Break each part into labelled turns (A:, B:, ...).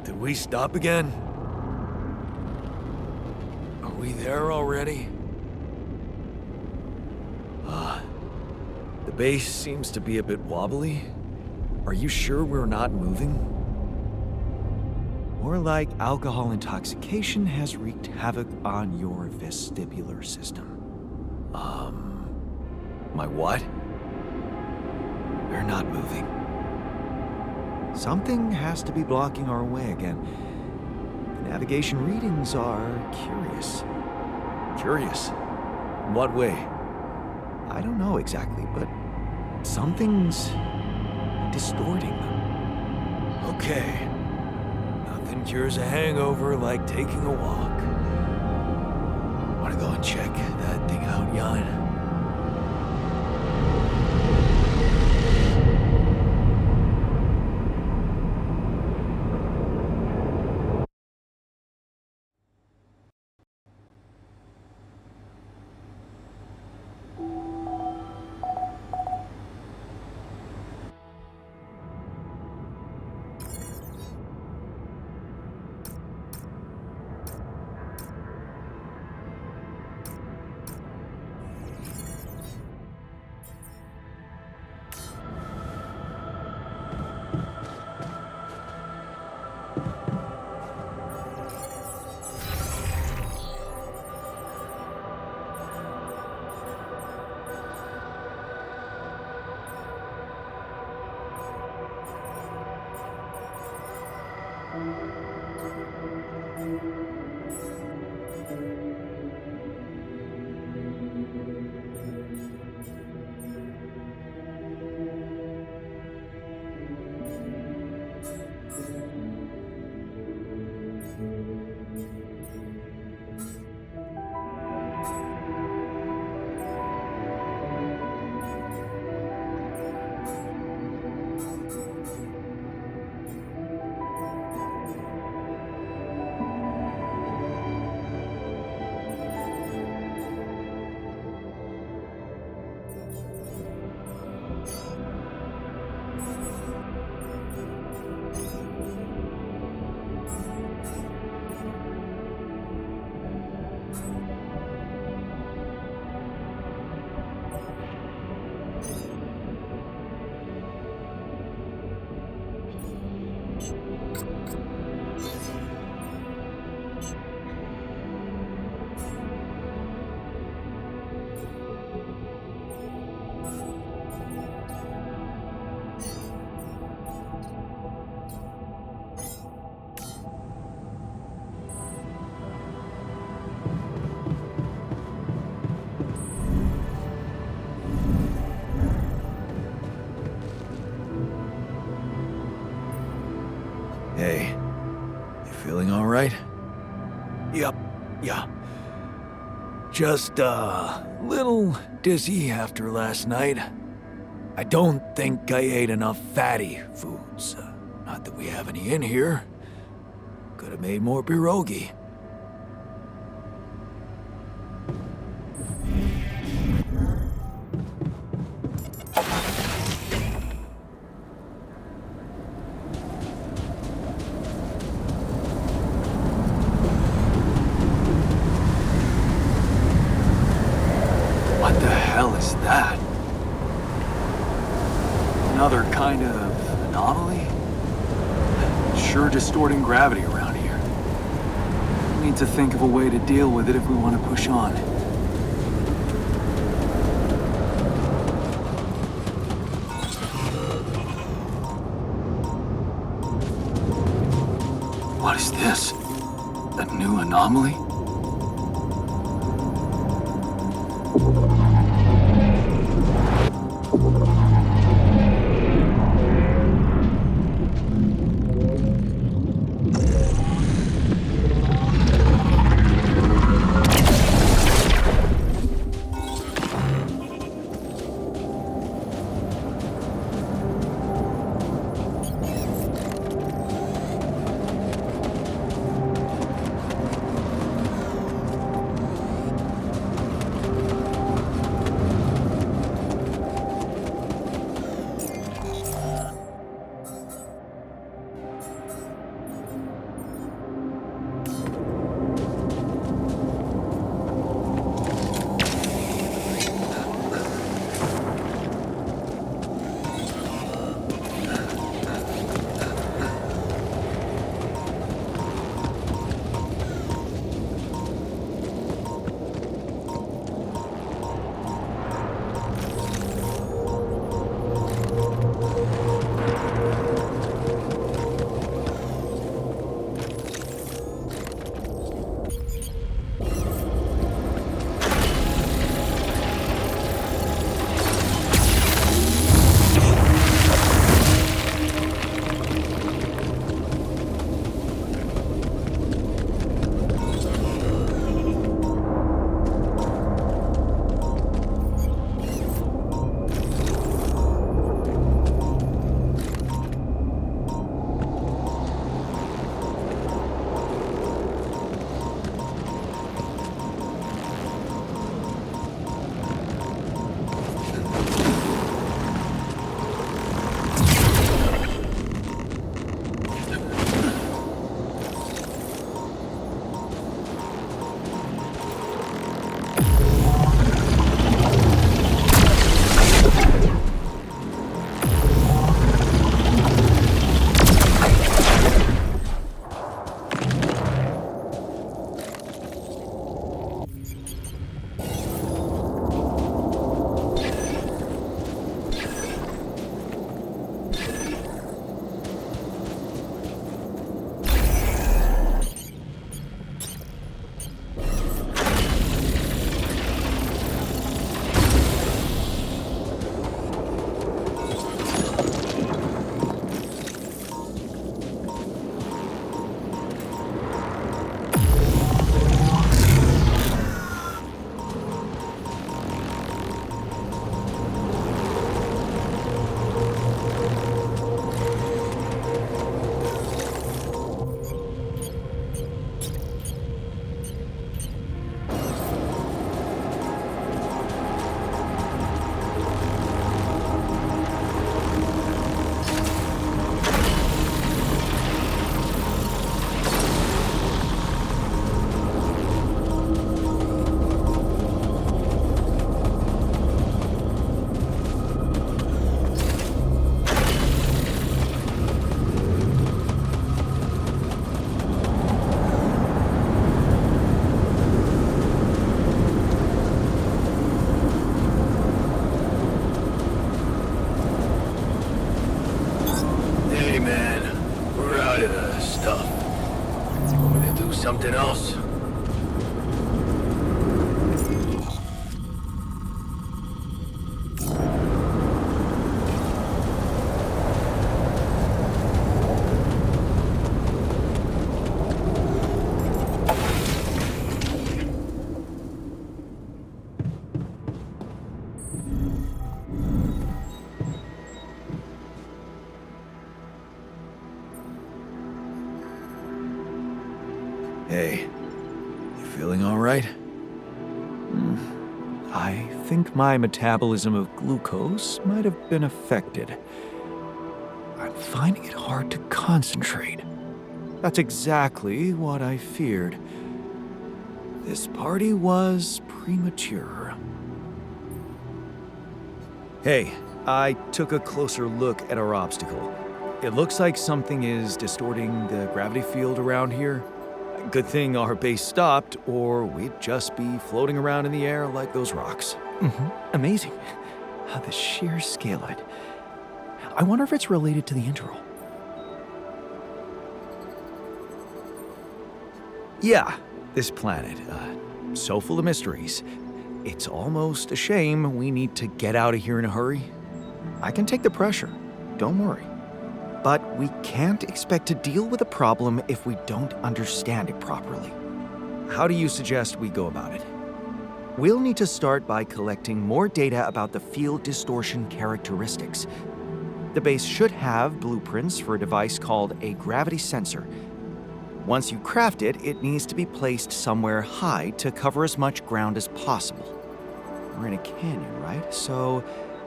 A: Did we stop again? Are we there already? The base seems to be a bit wobbly. Are you sure we're not moving?
B: More like alcohol intoxication has wreaked havoc on your vestibular system.
A: My what?
B: We're not moving. Something has to be blocking our way again. The navigation readings are curious.
A: Curious? In what way?
B: I don't know exactly, but something's distorting them.
A: Okay. Nothing cures a hangover like taking a walk. Wanna go and check that thing out, Jan? Hey, you feeling all right? Yep, yeah. Just a little dizzy after last night. I don't think I ate enough fatty foods. Not that we have any in here. Could have made more pierogi. What the hell is that? Another kind of anomaly? Sure distorting gravity around here. We need to think of a way to deal with it if we want to push on. What is this? A new anomaly? Hey man, we're out of the stuff. Want me to do something else? Hey, you feeling all right?
B: I think my metabolism of glucose might have been affected. I'm finding it hard to concentrate. That's exactly what I feared. This party was premature. Hey, I took a closer look at our obstacle. It looks like something is distorting the gravity field around here. Good thing our base stopped, or we'd just be floating around in the air like those rocks. Amazing. The sheer scale of it. I wonder if it's related to the interval. Yeah, this planet, so full of mysteries. It's almost a shame we need to get out of here in a hurry. I can take the pressure, don't worry. But we can't expect to deal with a problem if we don't understand it properly. How do you suggest we go about it? We'll need to start by collecting more data about the field distortion characteristics. The base should have blueprints for a device called a gravity sensor. Once you craft it, it needs to be placed somewhere high to cover as much ground as possible. We're in a canyon, right? So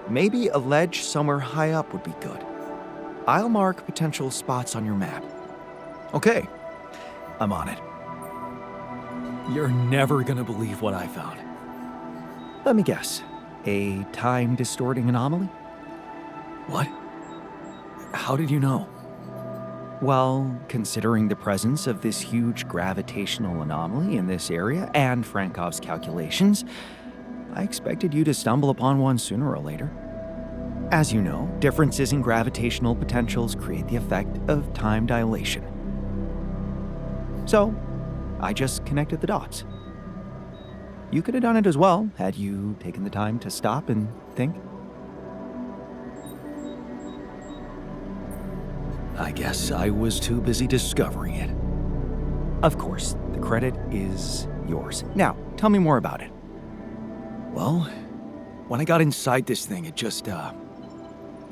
B: maybe a ledge somewhere high up would be good. I'll mark potential spots on your map. Okay, I'm on it. You're never gonna believe what I found. Let me guess. A time-distorting anomaly? What? How did you know? Well, considering the presence of this huge gravitational anomaly in this area and Frankov's calculations, I expected you to stumble upon one sooner or later. As you know, differences in gravitational potentials create the effect of time dilation. So, I just connected the dots. You could have done it as well, had you taken the time to stop and think. I guess I was too busy discovering it. Of course, the credit is yours. Now, tell me more about it. Well, when I got inside this thing, it just,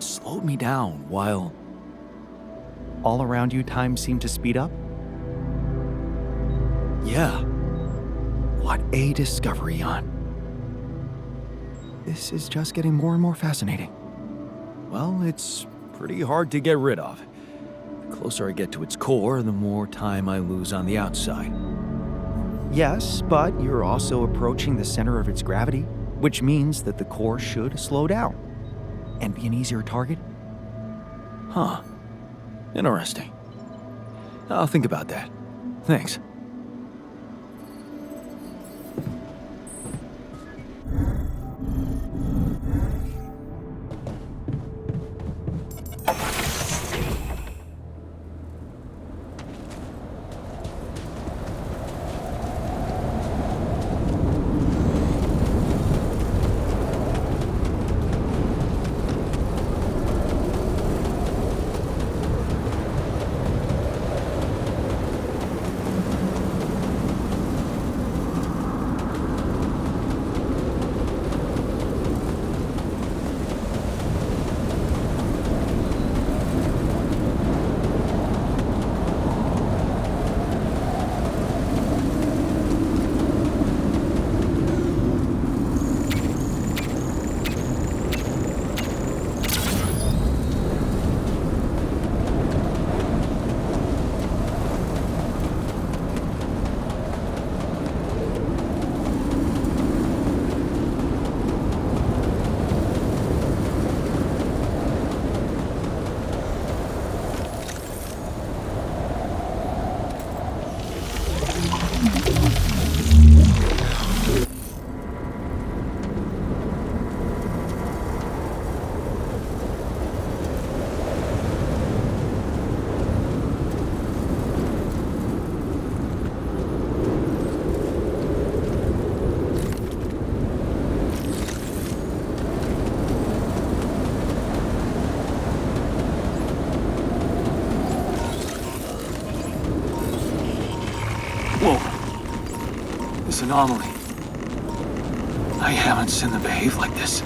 B: slowed me down while all around you time seemed to speed up? Yeah. What a discovery, Jan. This is just getting more and more fascinating. Well, it's pretty hard to get rid of. The closer I get to its core, the more time I lose on the outside. Yes, but you're also approaching the center of its gravity, which means that the core should slow down and be an easier target? Huh. Interesting. I'll think about that. Thanks.
A: anomaly. I haven't seen them behave like this.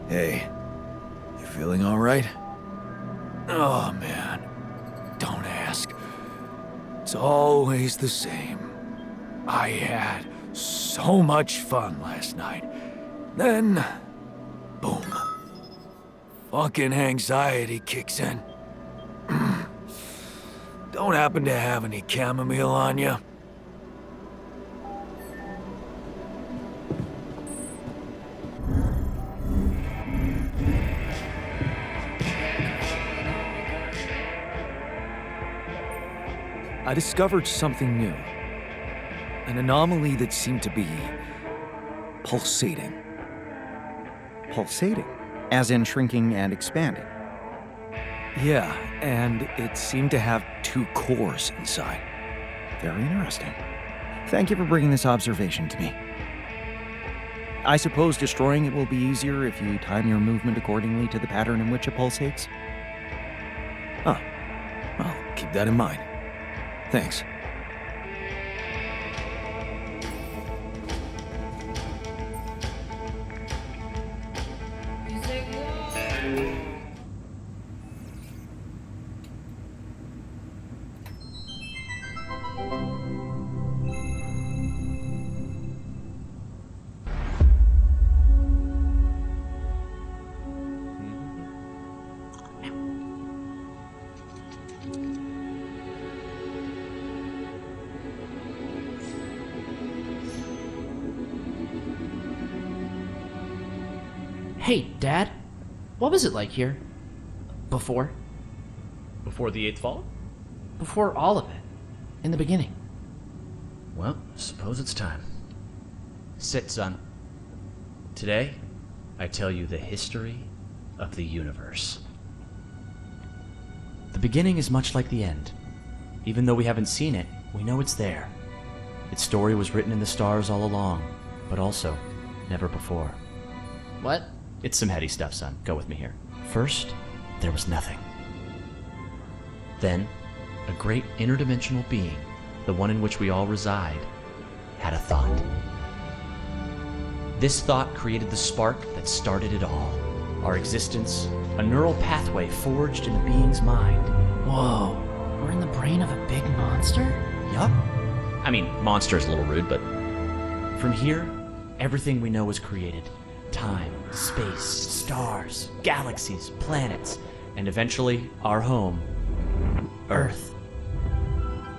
A: Hey, you feeling all right? Oh, man. Don't ask. It's always the same. I had so much fun last night. Then, boom. Fucking anxiety kicks in. Don't happen to have any chamomile on you?
B: I discovered something new. An anomaly that seemed to be pulsating. Pulsating? As in shrinking and expanding? Yeah, and it seemed to have two cores inside. Very interesting. Thank you for bringing this observation to me. I suppose destroying it will be easier if you time your movement accordingly to the pattern in which it pulsates? Huh. Well, keep that in mind. Thanks.
C: Hey, Dad. What was it like here? Before?
D: Before the eighth fall?
C: Before all of it. In the beginning.
D: Well, suppose it's time. Sit, son. Today, I tell you the history of the universe. The beginning is much like the end. Even though we haven't seen it, we know it's there. Its story was written in the stars all along, but also never before.
C: What?
D: It's some heady stuff, son. Go with me here. First, there was nothing. Then, a great interdimensional being, the one in which we all reside, had a thought. This thought created the spark that started it all. Our existence, a neural pathway forged in the being's mind.
C: Whoa. We're in the brain of a big monster?
D: Yup. I mean, monster is a little rude, but from here, everything we know was created. Time, space, stars, galaxies, planets, and eventually our home, Earth.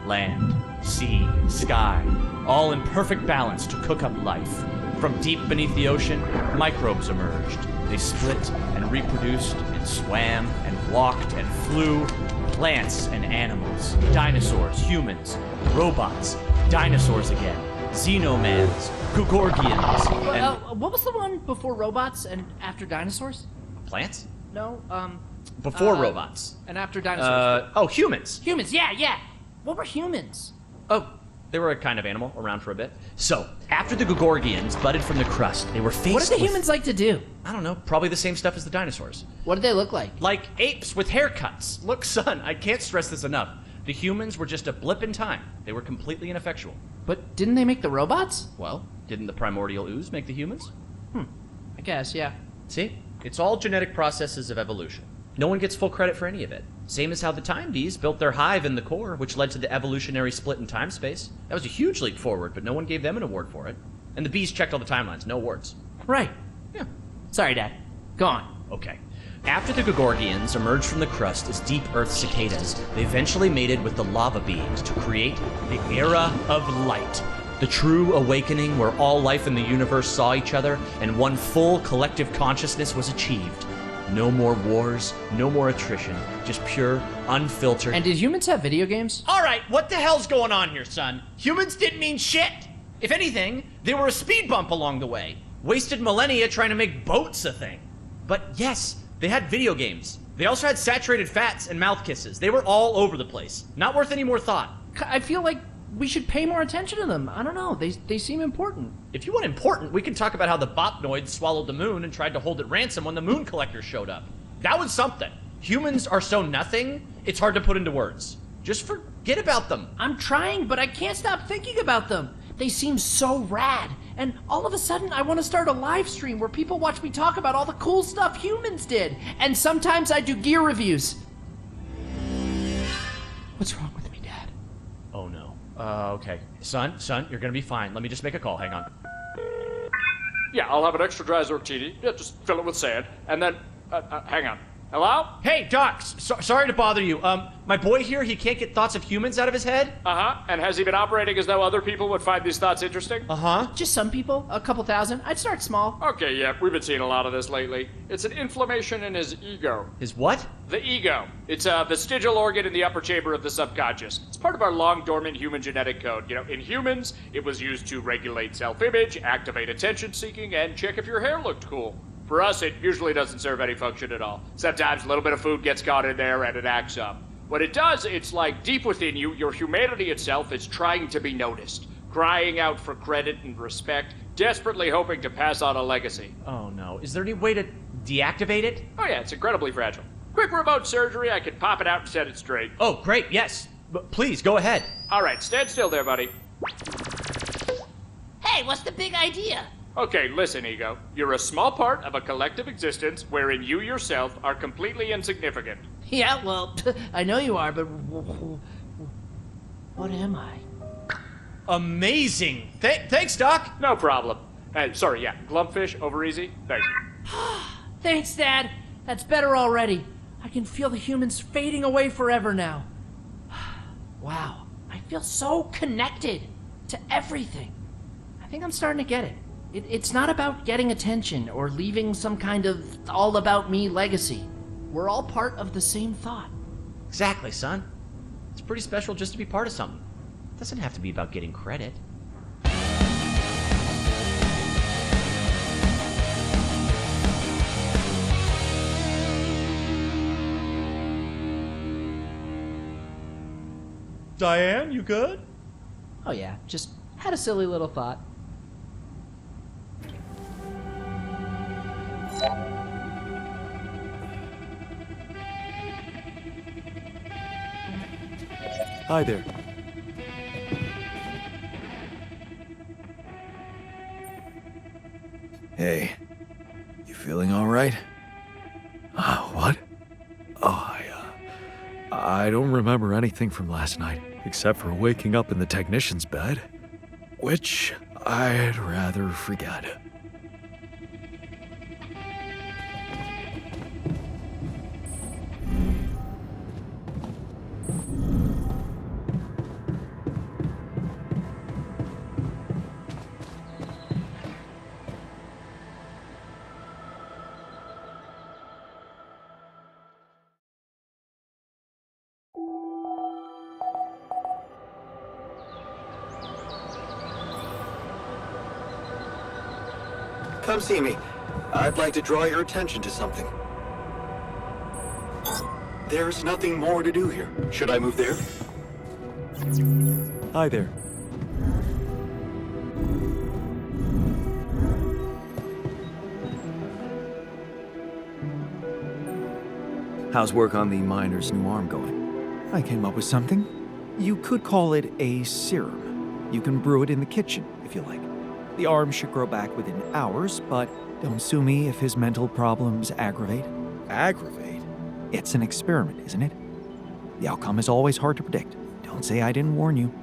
D: Land, sea, sky, all in perfect balance to cook up life. From deep beneath the ocean, microbes emerged. They split and reproduced and swam and walked and flew. Plants and animals, dinosaurs, humans, robots, dinosaurs again, xenomans, Gugorgians, and...
C: What was the one before robots and after dinosaurs?
D: plants?
C: No,
D: Before robots.
C: And after dinosaurs.
D: Humans.
C: Humans, yeah. What were humans?
D: Oh, they were a kind of animal around for a bit. So, after the Gregorians budded from the crust, they were faced
C: What did the humans like to do?
D: I don't know, probably the same stuff as the dinosaurs.
C: What did they look like?
D: Like apes with haircuts. Look, son, I can't stress this enough. The humans were just a blip in time. They were completely ineffectual.
C: But didn't they make the robots?
D: Well, didn't the primordial ooze make the humans?
C: I guess, yeah.
D: See? It's all genetic processes of evolution. No one gets full credit for any of it. Same as how the time bees built their hive in the core, which led to the evolutionary split in time-space. That was a huge leap forward, but no one gave them an award for it. And the bees checked all the timelines, no awards.
C: Right.
D: Yeah.
C: Sorry, Dad. Go on.
D: Okay. After the Gregorians emerged from the crust as deep Earth cicadas, they eventually mated with the lava beings to create the Era of Light. The true awakening where all life in the universe saw each other and one full collective consciousness was achieved. No more wars, no more attrition, just pure, unfiltered...
C: And did humans have video games?
D: All right, what the hell's going on here, son? Humans didn't mean shit. If anything, they were a speed bump along the way. Wasted millennia trying to make boats a thing. But yes, they had video games. They also had saturated fats and mouth kisses. They were all over the place. Not worth any more thought.
C: I feel like we should pay more attention to them. I don't know. They seem important.
D: If you want important, we can talk about how the Bopnoids swallowed the moon and tried to hold it ransom when the moon collectors showed up. That was something. Humans are so nothing, it's hard to put into words. Just forget about them.
C: I'm trying, but I can't stop thinking about them. They seem so rad. And all of a sudden, I want to start a live stream where people watch me talk about all the cool stuff humans did. And sometimes I do gear reviews. What's wrong with me, Dad?
D: Oh no. Okay. Son, you're gonna be fine. Let me just make a call. Hang on.
E: Yeah, I'll have an extra dry Zortini. Yeah, just fill it with sand. And then, hang on. Hello?
D: Hey, Doc. Sorry to bother you. My boy here, he can't get thoughts of humans out of his head.
E: Uh-huh. And has he been operating as though other people would find these thoughts interesting?
D: Uh-huh.
C: Just some people, a couple thousand. I'd start small.
E: Okay, yeah, we've been seeing a lot of this lately. It's an inflammation in his ego.
D: His what?
E: The ego. It's a vestigial organ in the upper chamber of the subconscious. It's part of our long-dormant human genetic code. You know, in humans, it was used to regulate self-image, activate attention-seeking, and check if your hair looked cool. For us, it usually doesn't serve any function at all. Sometimes a little bit of food gets caught in there and it acts up. What it does, it's like deep within you, your humanity itself is trying to be noticed, crying out for credit and respect, desperately hoping to pass on a legacy.
D: Oh no. Is there any way to deactivate it?
E: Oh yeah, it's incredibly fragile. Quick remote surgery, I can pop it out and set it straight.
D: Oh, great. Yes. But please, go ahead.
E: All right, stand still there, buddy.
C: Hey, what's the big idea?
E: Okay, listen, Ego. You're a small part of a collective existence wherein you yourself are completely insignificant.
C: Yeah, well, I know you are, but what am I?
D: Amazing. Thanks, Doc.
E: No problem. Sorry, yeah, Glumpfish, over easy. Thank you.
C: Thanks, Dad. That's better already. I can feel the humans fading away forever now. Wow, I feel so connected to everything. I think I'm starting to get it. It's not about getting attention or leaving some kind of all-about-me legacy. We're all part of the same thought.
D: Exactly, son. It's pretty special just to be part of something. It doesn't have to be about getting credit. Diane, you good?
C: Oh yeah, just had a silly little thought.
A: Hi there. Hey, you feeling all right? What? Oh, I don't remember anything from last night, except for waking up in the technician's bed, which I'd rather forget.
B: Come see me. I'd like to draw your attention to something.
A: There's nothing more to do here. Should I move there?
B: Hi there. How's work on the miner's new arm going? I came up with something. You could call it a serum. You can brew it in the kitchen, if you like. The arm should grow back within hours, but don't sue me if his mental problems aggravate. Aggravate? It's an experiment, isn't it? The outcome is always hard to predict. Don't say I didn't warn you.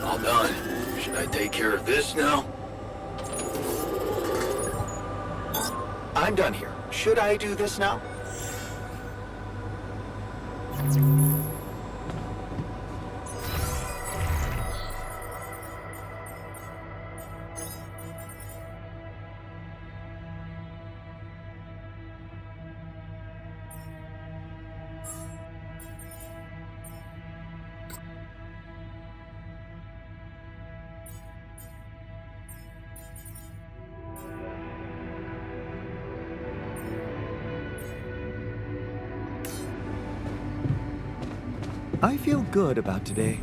A: All done. Should I take care of this now? I'm done here. Should I do this now?
B: I feel good about today.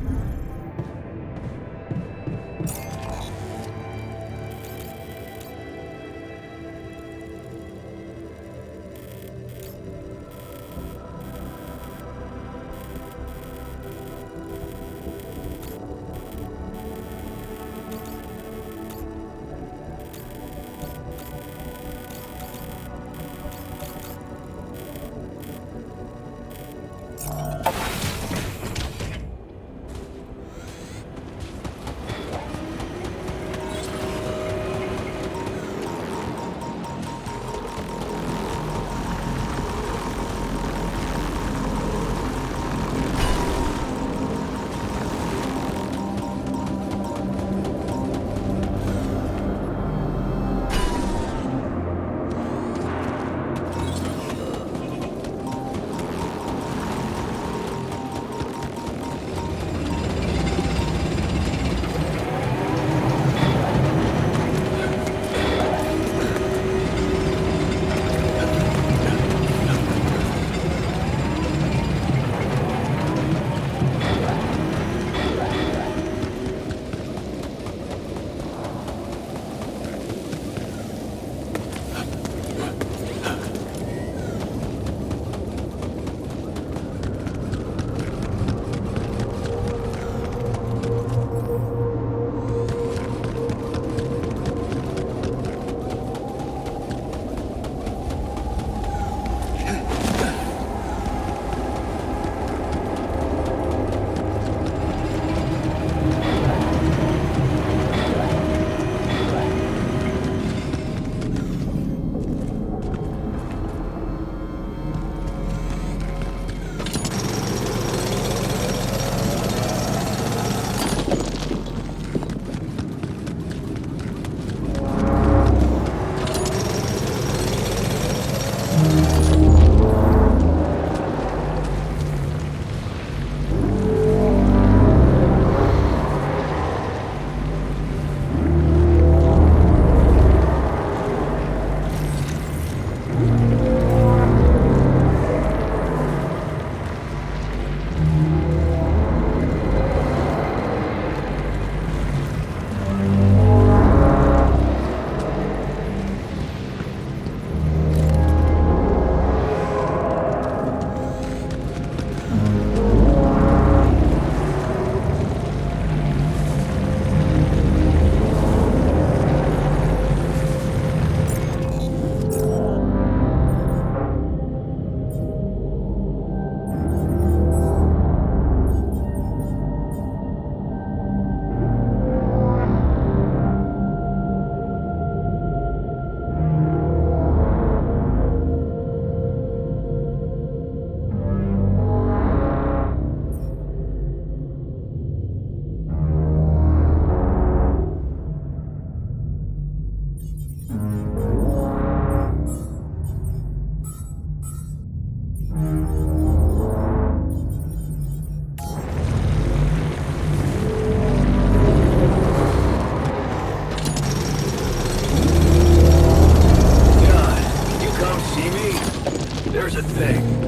A: me. There's a thing.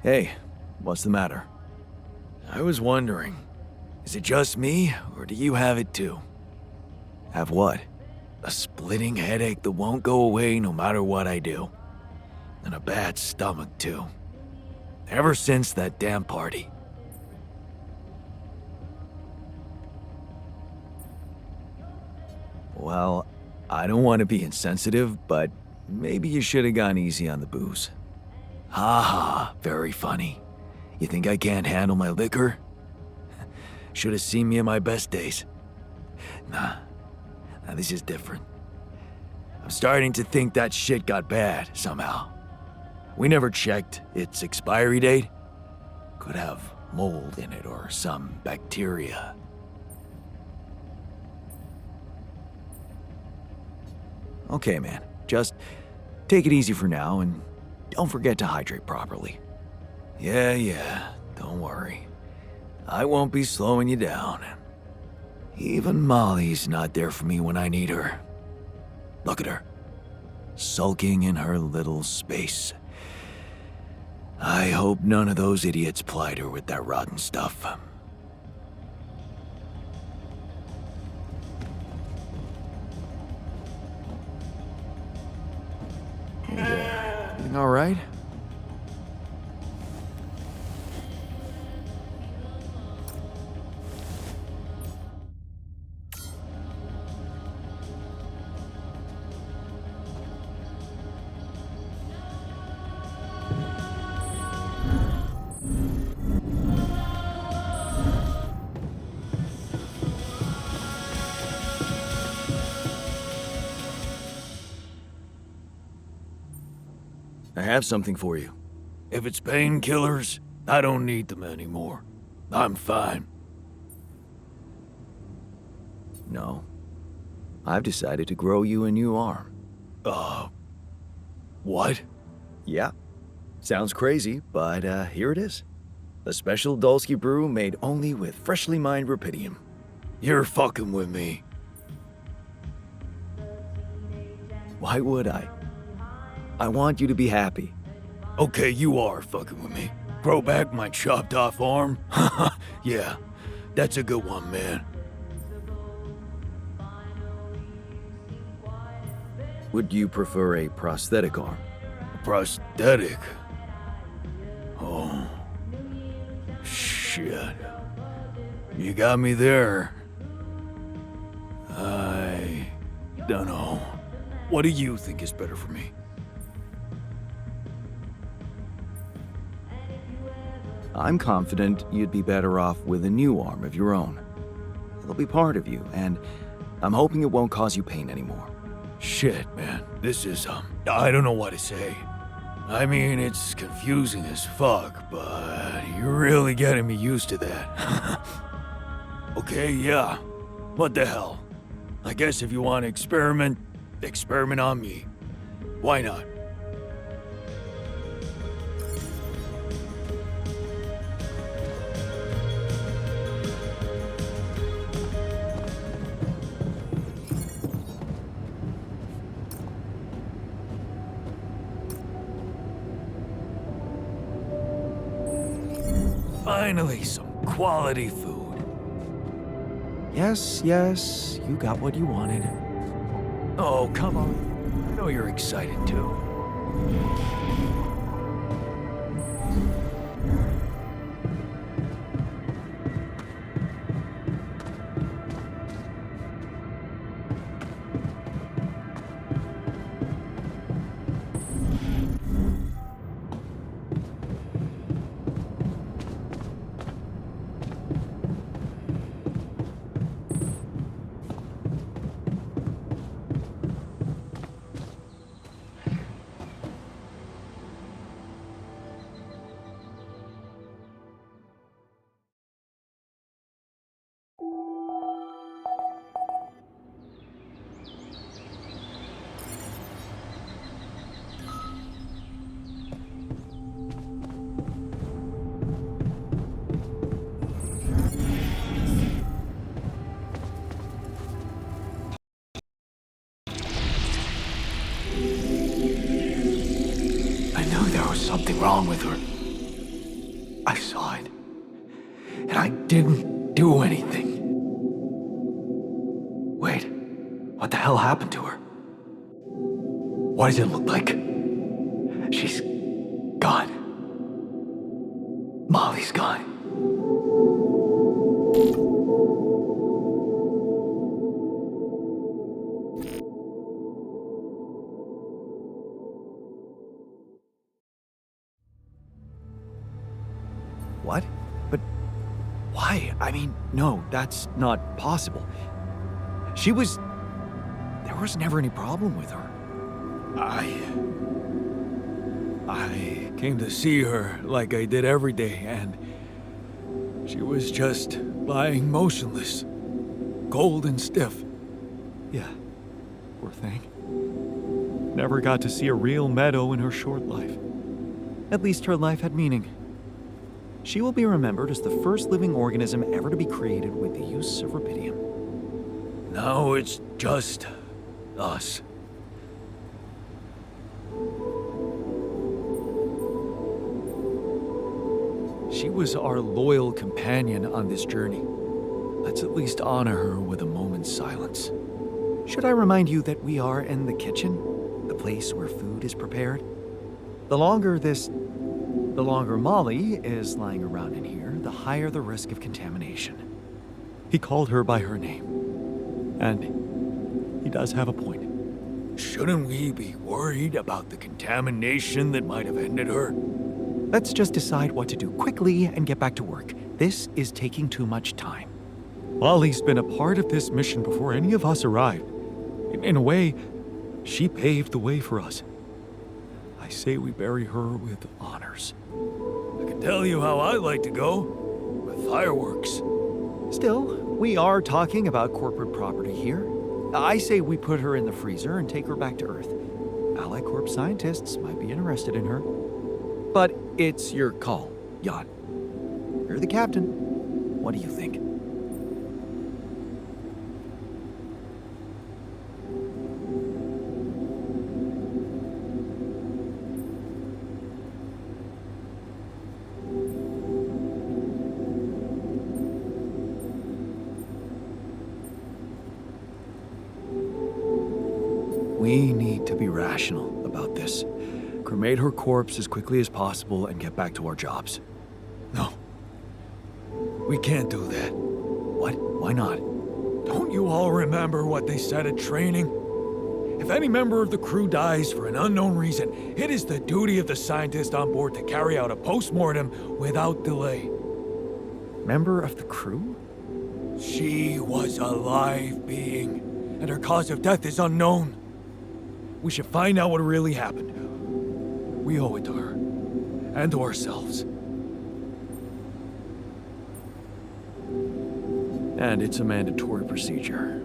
B: Hey, what's the matter?
A: I was wondering, is it just me, or do you have it too?
B: Have what?
A: A splitting headache that won't go away no matter what I do. And a bad stomach too. Ever since that damn party.
B: Well, I don't want to be insensitive, but maybe you should have gone easy on the booze.
A: Ha ha, very funny. You think I can't handle my liquor? Should have seen me in my best days. Nah, this is different. I'm starting to think that shit got bad, somehow. We never checked its expiry date. Could have mold in it or some bacteria.
B: Okay, man. Just take it easy for now and don't forget to hydrate properly.
A: Yeah, don't worry. I won't be slowing you down. Even Molly's not there for me when I need her. Look at her. Sulking in her little space. I hope none of those idiots plied her with that rotten stuff.
B: Everything all right?
A: I have something for you. If it's painkillers, I don't need them anymore. I'm fine.
B: No. I've decided to grow you a new arm.
A: What?
B: Yeah. Sounds crazy, but here it is. A special Dulski brew made only with freshly mined rupidium.
A: You're fucking with me.
B: Why would I? I want you to be happy.
A: Okay, you are fucking with me. Grow back my chopped off arm? Yeah, that's a good one, man.
B: Would you prefer a prosthetic arm?
A: Prosthetic? Oh. Shit. You got me there. I don't know. What do you think is better for me?
B: I'm confident you'd be better off with a new arm of your own. It'll be part of you, and I'm hoping it won't cause you pain anymore.
A: Shit, man. This is, I don't know what to say. I mean, it's confusing as fuck, but you're really getting me used to that. Okay, yeah. What the hell? I guess if you want to experiment on me. Why not? Finally, some quality food.
B: Yes, you got what you wanted.
A: Oh, come on. I know you're excited too. something wrong with her. I saw it. And I didn't do anything. Wait, what the hell happened to her? What does it look like? She's gone. Molly's gone.
B: What? But why? I mean, no, that's not possible. There was never any problem with her.
A: I came to see her like I did every day, and she was just lying motionless, cold and stiff.
B: Yeah, poor thing. Never got to see a real meadow in her short life. At least her life had meaning. She will be remembered as the first living organism ever to be created with the use of rubidium.
A: Now it's just us.
B: She was our loyal companion on this journey. Let's at least honor her with a moment's silence. Should I remind you that we are in the kitchen, the place where food is prepared? The longer Molly is lying around in here, the higher the risk of contamination. He called her by her name. And he does have a point.
A: Shouldn't we be worried about the contamination that might have ended her?
B: Let's just decide what to do quickly and get back to work. This is taking too much time. Molly's been a part of this mission before any of us arrived. In a way, she paved the way for us. I say we bury her with honors.
A: I can tell you how I like to go. With fireworks.
B: Still, we are talking about corporate property here. I say we put her in the freezer and take her back to Earth. Allied Corp scientists might be interested in her. But it's your call, Jan. You're the captain. What do you think? We need to be rational about this. Cremate her corpse as quickly as possible and get back to our jobs.
A: No. We can't do that.
B: What? Why not?
A: Don't you all remember what they said at training? If any member of the crew dies for an unknown reason, it is the duty of the scientist on board to carry out a post-mortem without delay.
B: Member of the crew?
A: She was a live being, and her cause of death is unknown. We should find out what really happened. We owe it to her, and to ourselves.
B: And it's a mandatory procedure.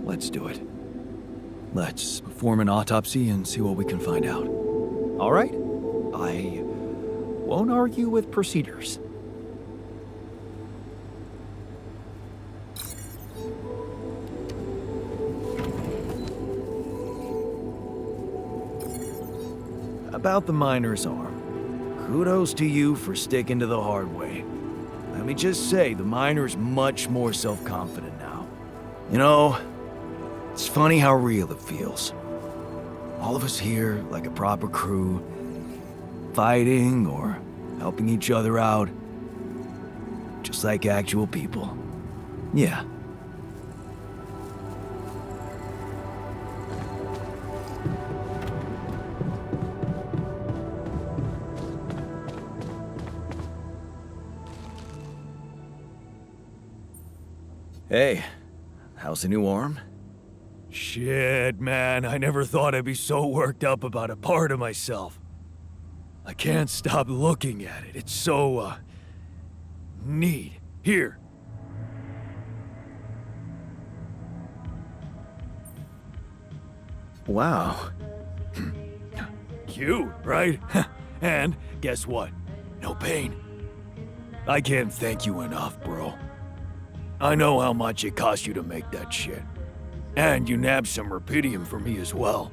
B: Let's do it. Let's perform an autopsy and see what we can find out. All right? I won't argue with procedures. About the miner's arm. Kudos to you for sticking to the hard way. Let me just say, the miner's much more self-confident now. You know, it's funny how real it feels. All of us here, like a proper crew, fighting or helping each other out. Just like actual people. Yeah. Hey, how's the new arm?
A: Shit, man, I never thought I'd be so worked up about a part of myself. I can't stop looking at it. It's so, neat. Here.
B: Wow.
A: Cute, right? And guess what? No pain. I can't thank you enough, bro. I know how much it cost you to make that shit. And you nabbed some rubidium for me as well.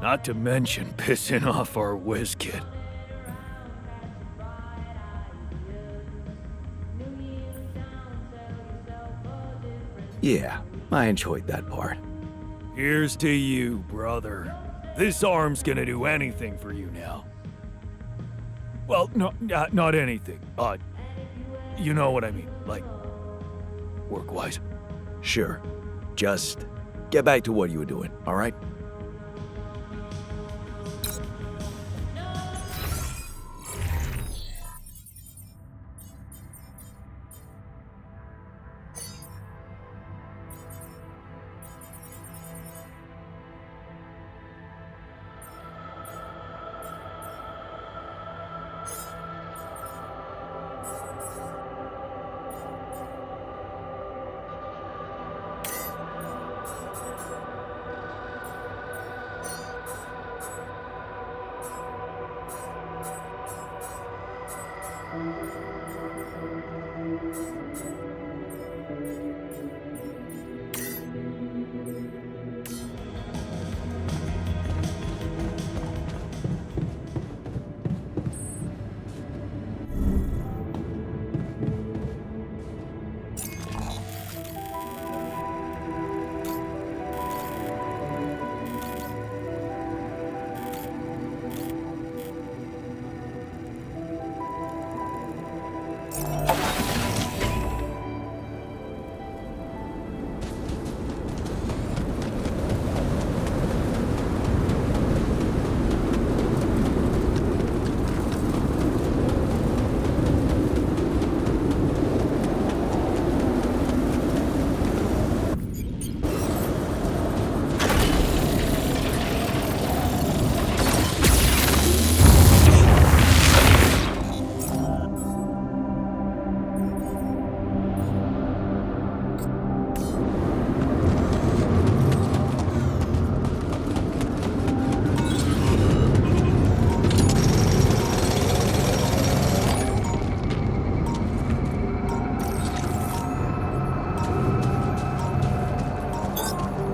A: Not to mention pissing off our whiz kid.
B: Yeah, I enjoyed that part.
A: Here's to you, brother. This arm's gonna do anything for you now. Well, no, not anything. You know what I mean, like, work-wise.
B: Sure. Just get back to what you were doing, all right?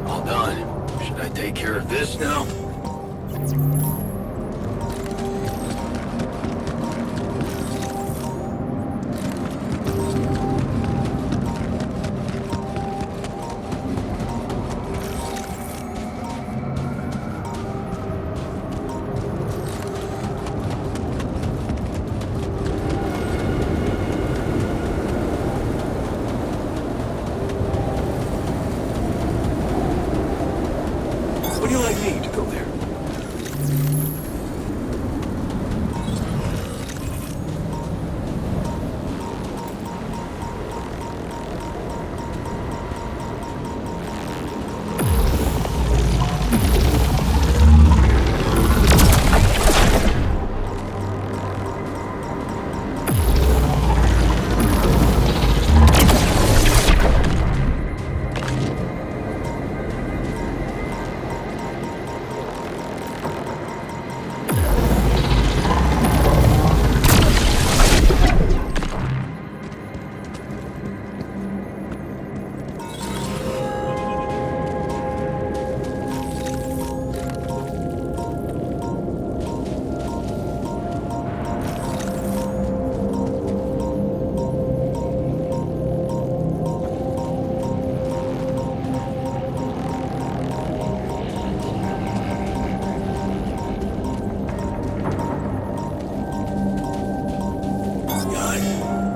A: All done. Should I take care of this now? Would you like me to go there?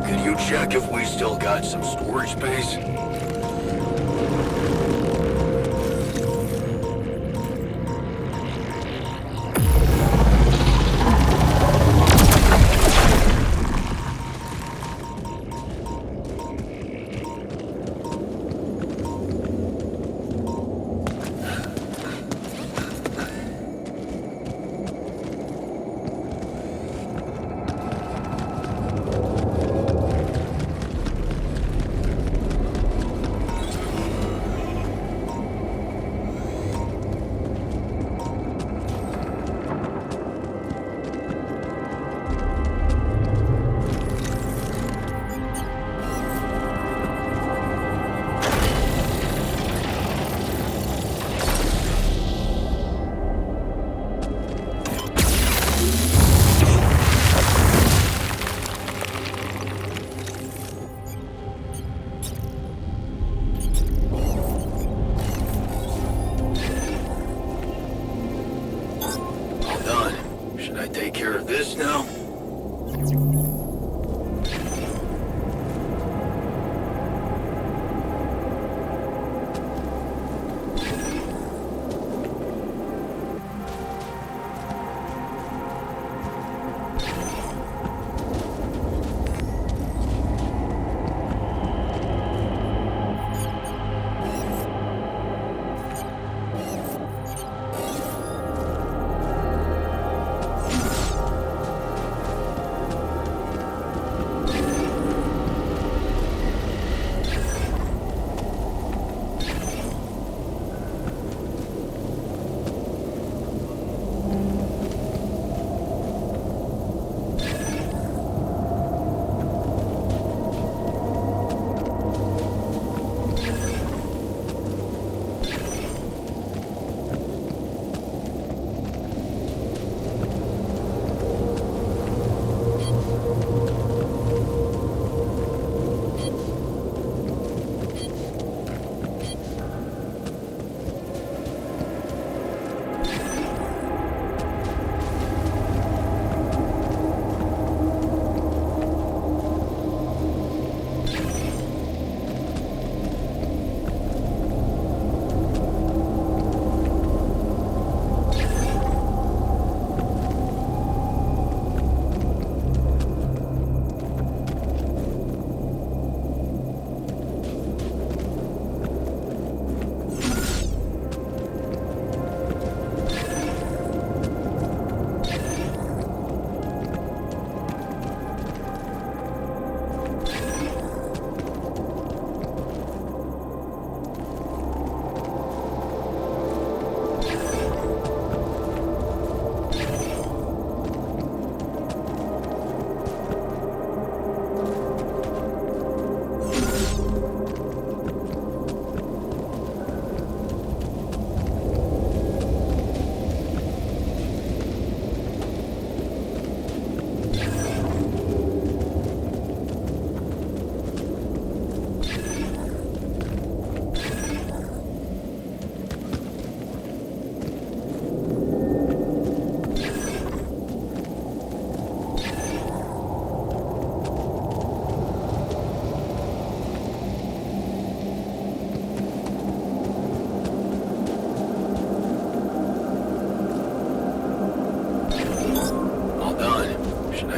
A: Could you check if we still got some storage space? of this now?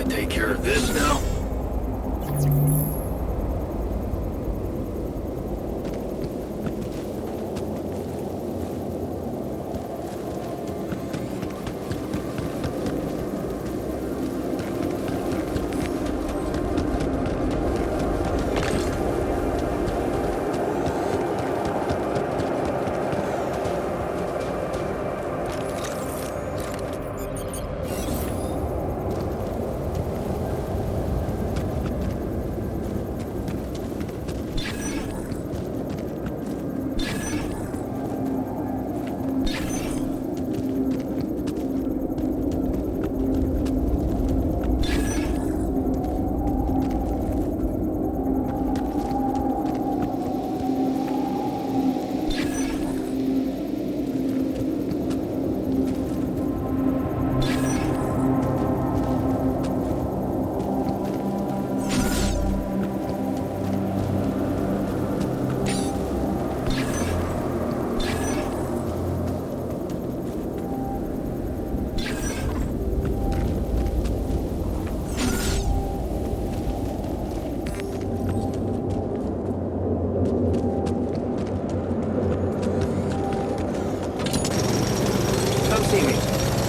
A: Take care of this now?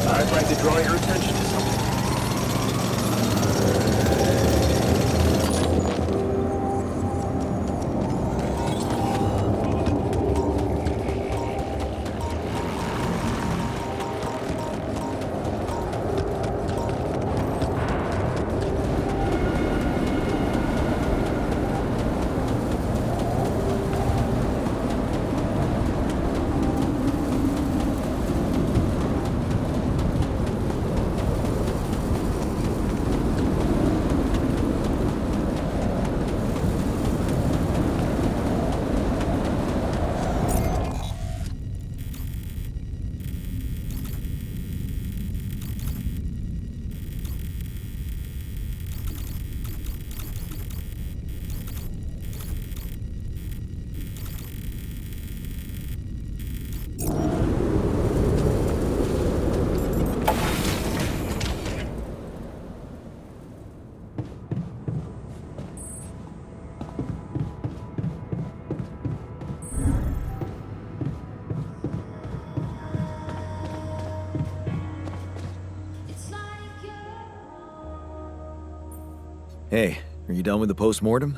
A: I'd like to draw your attention to something.
B: Hey, are you done with the post-mortem?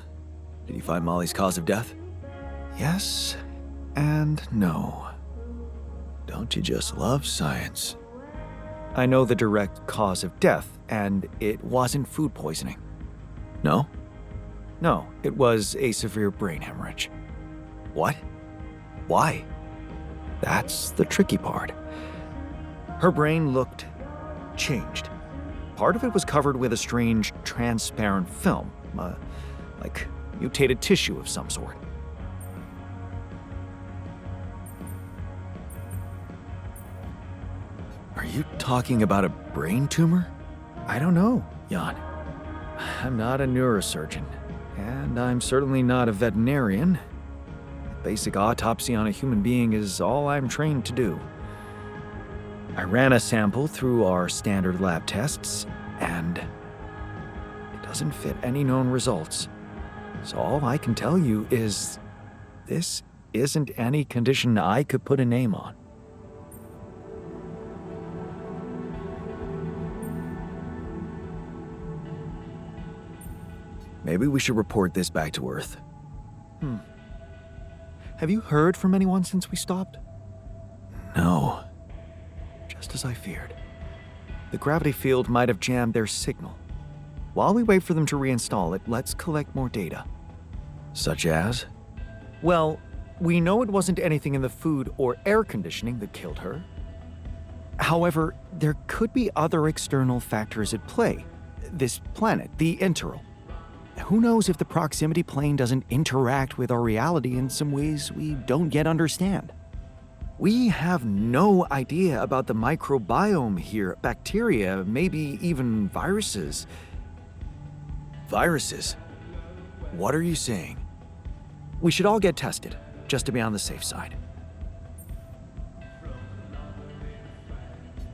B: Did you find Molly's cause of death? Yes and no. Don't you just love science? I know the direct cause of death, and it wasn't food poisoning. No? No, it was a severe brain hemorrhage. What? Why? That's the tricky part. Her brain looked changed. Part of it was covered with a strange, transparent film, like mutated tissue of some sort. Are you talking about a brain tumor? I don't know, Jan. I'm not a neurosurgeon, and I'm certainly not a veterinarian. A basic autopsy on a human being is all I'm trained to do. I ran a sample through our standard lab tests, and it doesn't fit any known results. So all I can tell you is this isn't any condition I could put a name on. Maybe we should report this back to Earth. Have you heard from anyone since we stopped? No. Just as I feared. The gravity field might have jammed their signal. While we wait for them to reinstall it, let's collect more data. Such as? Well, we know it wasn't anything in the food or air conditioning that killed her. However, there could be other external factors at play. This planet, the Interral. Who knows if the proximity plane doesn't interact with our reality in some ways we don't yet understand? We have no idea about the microbiome here, bacteria, maybe even viruses. Viruses? What are you saying? We should all get tested, just to be on the safe side.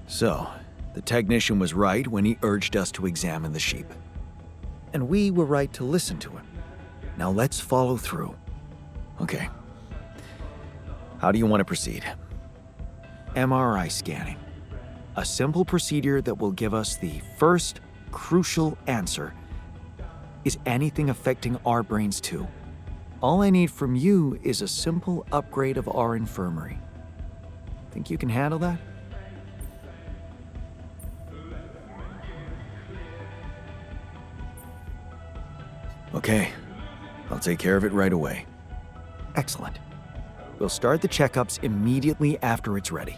B: So, the technician was right when he urged us to examine the sheep. And we were right to listen to him. Now let's follow through. Okay. How do you want to proceed? MRI scanning. A simple procedure that will give us the first crucial answer. Is anything affecting our brains too? All I need from you is a simple upgrade of our infirmary. Think you can handle that? Okay, I'll take care of it right away. Excellent. We'll start the checkups immediately after it's ready.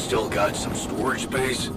A: still got some storage space?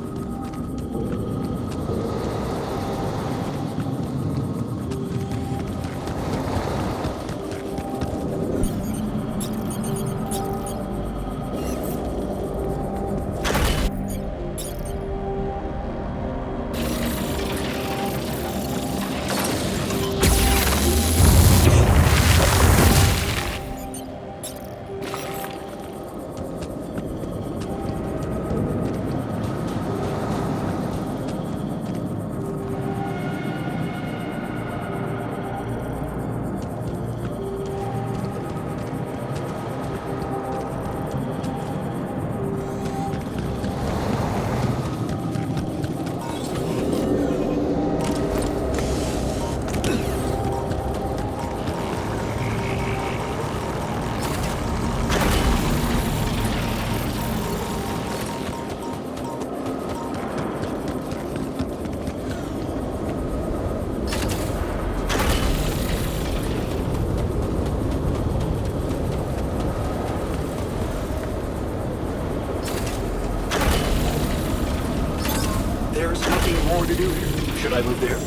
B: There's nothing more to do here. Should I move there?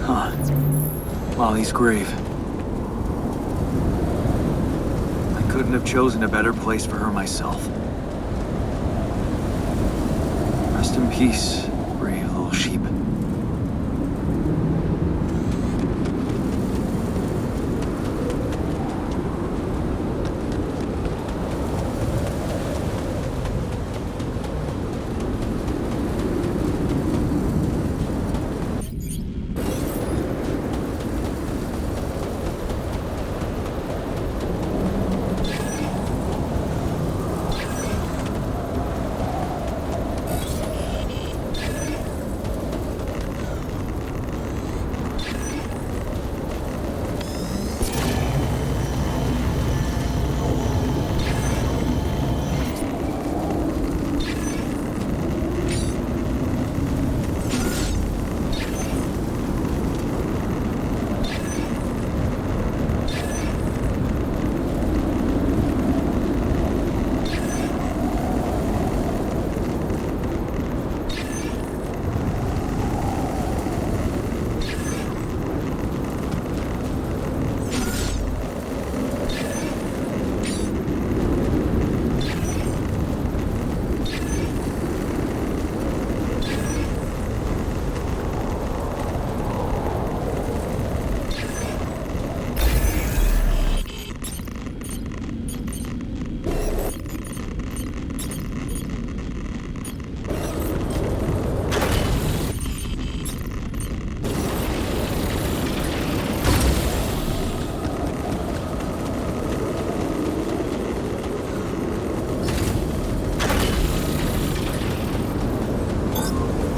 A: Huh. Molly's grave. I couldn't have chosen a better place for her myself. Rest in peace, brave little sheep.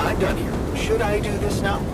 B: I'm done here. Should I do this now?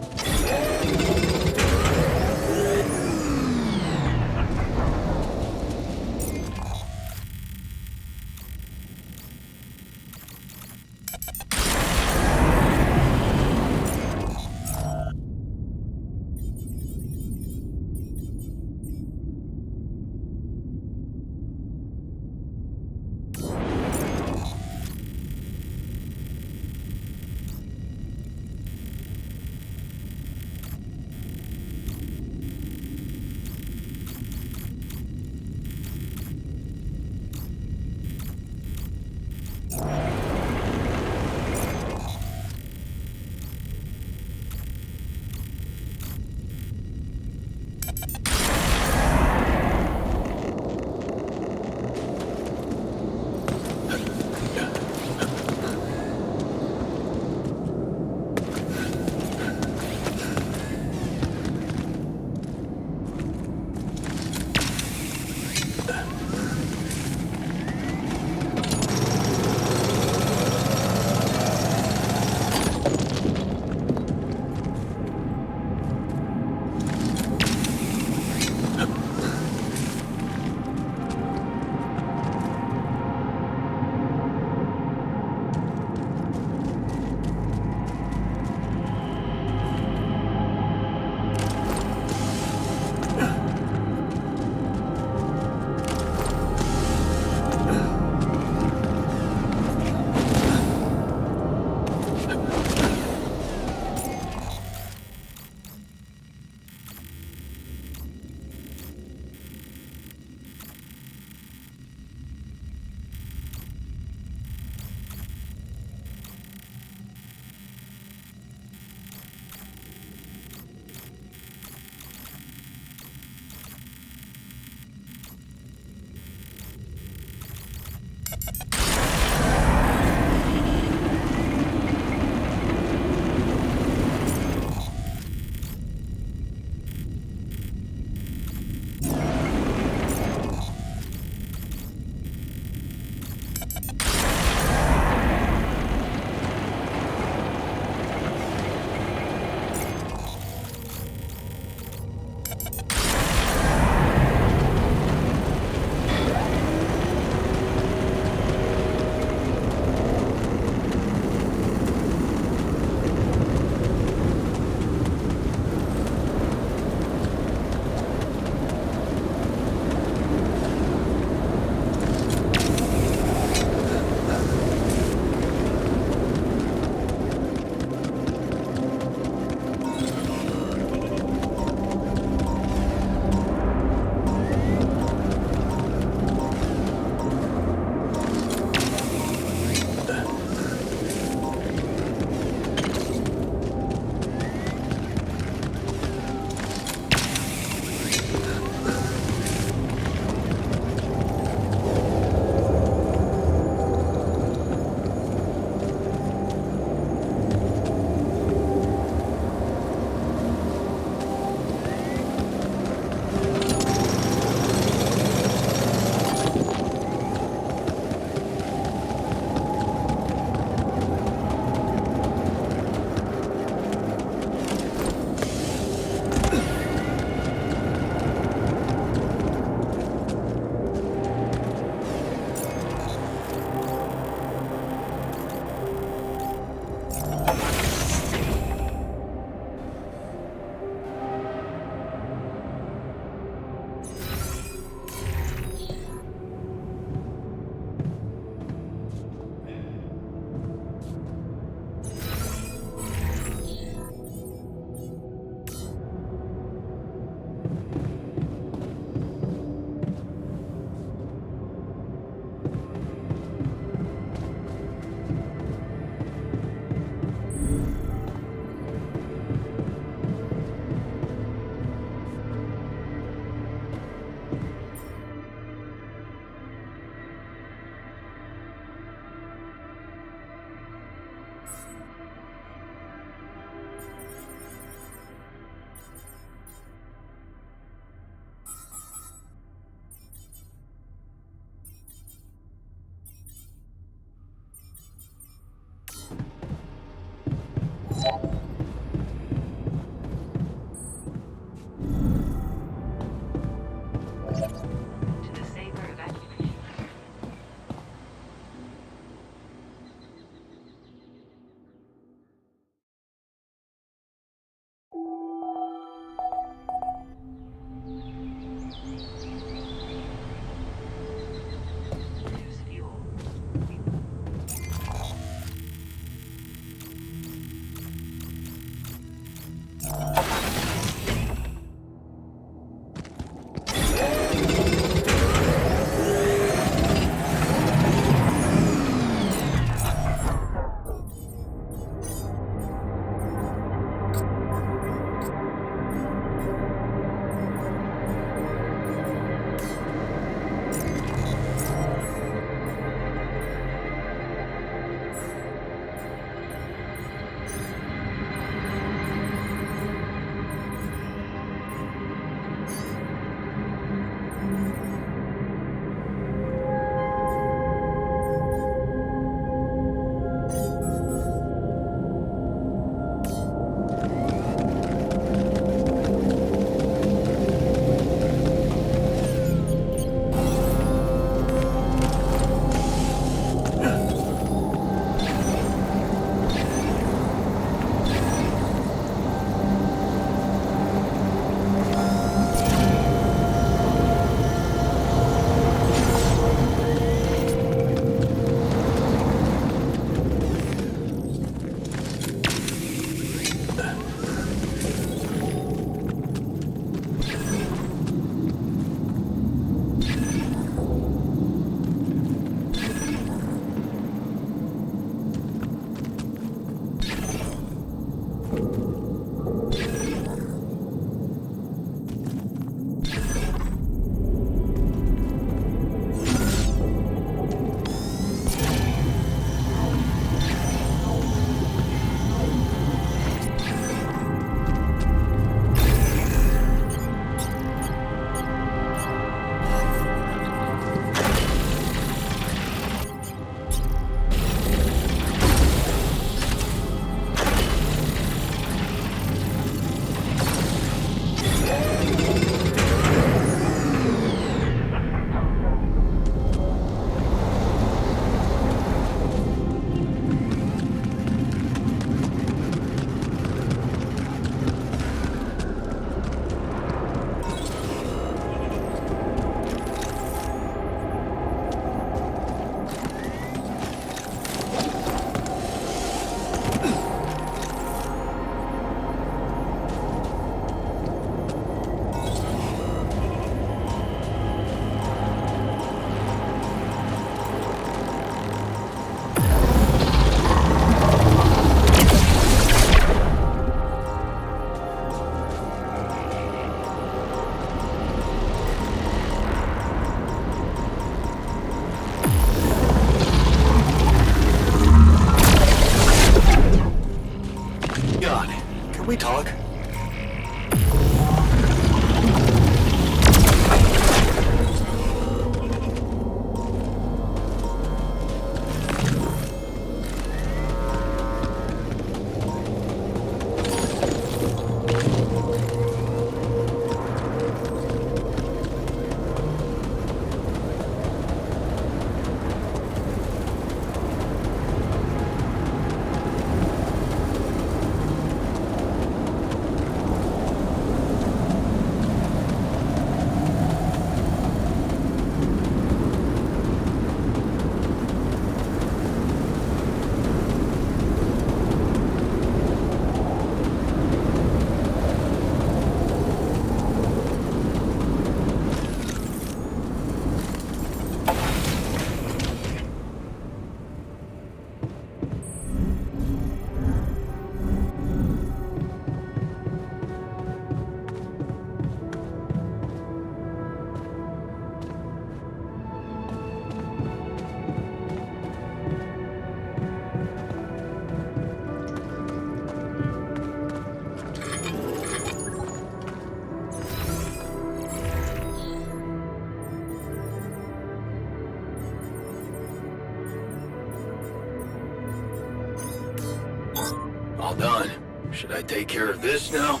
A: all done. Should I take care of this now?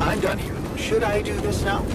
B: I'm done here. Should I do this now?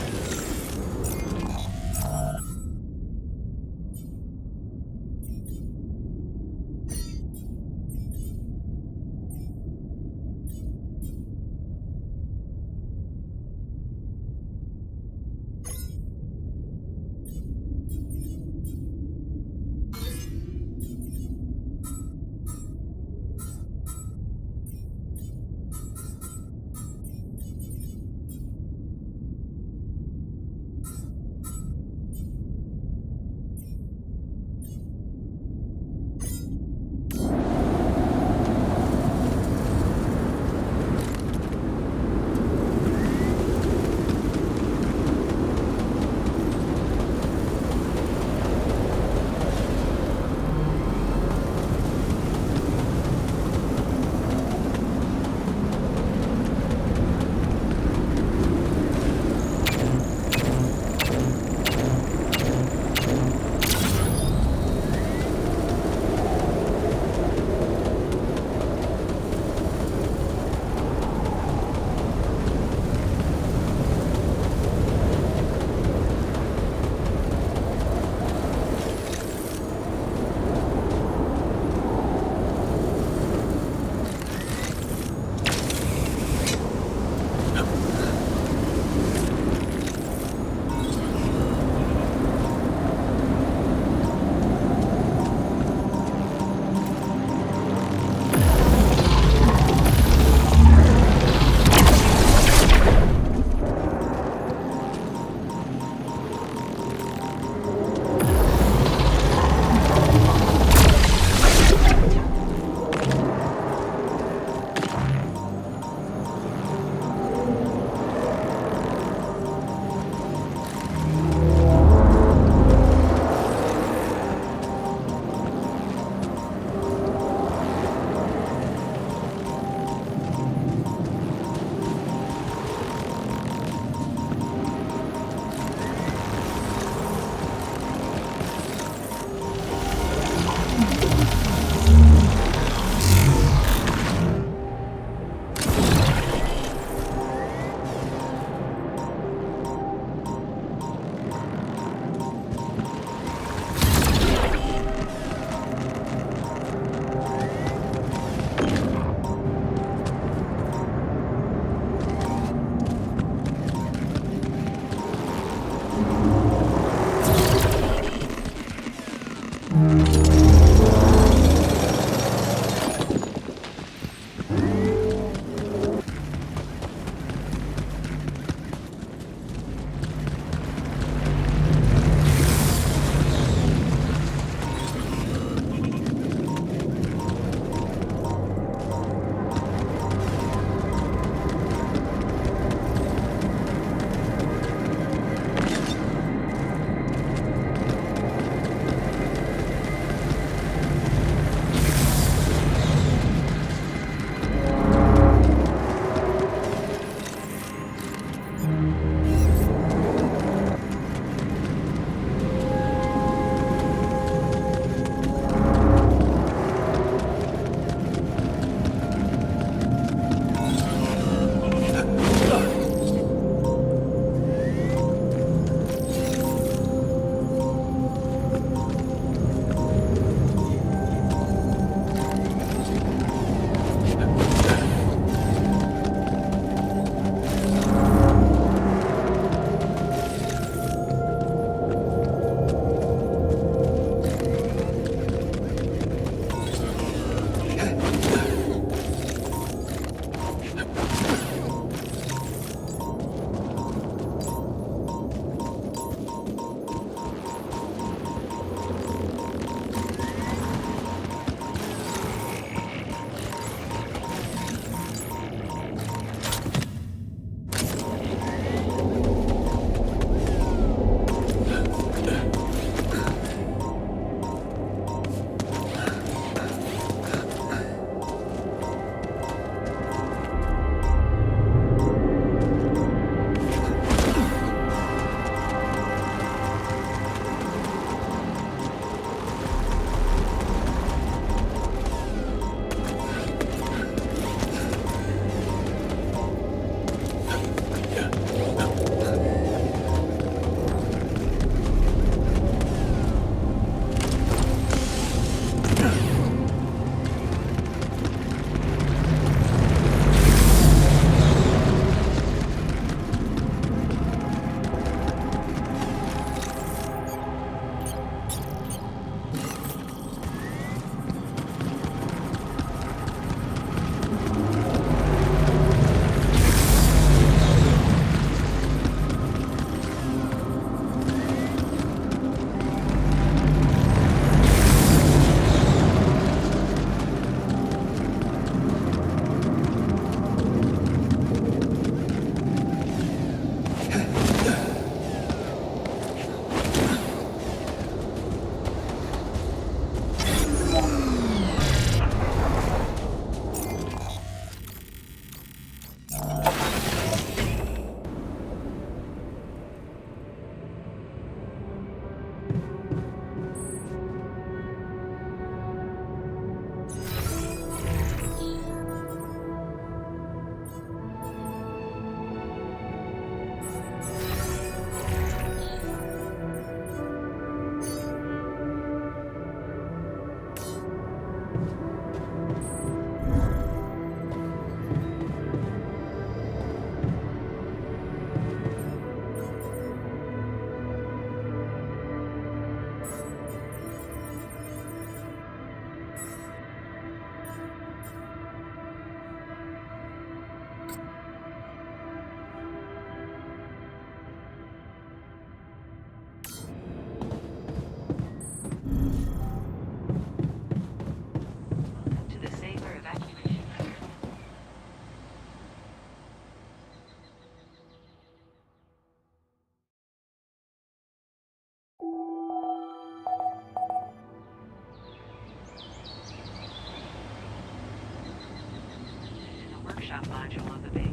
F: workshop module of the base.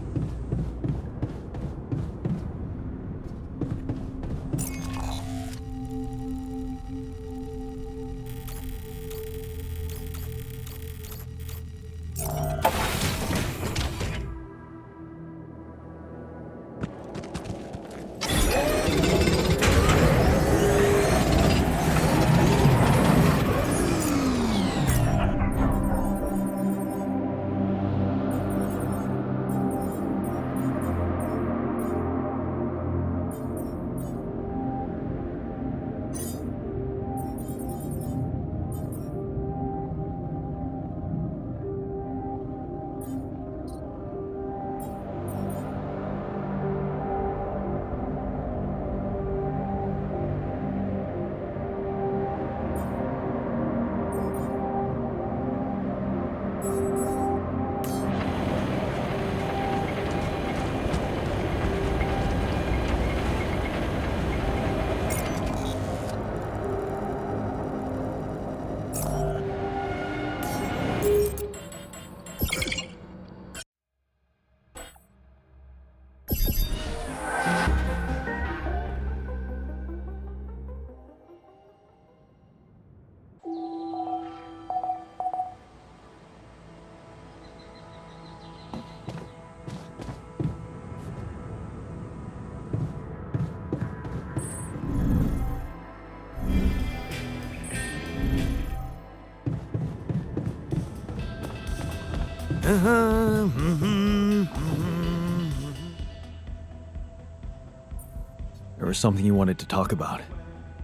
B: There was something you wanted to talk about.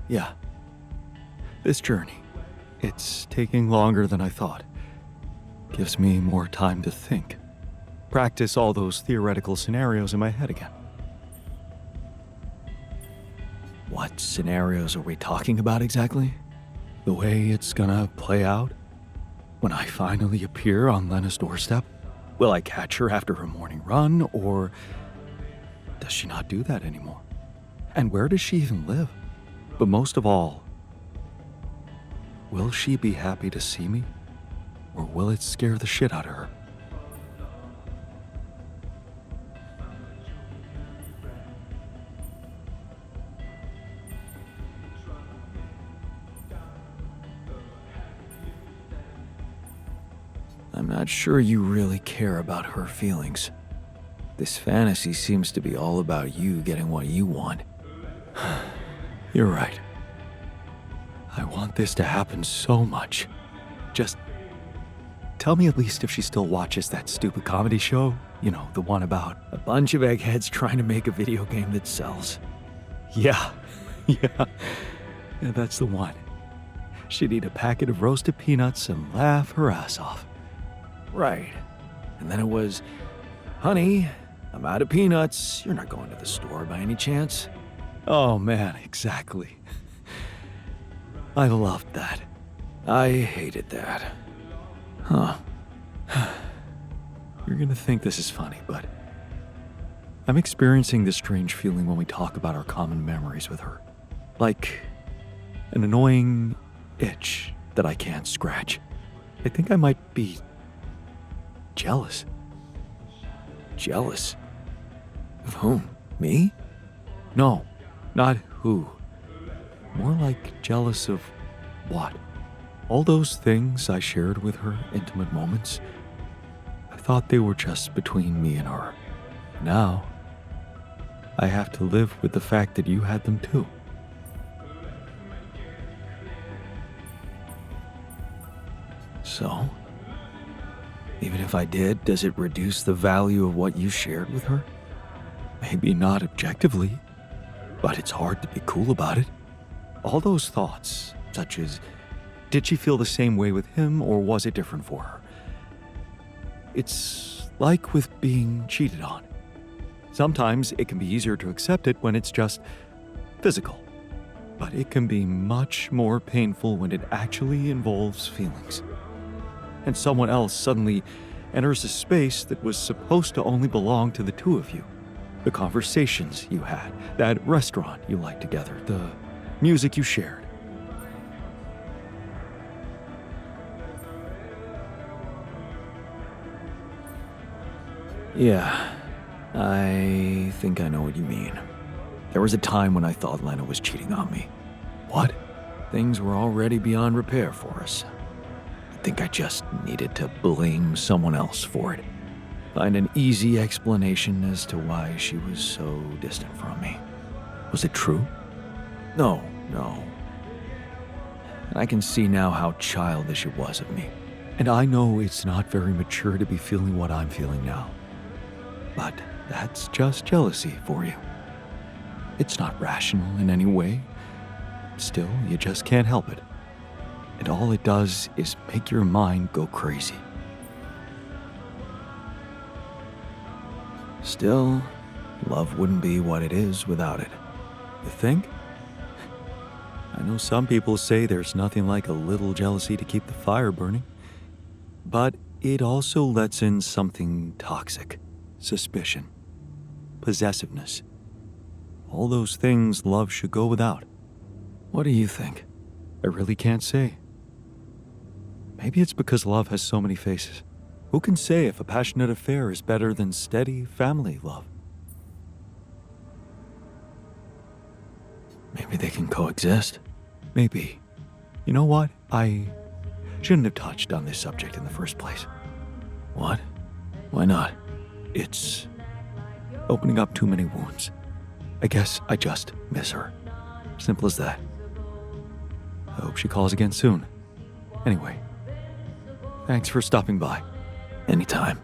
B: Yeah. This journey. It's taking longer than I thought. Gives me more time to think. Practice all those theoretical scenarios in my head again. What scenarios are we talking about exactly? The way it's gonna play out? When I finally appear on Lena's doorstep? Will I catch her after her morning run, or does she not do that anymore? And where does she even live? But most of all, will she be happy to see me? Or will it scare the shit out of her? I'm not sure you really care about her feelings. This fantasy seems to be all about you getting what you want. You're right. I want this to happen so much. Just tell me at least if she still watches that stupid comedy show. You know, the one about a bunch of eggheads trying to make a video game that sells. Yeah, yeah, that's the one. She'd eat a packet of roasted peanuts and laugh her ass off. Right. And then it was, honey, I'm out of peanuts. You're not going to the store by any chance? Oh man, exactly. I loved that. I hated that. Huh. You're gonna think this is funny, but I'm experiencing this strange feeling when we talk about our common memories with her. Like an annoying itch that I can't scratch. I think I might be jealous. Jealous? Of whom? Me? No, not who. More like jealous of what? All those things I shared with her, intimate moments, I thought they were just between me and her. Now, I have to live with the fact that you had them too. So, even if I did, does it reduce the value of what you shared with her? Maybe not objectively, but it's hard to be cool about it. All those thoughts, such as, did she feel the same way with him or was it different for her? It's like with being cheated on. Sometimes it can be easier to accept it when it's just physical, but it can be much more painful when it actually involves feelings. And someone else suddenly enters a space that was supposed to only belong to the two of you. The conversations you had, that restaurant you liked together, the music you shared. Yeah, I think I know what you mean. There was a time when I thought Lena was cheating on me. What? Things were already beyond repair for us. I think I just needed to blame someone else for it. Find an easy explanation as to why she was so distant from me. Was it true? No. I can see now how childish it was of me. And I know it's not very mature to be feeling what I'm feeling now. But that's just jealousy for you. It's not rational in any way. Still, you just can't help it. And all it does is make your mind go crazy. Still, love wouldn't be what it is without it. You think? I know some people say there's nothing like a little jealousy to keep the fire burning. But it also lets in something toxic. Suspicion. Possessiveness. All those things love should go without. What do you think? I really can't say. Maybe it's because love has so many faces. Who can say if a passionate affair is better than steady family love? Maybe they can coexist. Maybe. You know what? I shouldn't have touched on this subject in the first place. What? Why not? It's opening up too many wounds. I guess I just miss her. Simple as that. I hope she calls again soon. Anyway, thanks for stopping by. Anytime.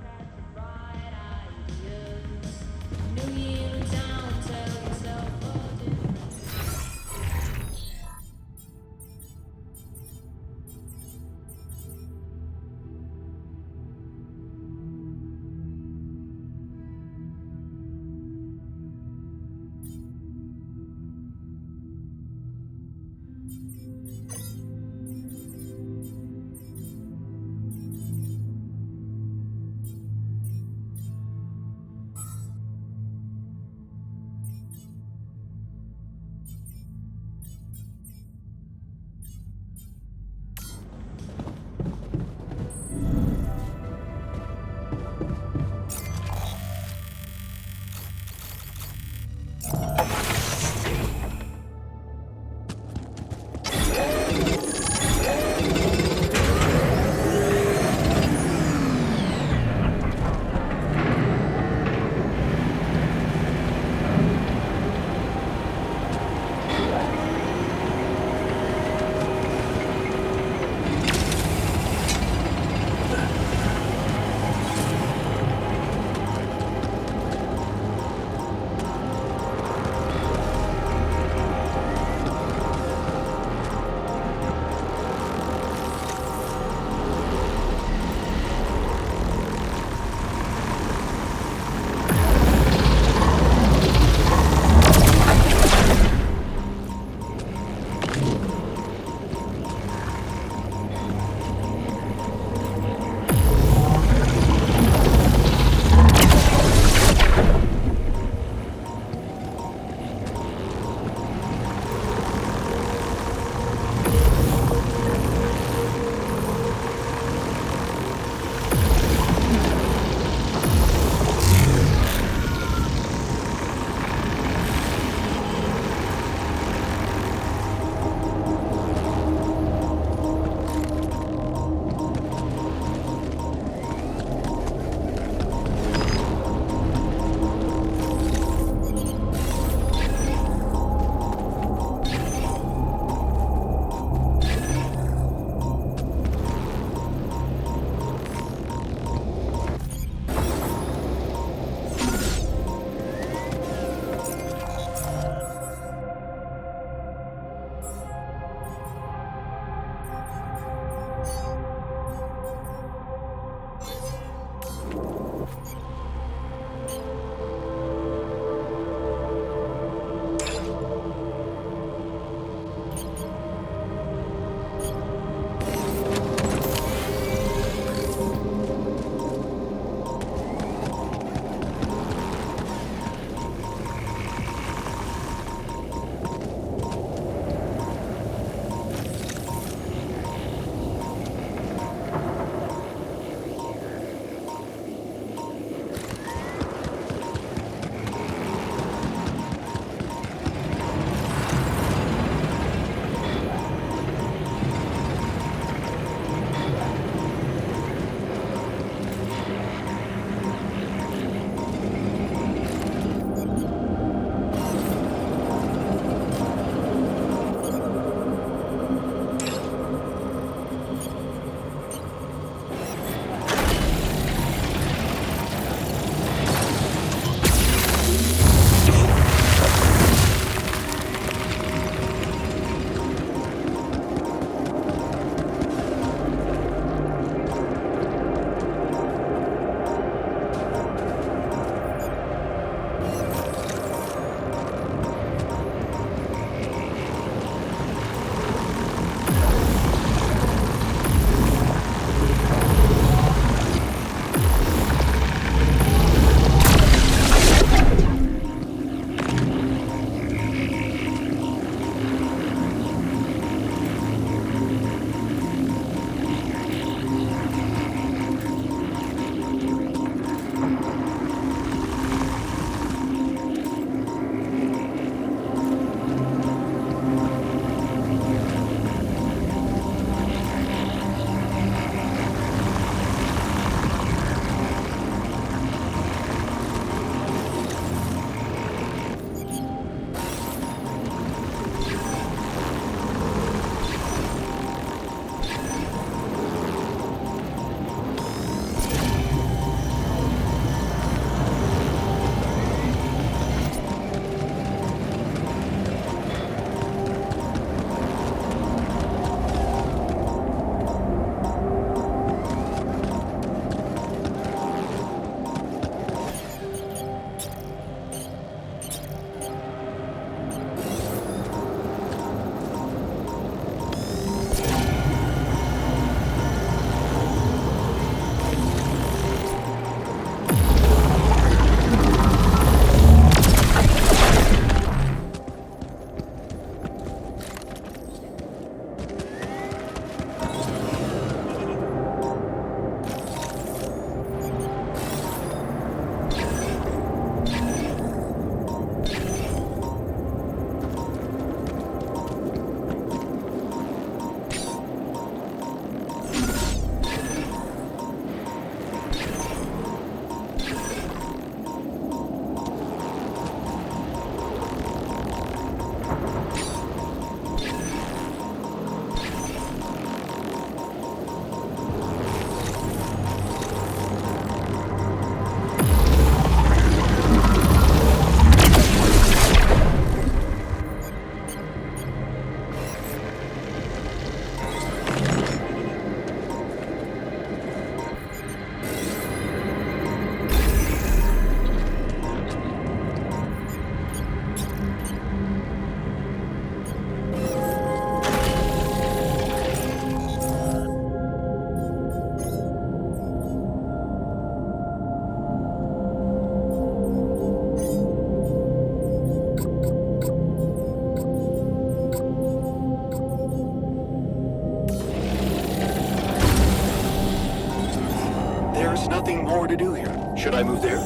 A: there's nothing more to do here. Should I move there?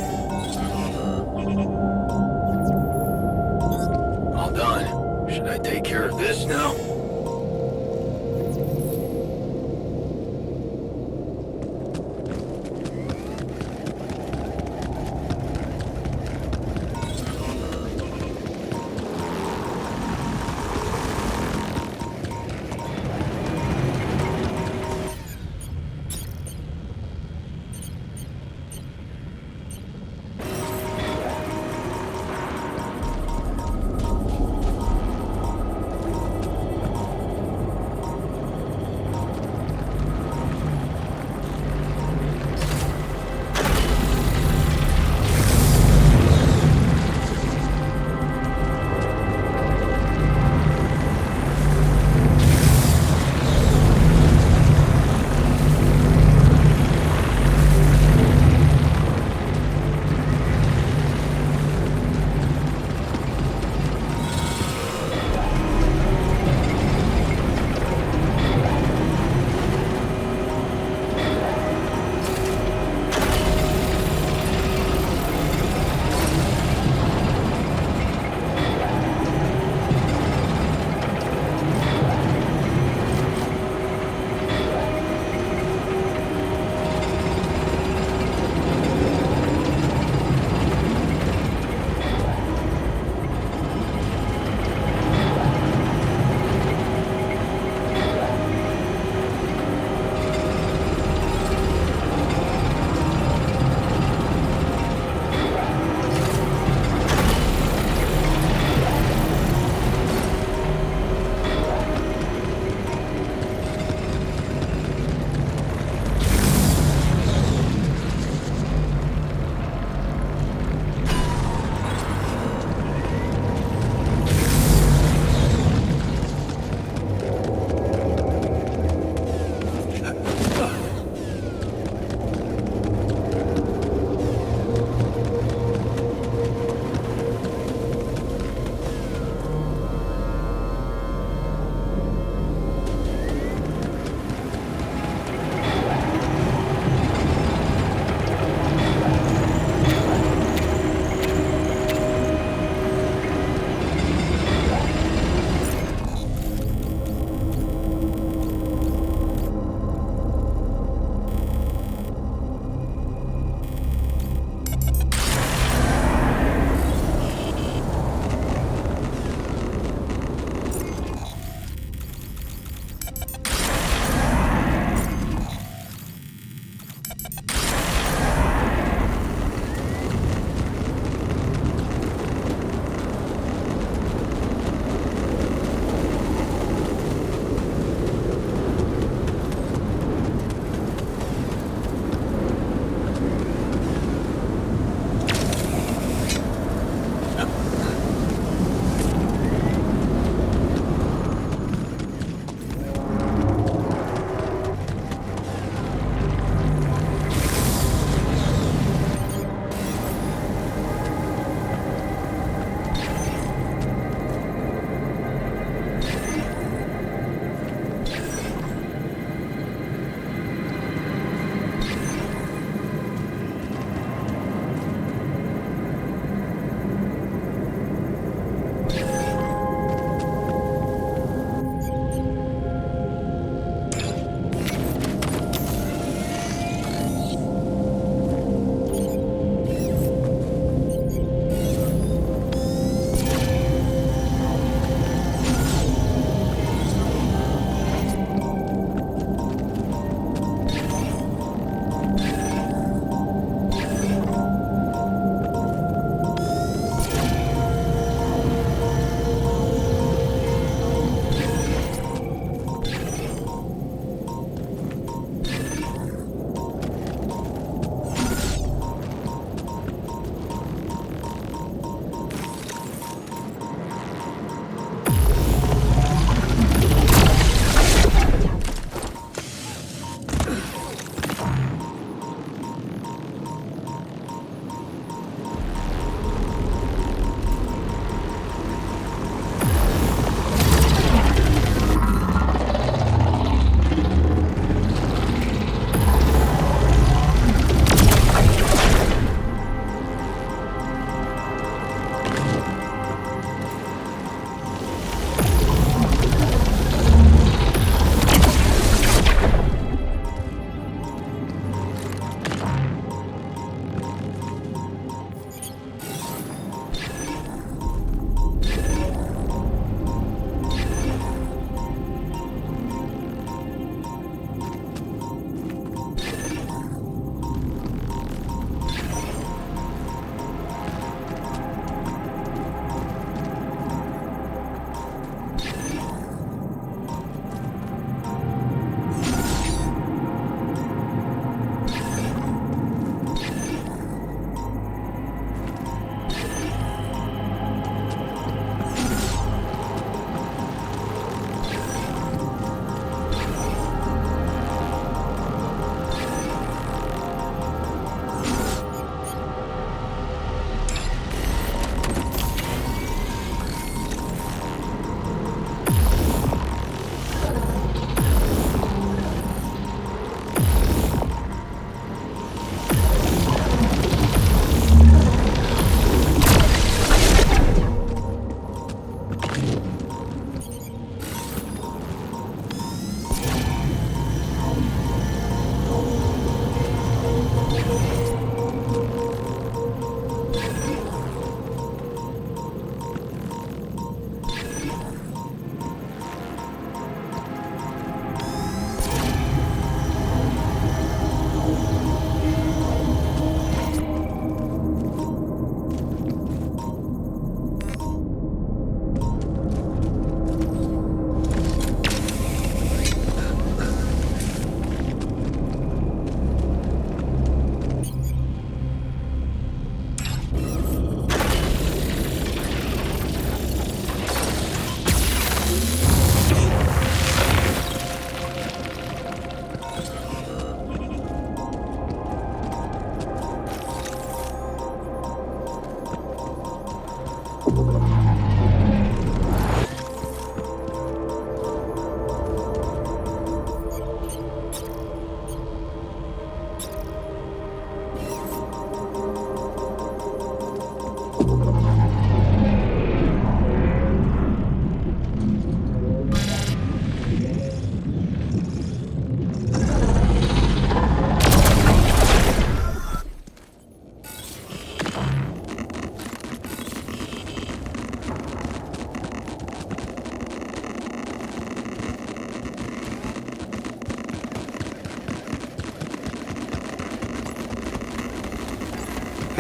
A: All done. Should I take care of this now?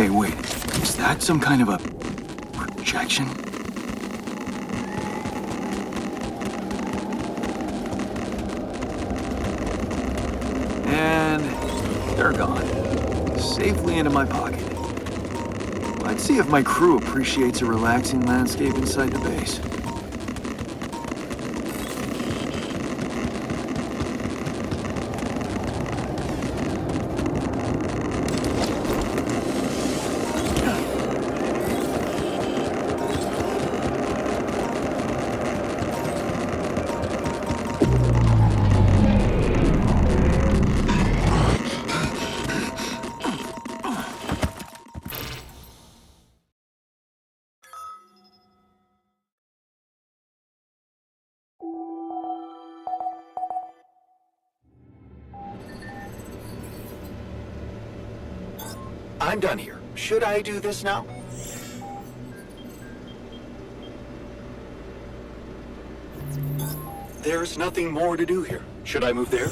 A: Okay, wait. Is that some kind of a projection? And they're gone. Safely into my pocket. Let's see if my crew appreciates a relaxing landscape inside the base.
B: I'm done here. Should I do this now? There's nothing more to do here. Should I move there?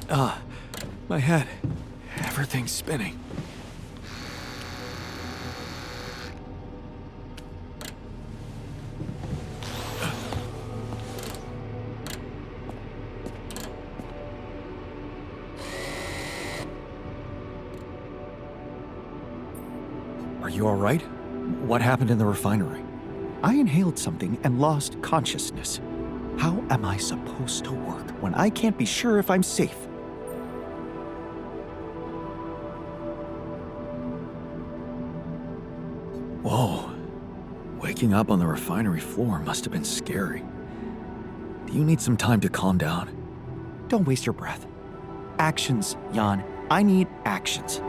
A: My head. Everything's spinning.
B: Are you all right? What happened in the refinery? I inhaled something and lost consciousness. How am I supposed to work when I can't be sure if I'm safe?
A: Whoa. Waking up on the refinery floor must have been scary. Do you need some time to calm down?
B: Don't waste your breath. Actions, Jan. I need actions.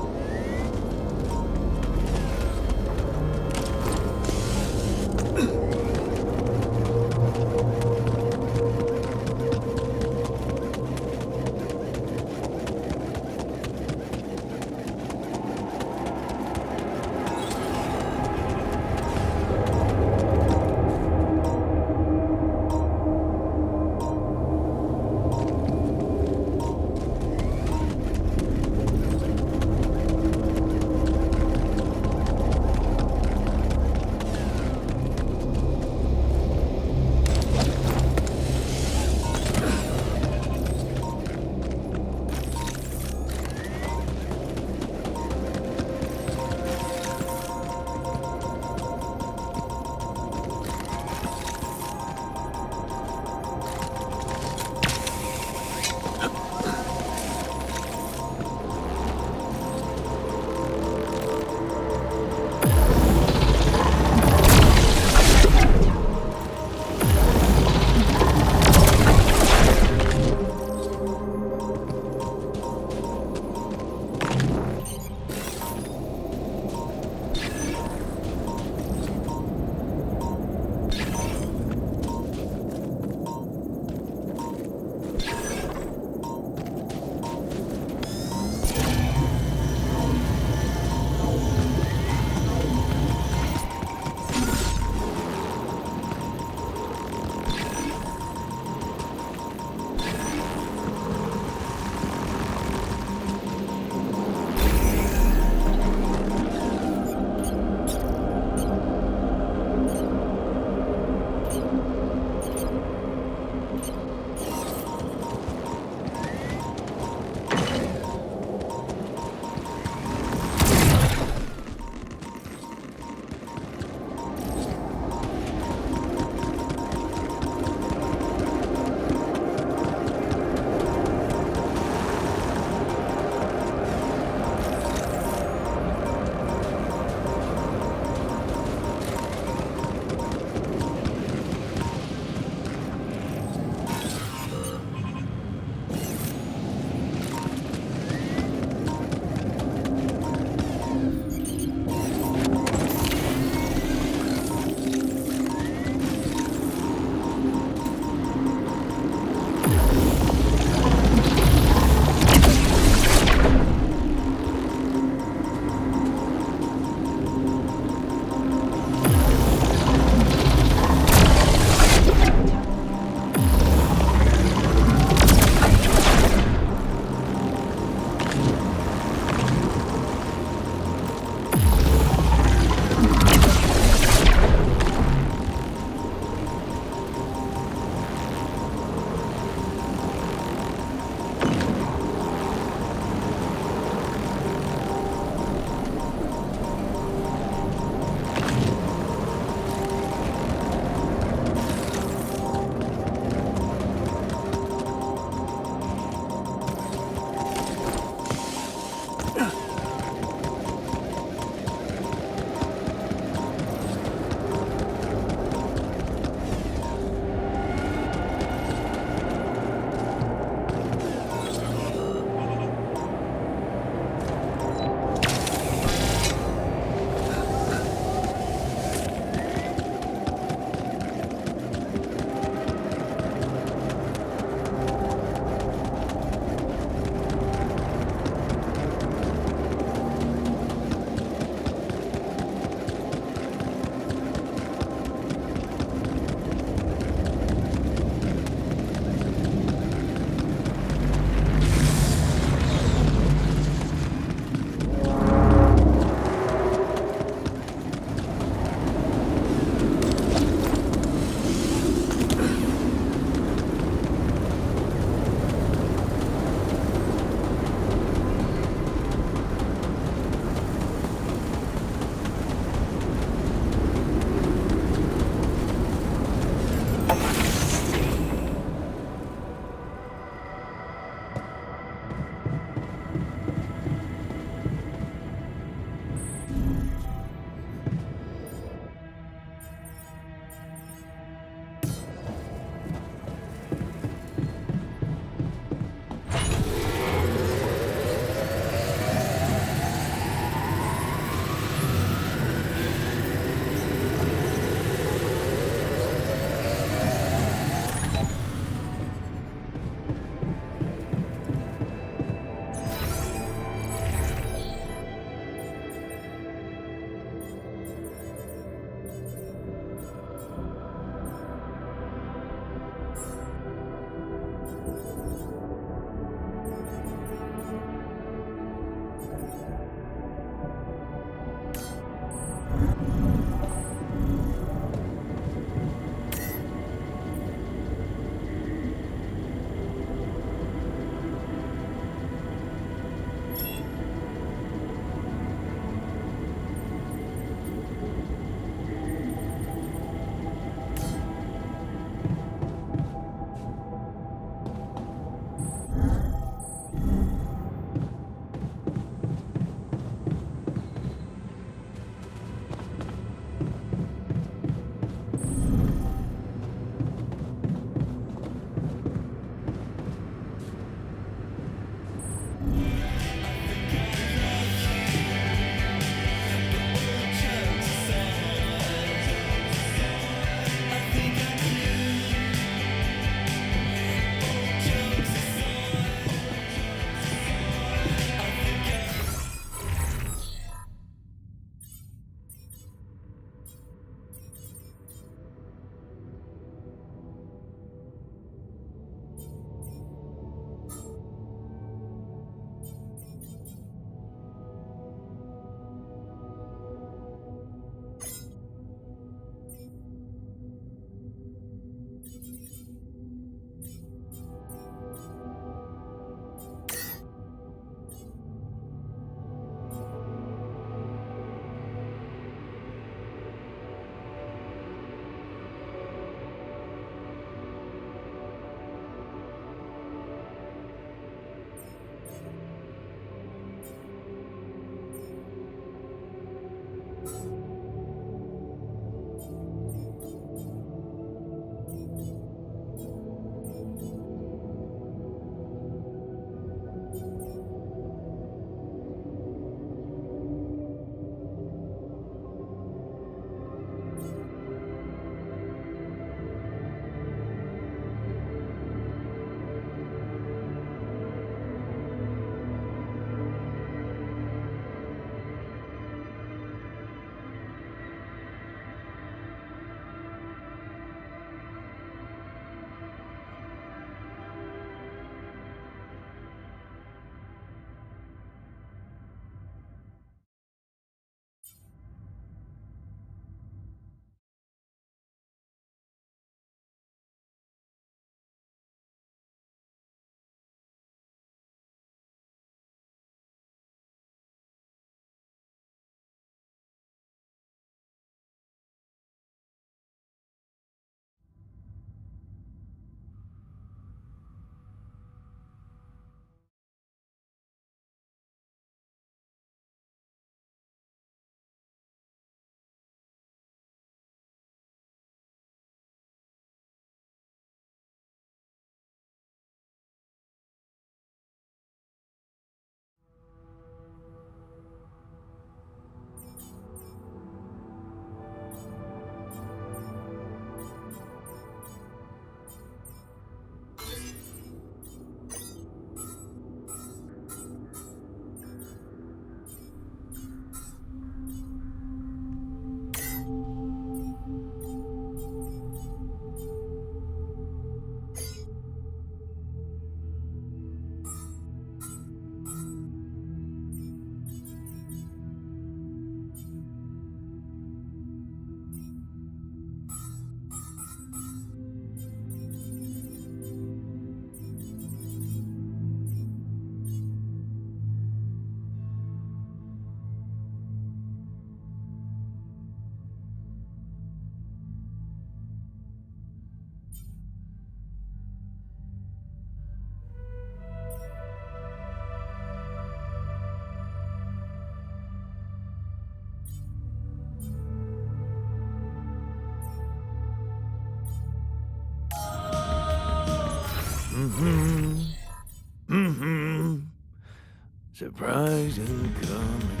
A: Surprise incoming.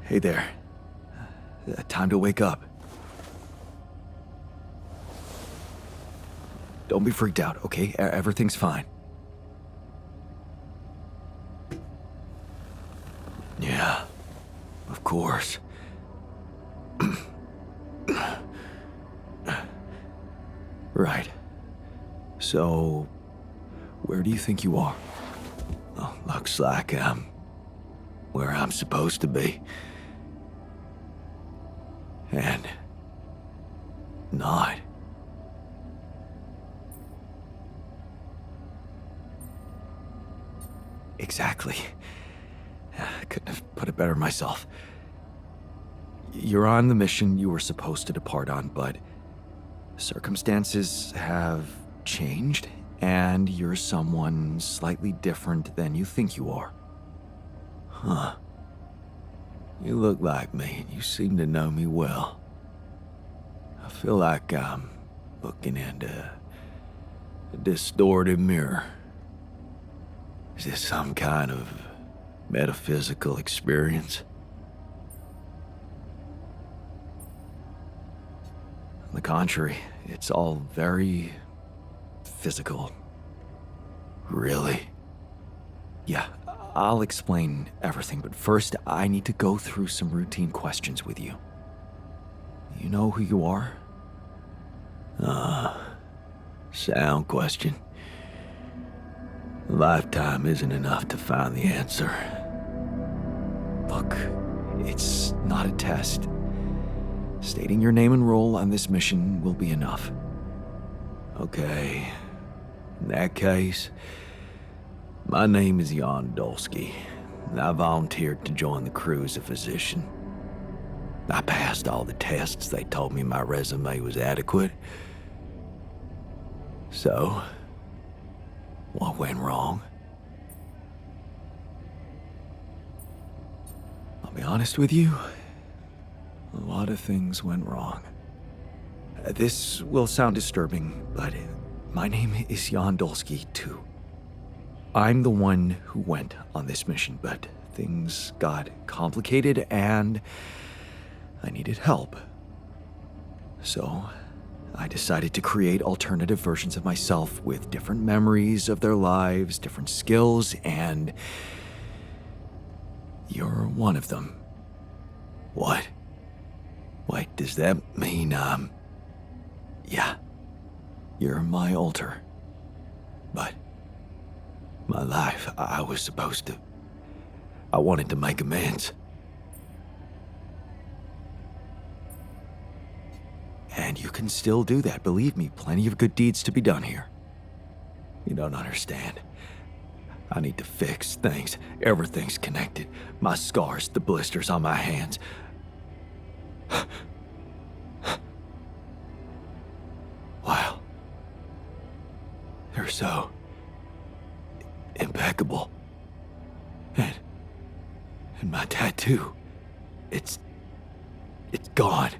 B: Hey there. Time to wake up. Don't be freaked out, okay? Everything's fine.
A: Yeah, of course.
B: Right. So, where do you think you are?
A: Well, looks like I'm where I'm supposed to be. And not.
B: Exactly. I couldn't have put it better myself. You're on the mission you were supposed to depart on, but circumstances have changed, and you're someone slightly different than you think you are.
A: Huh. You look like me, and you seem to know me well. I feel like I'm looking into a distorted mirror. Is this some kind of metaphysical experience?
B: On the contrary, it's all very physical.
A: Really?
B: Yeah, I'll explain everything, but first I need to go through some routine questions with you. You know who you are?
A: Sound question. A lifetime isn't enough to find the answer.
B: Look, it's not a test. Stating your name and role on this mission will be enough.
A: Okay. In that case, my name is Jan Dolsky, and I volunteered to join the crew as a physician. I passed all the tests. They told me my resume was adequate. So, what went wrong?
B: I'll be honest with you, a lot of things went wrong. This will sound disturbing, but my name is Jan Dolsky, too. I'm the one who went on this mission, but things got complicated and I needed help. So, I decided to create alternative versions of myself with different memories of their lives, different skills, and you're one of them.
A: What? Wait, does that mean,
B: Yeah, you're my alter.
A: But my life, I was supposed to... I wanted to make amends.
B: And you can still do that, believe me, plenty of good deeds to be done here.
A: You don't understand. I need to fix things. Everything's connected. My scars, the blisters on my hands. Wow. They're so impeccable. And my tattoo, it's gone.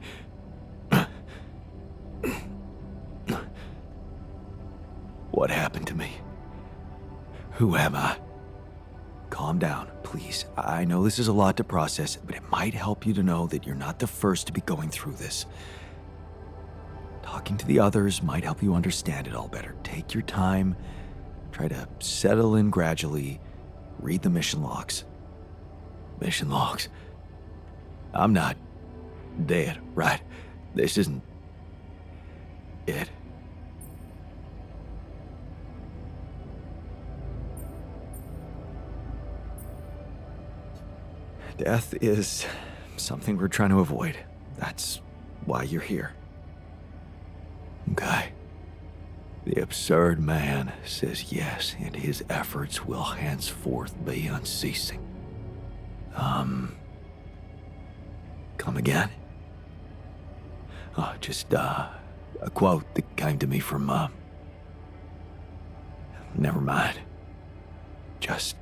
A: What happened to me? Who am I?
B: Calm down, please. I know this is a lot to process, but it might help you to know that you're not the first to be going through this. Talking to the others might help you understand it all better. Take your time. Try to settle in gradually. Read the mission logs.
A: Mission logs? I'm not dead, right? This isn't...
B: it. Death is something we're trying to avoid. That's why you're here.
A: Okay. The absurd man says yes, and his efforts will henceforth be unceasing. Come again? Oh, just, a quote that came to me from, Never mind. Just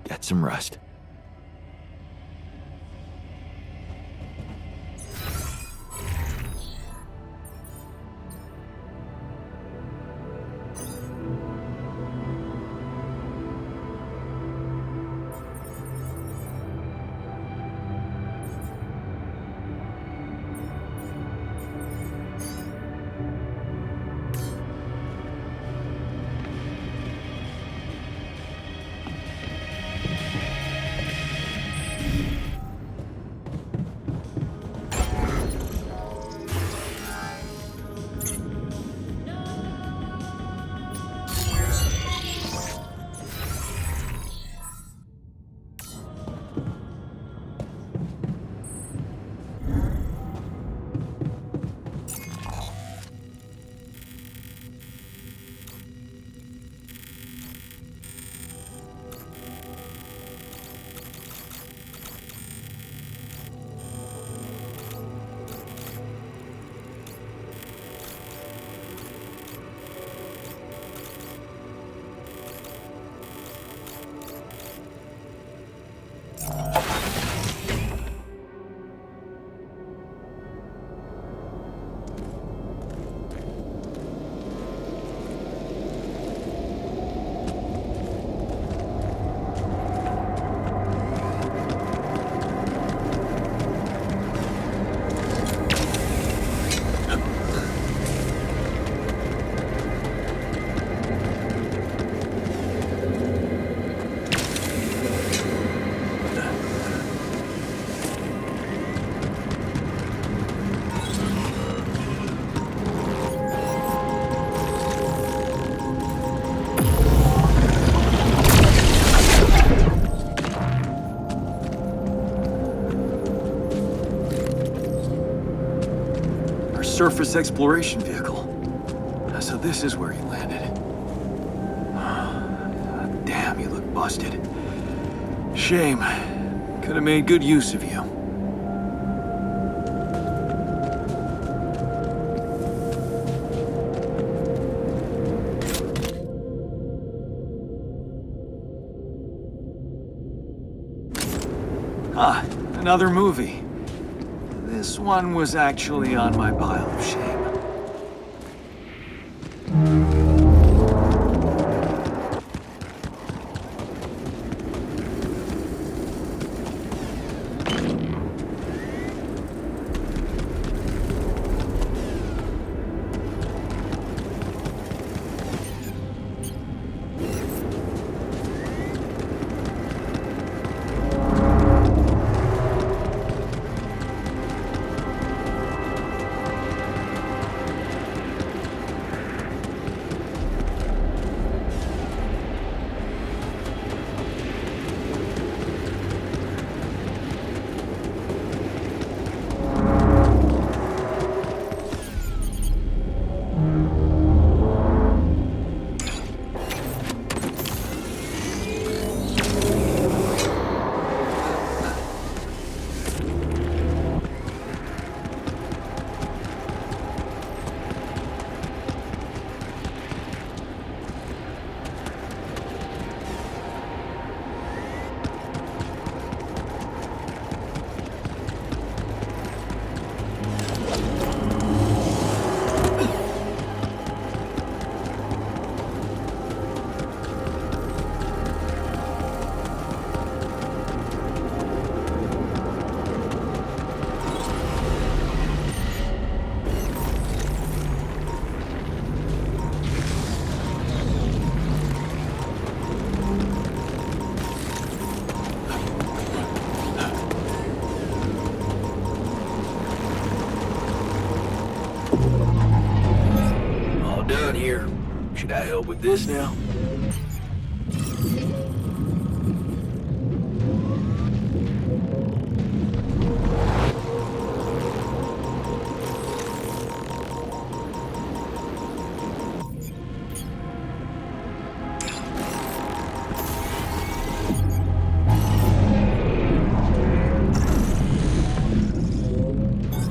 A: get some rest. Surface exploration vehicle. So this is where he landed. Damn, you look busted. Shame. Could have made good use of you. Another movie. This one was actually on my pile of shame. up with this now?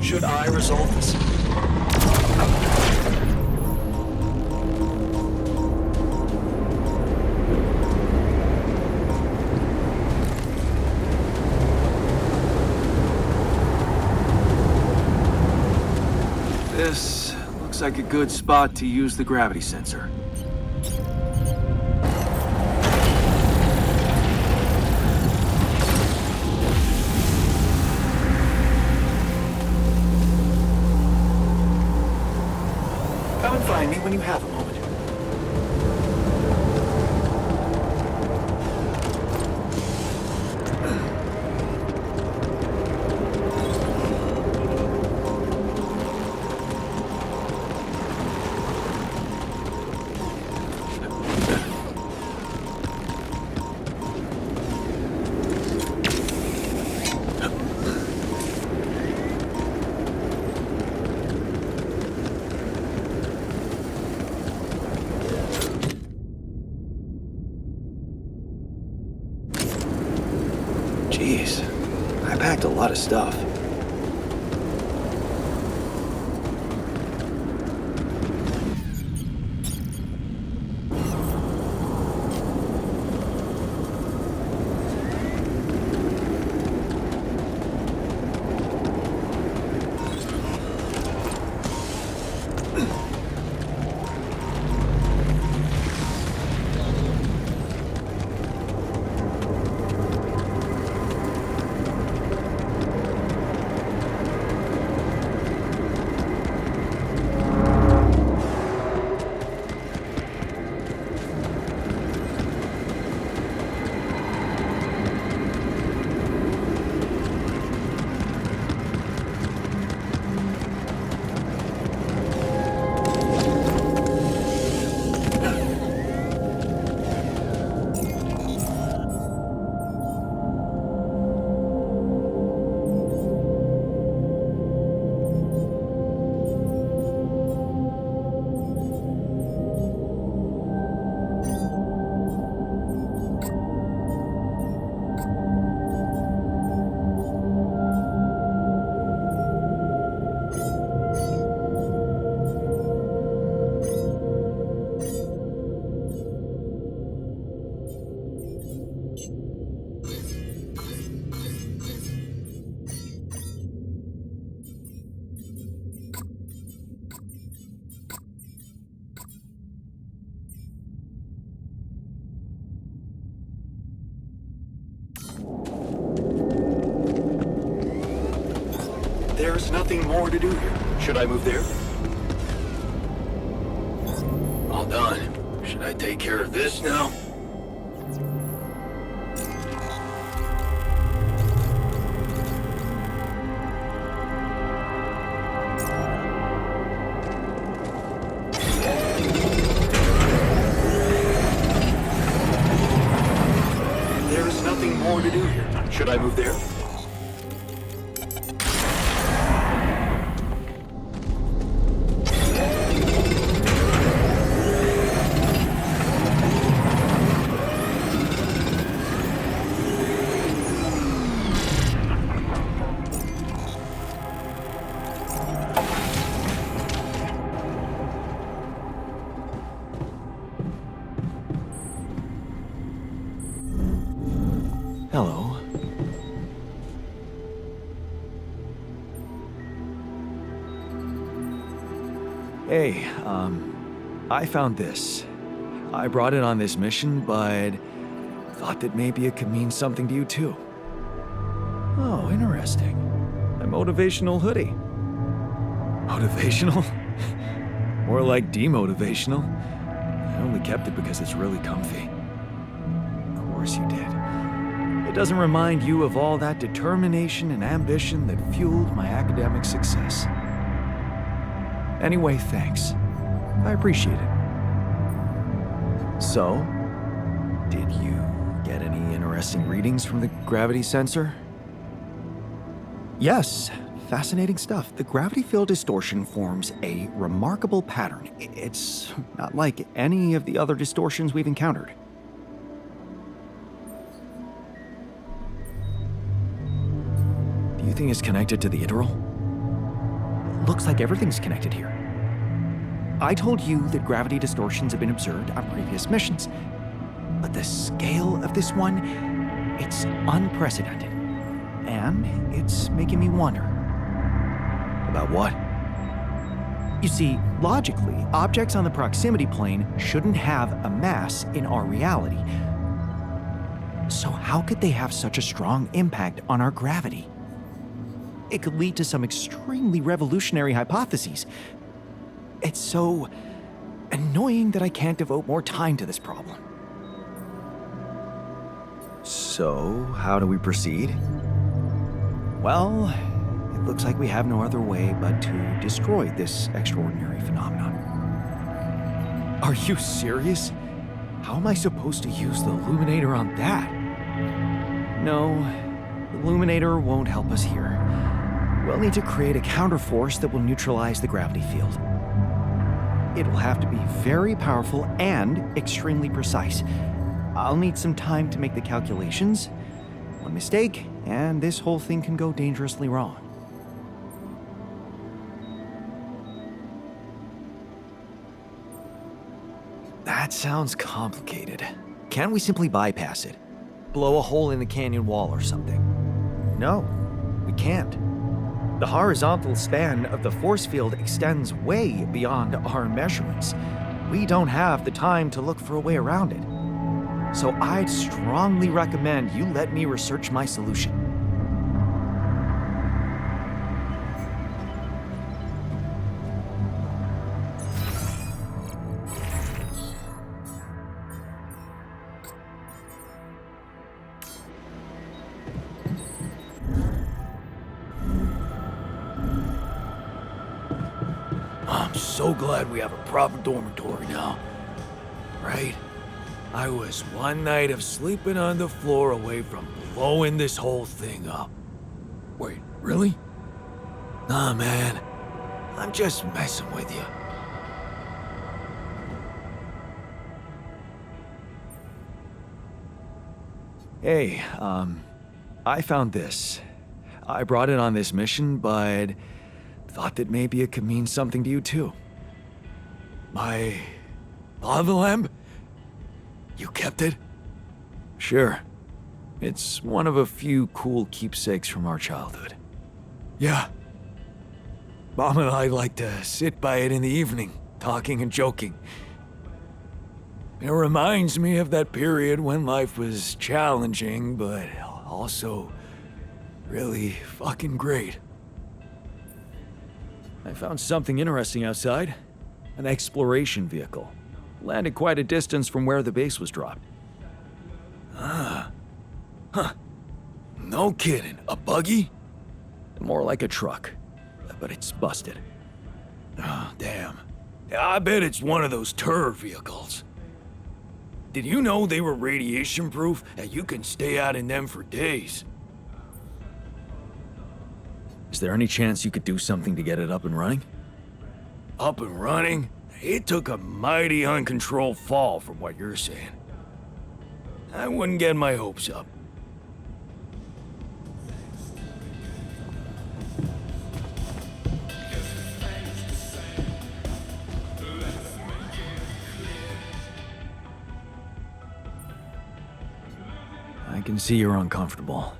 A: Should I resolve this? This looks like a good spot to use the gravity sensor. Come and find me when you have a moment. Jeez, I packed a lot of stuff. There's nothing more to do here. Should I move there? All done. Should I take care of this now? There's nothing more to do here. Should I move there?
B: Hello. Hey, I found this. I brought it on this mission, but thought that maybe it could mean something to you too. Oh, interesting. A motivational hoodie. Motivational? More like demotivational. I only kept it because it's really comfy. Of course you did. It doesn't remind you of all that determination and ambition that fueled my academic success. Anyway, thanks. I appreciate it. So, did you get any interesting readings from the gravity sensor? Yes, fascinating stuff. The gravity field distortion forms a remarkable pattern. It's not like any of the other distortions we've encountered. Do you think it's connected to the Iteral? Looks like everything's connected here. I told you that gravity distortions have been observed on previous missions, but the scale of this one, it's unprecedented. And it's making me wonder.
A: About what?
B: You see, logically, objects on the proximity plane shouldn't have a mass in our reality. So how could they have such a strong impact on our gravity? It could lead to some extremely revolutionary hypotheses. It's so annoying that I can't devote more time to this problem.
A: So, how do we proceed?
B: Well, it looks like we have no other way but to destroy this extraordinary phenomenon. Are you serious? How am I supposed to use the illuminator on that? No, the illuminator won't help us here. We'll need to create a counterforce that will neutralize the gravity field. It will have to be very powerful and extremely precise. I'll need some time to make the calculations. One mistake, and this whole thing can go dangerously wrong.
A: That sounds complicated.
B: Can't we simply bypass it? Blow a hole in the canyon wall or something? No, we can't. The horizontal span of the force field extends way beyond our measurements. We don't have the time to look for a way around it. So I'd strongly recommend you let me research my solution.
A: I'm so glad we have a proper dormitory now. Right? I was one night of sleeping on the floor away from blowing this whole thing up. Wait, really? Nah, man. I'm just messing with you.
B: Hey, I found this. I brought it on this mission, but thought that maybe it could mean something to you too.
A: My lava lamp? You kept it?
B: Sure. It's one of a few cool keepsakes from our childhood.
A: Yeah. Mom and I like to sit by it in the evening, talking and joking. It reminds me of that period when life was challenging, but also really fucking great.
B: I found something interesting outside. An exploration vehicle. Landed quite a distance from where the base was dropped.
A: Ah. Huh. No kidding. A buggy?
B: More like a truck, but it's busted.
A: Oh, damn. I bet it's one of those tour vehicles. Did you know they were radiation proof and you can stay out in them for days?
B: Is there any chance you could do something to get it up and running?
A: Up and running? It took a mighty uncontrolled fall from what you're saying. I wouldn't get my hopes up.
B: I can see you're uncomfortable.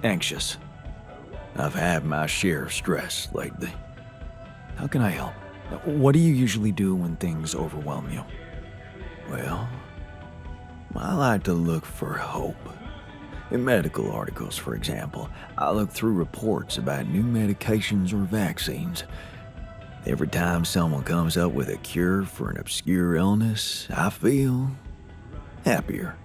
B: Anxious.
A: I've had my share of stress lately.
B: How can I help? What do you usually do when things overwhelm you?
A: Well, I like to look for hope. In medical articles, for example, I look through reports about new medications or vaccines. Every time someone comes up with a cure for an obscure illness, I feel happier.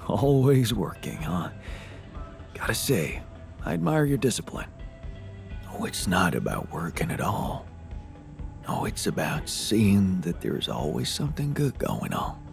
A: Always working, huh? Gotta say, I admire your discipline. Oh, it's not about working at all. No, it's about seeing that there's always something good going on.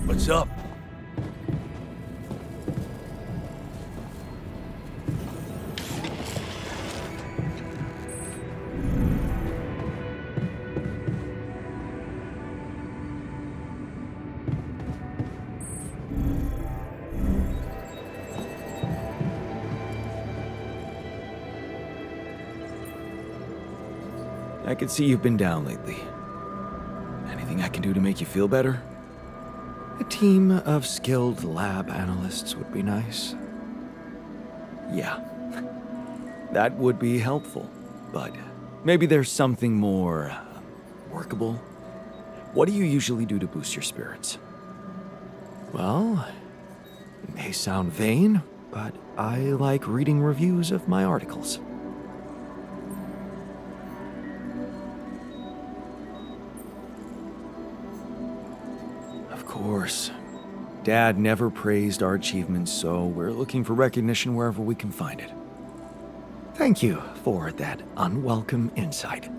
A: What's up?
B: I can see you've been down lately. Anything I can do to make you feel better? A team of skilled lab analysts would be nice. Yeah, that would be helpful, but maybe there's something more workable. What do you usually do to boost your spirits? Well, it may sound vain, but I like reading reviews of my articles. Of course. Dad never praised our achievements, so we're looking for recognition wherever we can find it. Thank you for that unwelcome insight.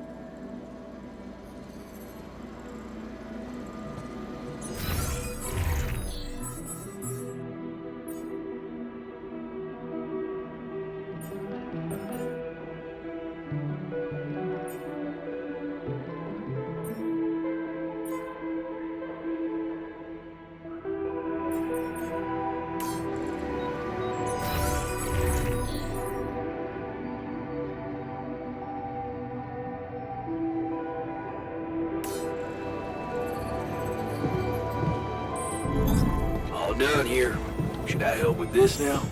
A: All done here. Should I help with this now?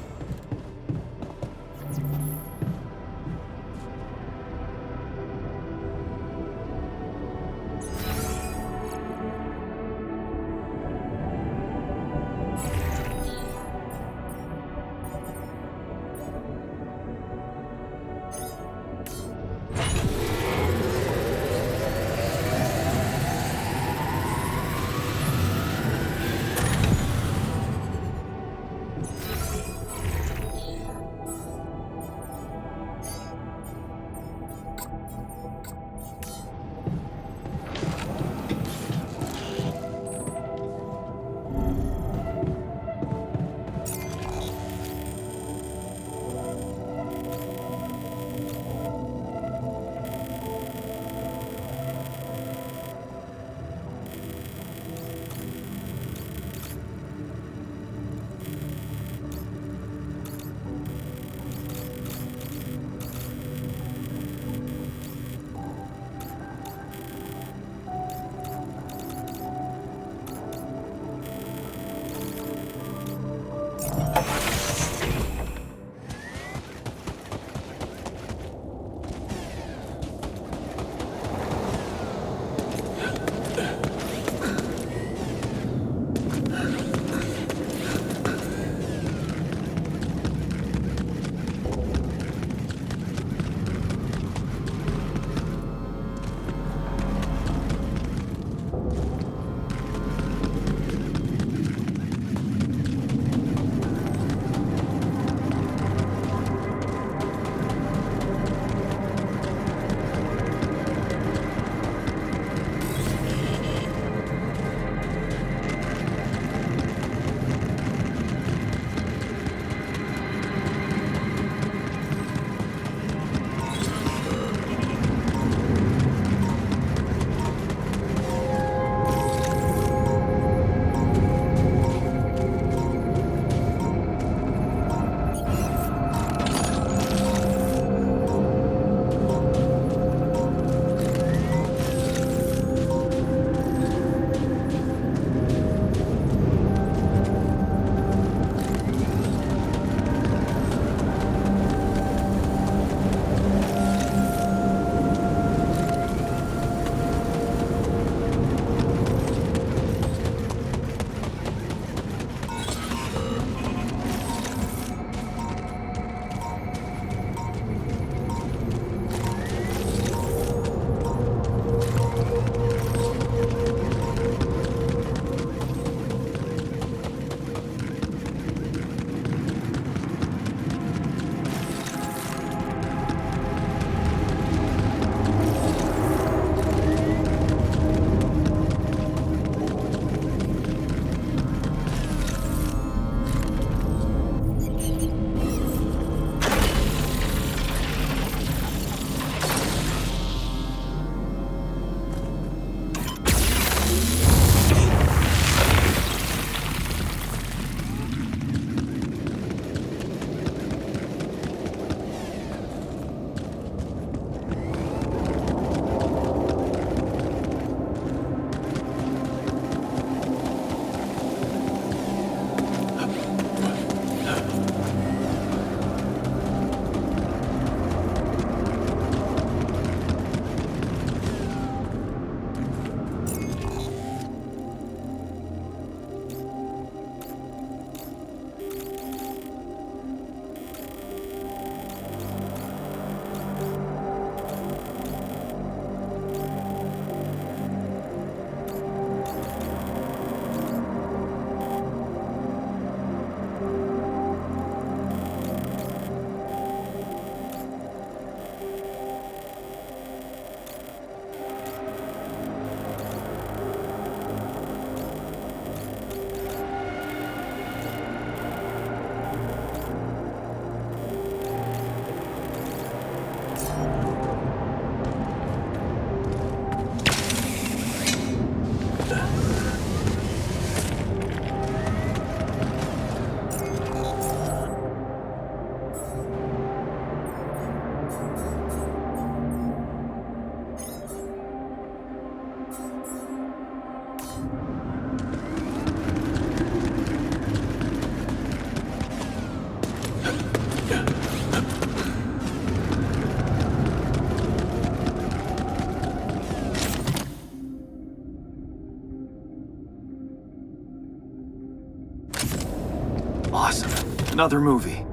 B: Awesome. Another movie.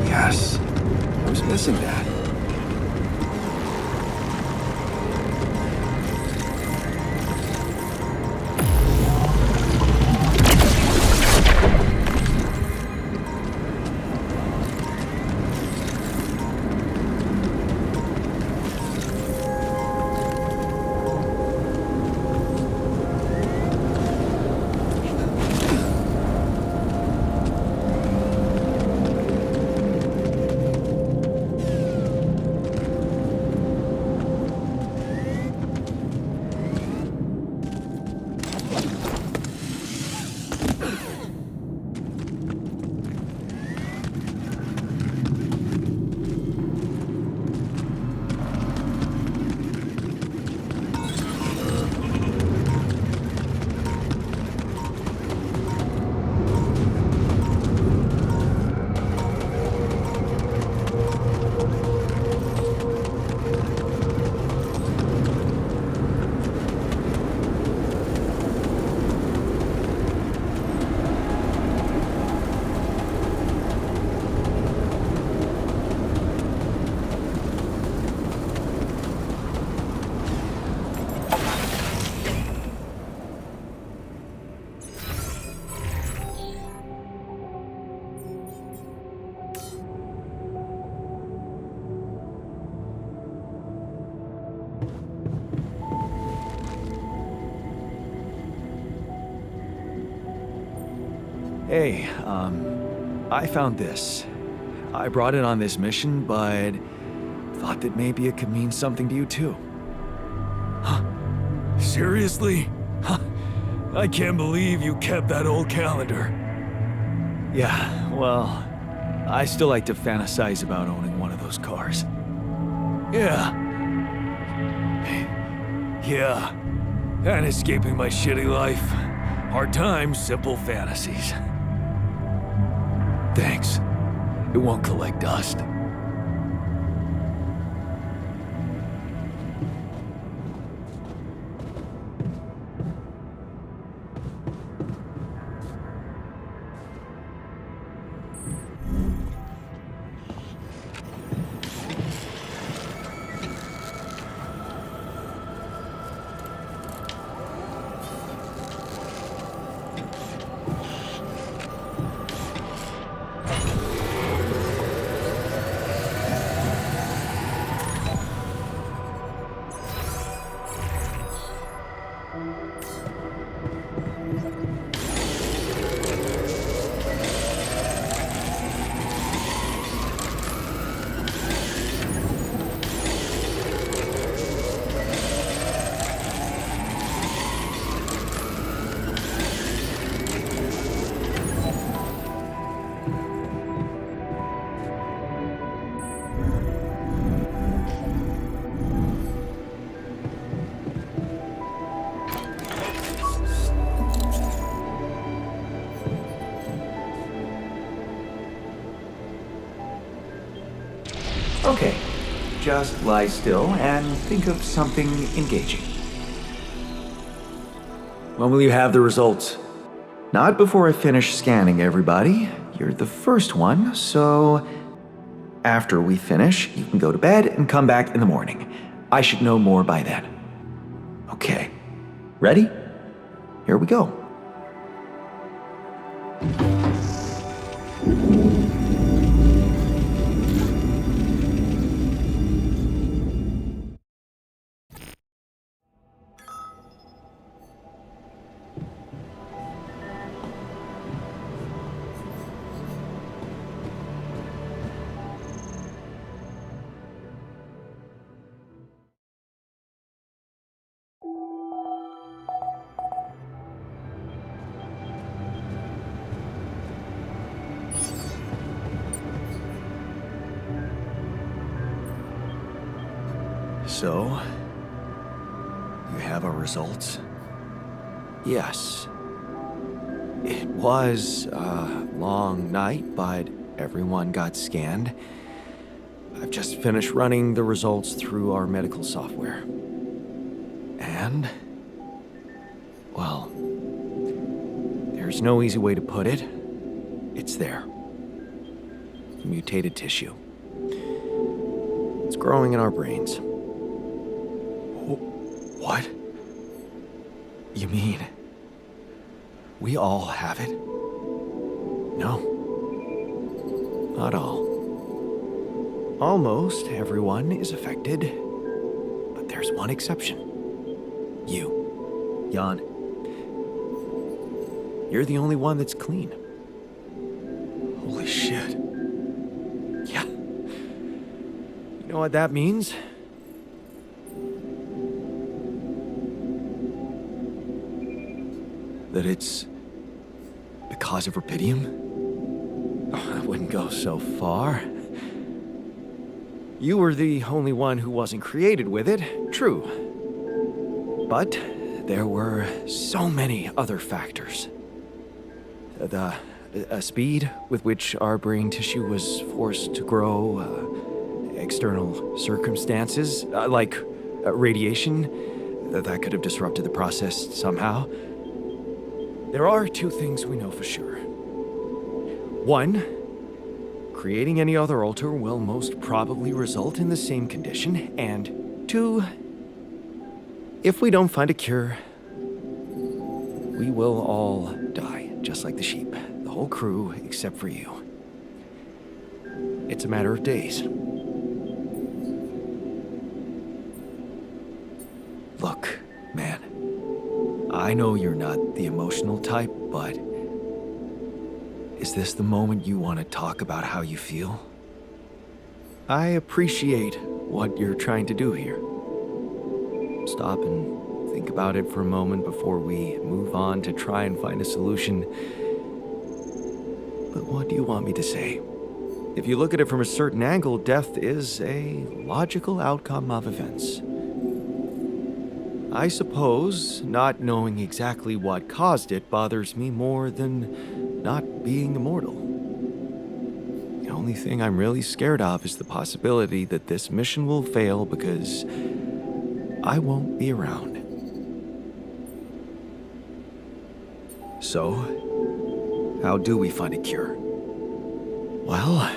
B: Yes. I was missing that. Hey, I found this. I brought it on this mission, but thought that maybe it could mean something to you too.
A: Huh? Seriously? Huh? I can't believe you kept that old calendar.
B: Yeah, well, I still like to fantasize about owning one of those cars.
A: Yeah. Yeah. And escaping my shitty life. Hard times, simple fantasies. Thanks. It won't collect dust.
B: Okay, just lie still and think of something engaging. When will you have the results? Not before I finish scanning everybody. You're the first one, so after we finish, you can go to bed and come back in the morning. I should know more by then. Okay, ready? Here we go.
A: So, you have our results?
B: Yes. It was a long night, but everyone got scanned. I've just finished running the results through our medical software. And Well, there's no easy way to put it. It's there. Mutated tissue. It's growing in our brains. What? You mean we all have it? No. Not all. Almost everyone is affected, but there's one exception. You, Jan. You're the only one that's clean. Holy shit. Yeah. You know what that means? That it's the cause of Rapidium? Oh, I wouldn't go so far. You were the only one who wasn't created with it, true. But there were so many other factors. The speed with which our brain tissue was forced to grow, external circumstances, like radiation, that could have disrupted the process somehow. There are two things we know for sure. One, creating any other altar will most probably result in the same condition. And two, if we don't find a cure, we will all die, just like the sheep. The whole crew, except for you. It's a matter of days. Look, man. I know you're not the emotional type, but is this the moment you want to talk about how you feel? I appreciate what you're trying to do here. Stop and think about it for a moment before we move on to try and find a solution. But what do you want me to say? If you look at it from a certain angle, death is a logical outcome of events. I suppose not knowing exactly what caused it bothers me more than not being immortal. The only thing I'm really scared of is the possibility that this mission will fail because I won't be around. So, how do we find a cure? Well,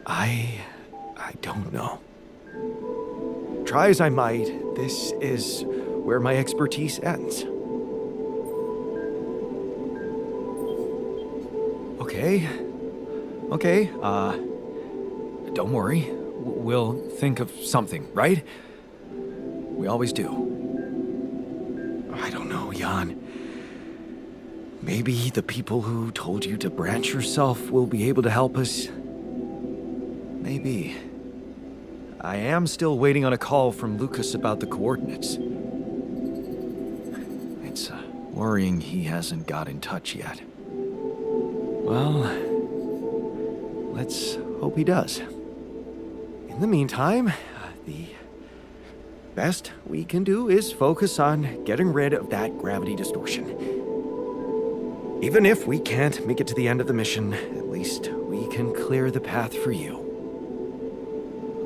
B: I don't know. Try as I might, this is where my expertise ends. Okay, don't worry. We'll think of something, right? We always do. I don't know, Jan. Maybe the people who told you to branch yourself will be able to help us. Maybe. I am still waiting on a call from Lucas about the coordinates. It's worrying he hasn't got in touch yet. Well, let's hope he does. In the meantime, the best we can do is focus on getting rid of that gravity distortion. Even if we can't make it to the end of the mission, at least we can clear the path for you.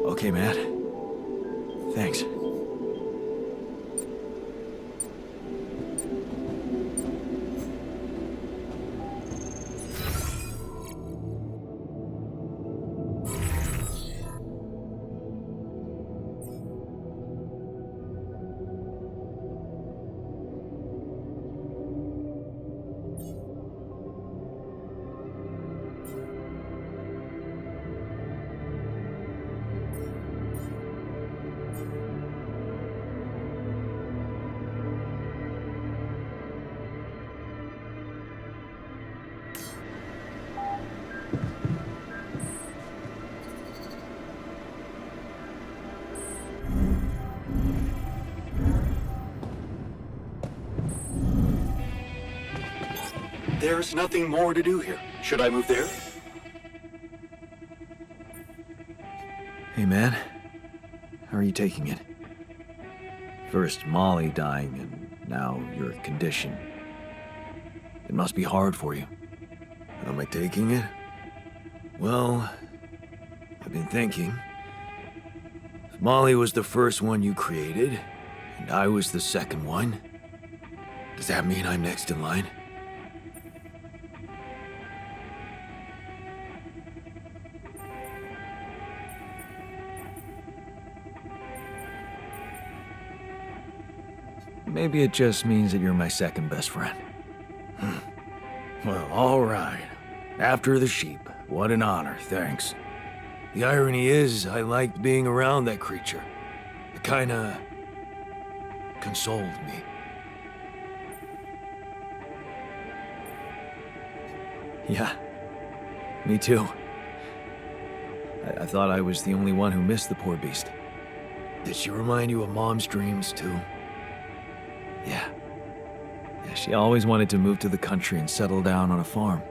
B: Okay, Matt. Thanks. There's nothing more to do here. Should I move there? Hey, man. How are you taking it? First Molly dying, and now your condition. It must be hard for you. How am I taking it? Well, I've been thinking. If Molly was the first one you created,
A: And I was the second one? Does that mean I'm next in line?
B: Maybe it just means that you're my second best friend.
A: Well, all right. After the sheep. What an honor, thanks. The irony is, I liked being around that creature. It kinda consoled me.
B: Yeah, me too. I thought I was the only one who missed the poor beast.
A: Did she remind you of Mom's dreams, too?
B: Yeah. Yeah, she always wanted to move to the country and settle down on a farm.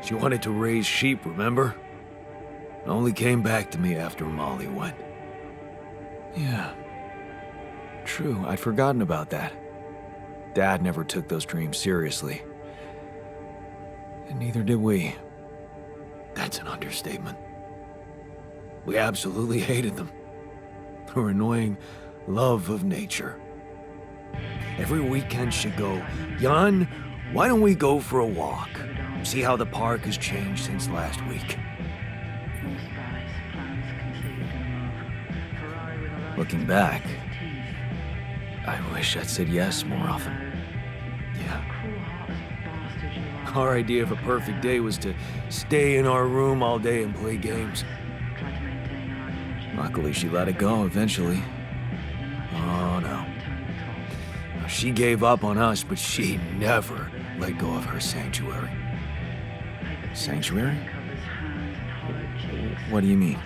A: She wanted to raise sheep, remember? It only came back to me after Molly went.
B: Yeah. True, I'd forgotten about that. Dad never took those dreams seriously. And neither did we.
A: That's an understatement. We absolutely hated them. Her annoying love of nature. Every weekend she'd go, "Jan, why don't we go for a walk? See how the park has changed since last week."
B: Looking back, I wish I'd said yes more often.
A: Yeah. Our idea of a perfect day was to stay in our room all day and play games.
B: Luckily, she let it go eventually.
A: Oh, no. She gave up on us, but she never let go of her sanctuary.
B: Sanctuary? What do you mean?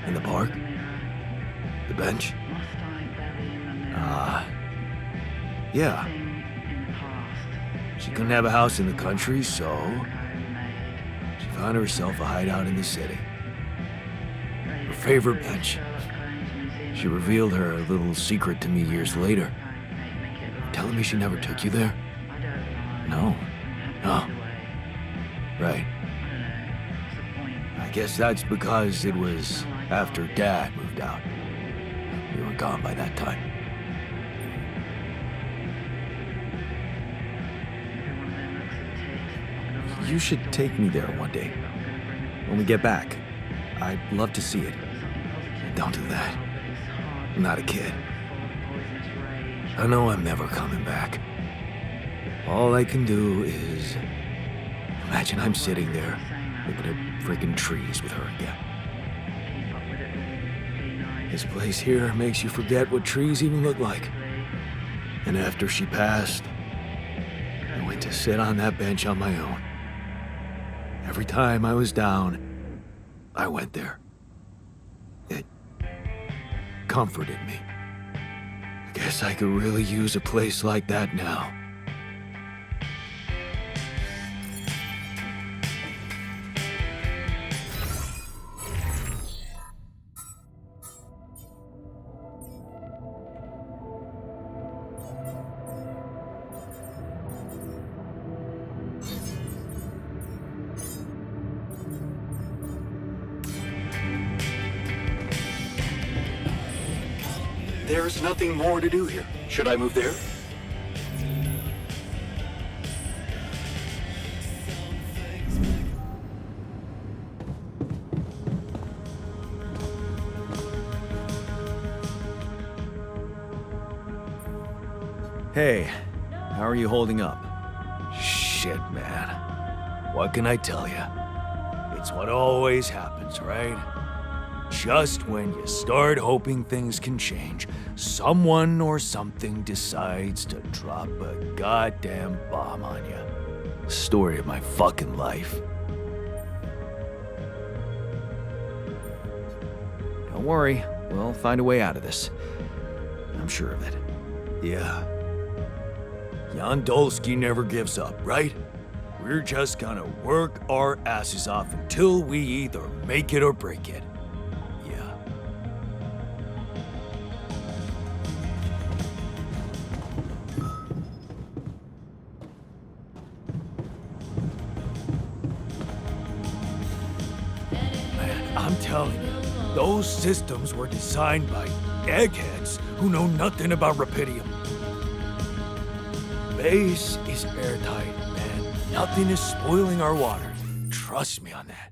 A: In the park? The bench? Yeah. She couldn't have a house in the country, so she found herself a hideout in the city. Her favorite bench. She revealed her little secret to me years later. Telling me she never took you there?
B: No.
A: Oh. Right. I guess that's because it was after Dad moved out. We were gone by that time.
B: You should take me there one day. When we get back. I'd love to see it.
A: Don't do that. I'm not a kid. I know I'm never coming back. All I can do is imagine I'm sitting there looking at freaking trees with her again. This place here makes you forget what trees even look like. And after she passed, I went to sit on that bench on my own. Every time I was down, I went there. It comforted me. I guess I could really use a place like that now. There's nothing more to do here. Should I move there?
B: Hey, how are you holding up?
A: Shit, man. What can I tell you? It's what always happens, right? Just when you start hoping things can change, someone or something decides to drop a goddamn bomb on you. Story of my fucking life.
B: Don't worry, we'll find a way out of this. I'm sure of it.
A: Yeah. Jan Dolsky never gives up, right? We're just gonna work our asses off until we either make it or break it. Yeah. Man, I'm telling you, those systems were designed by eggheads who know nothing about Rapidium. Base is airtight, man. Nothing is spoiling our water. Trust me on that.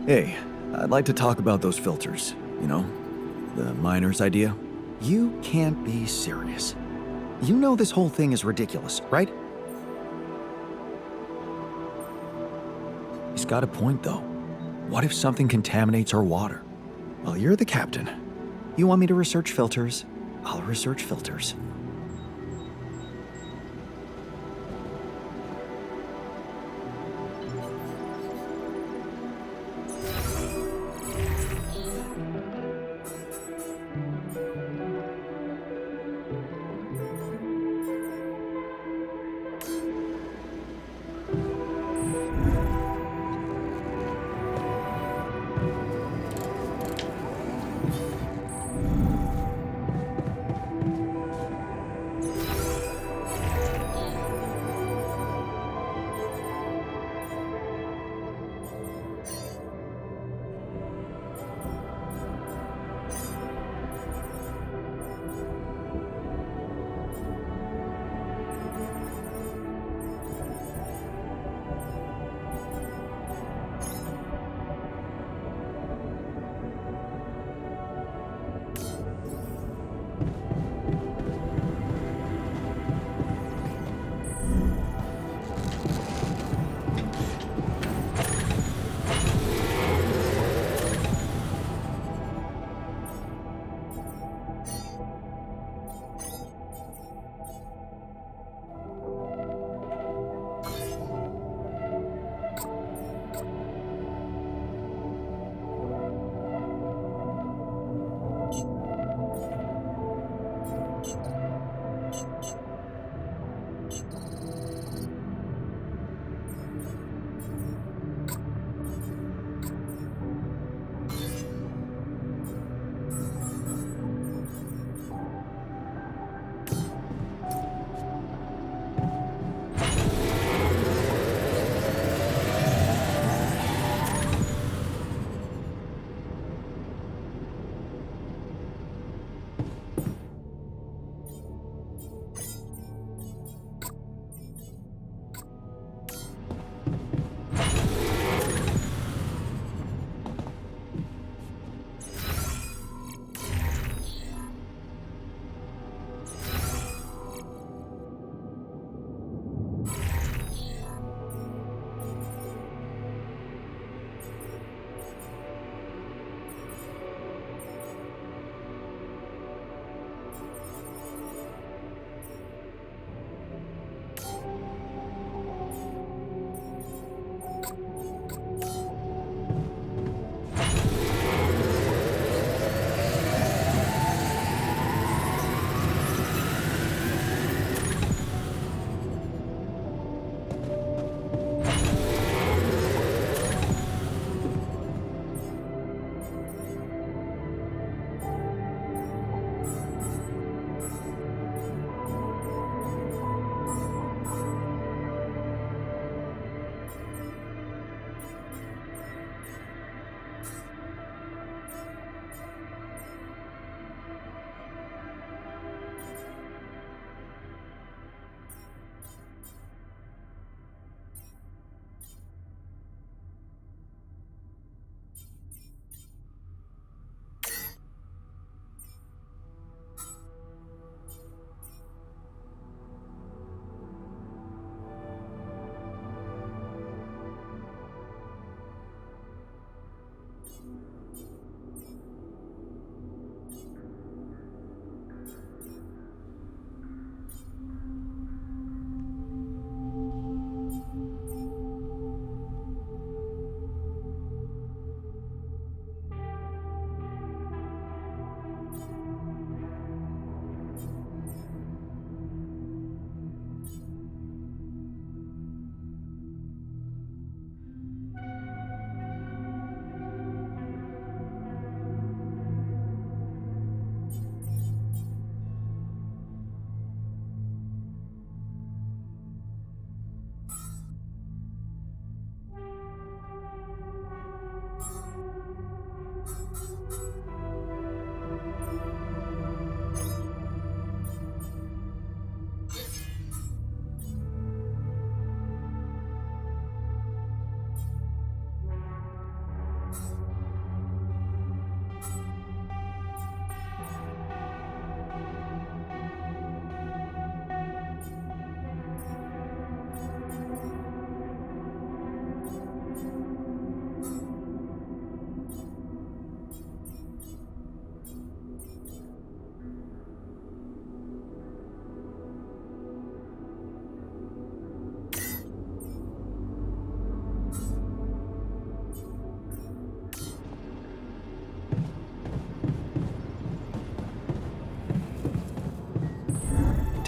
B: Hey, I'd like to talk about those filters. You know, the miner's idea. You can't be serious. You know this whole thing is ridiculous, right? He's got a point, though. What if something contaminates our water? Well, you're the captain. You want me to research filters? I'll research filters.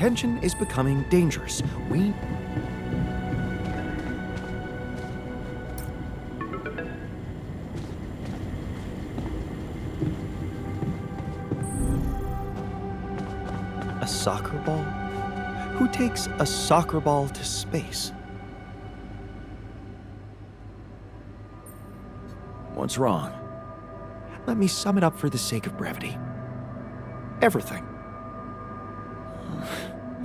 B: tension is becoming dangerous. We... A soccer ball? Who takes a soccer ball to space? What's wrong? Let me sum it up for the sake of brevity. Everything.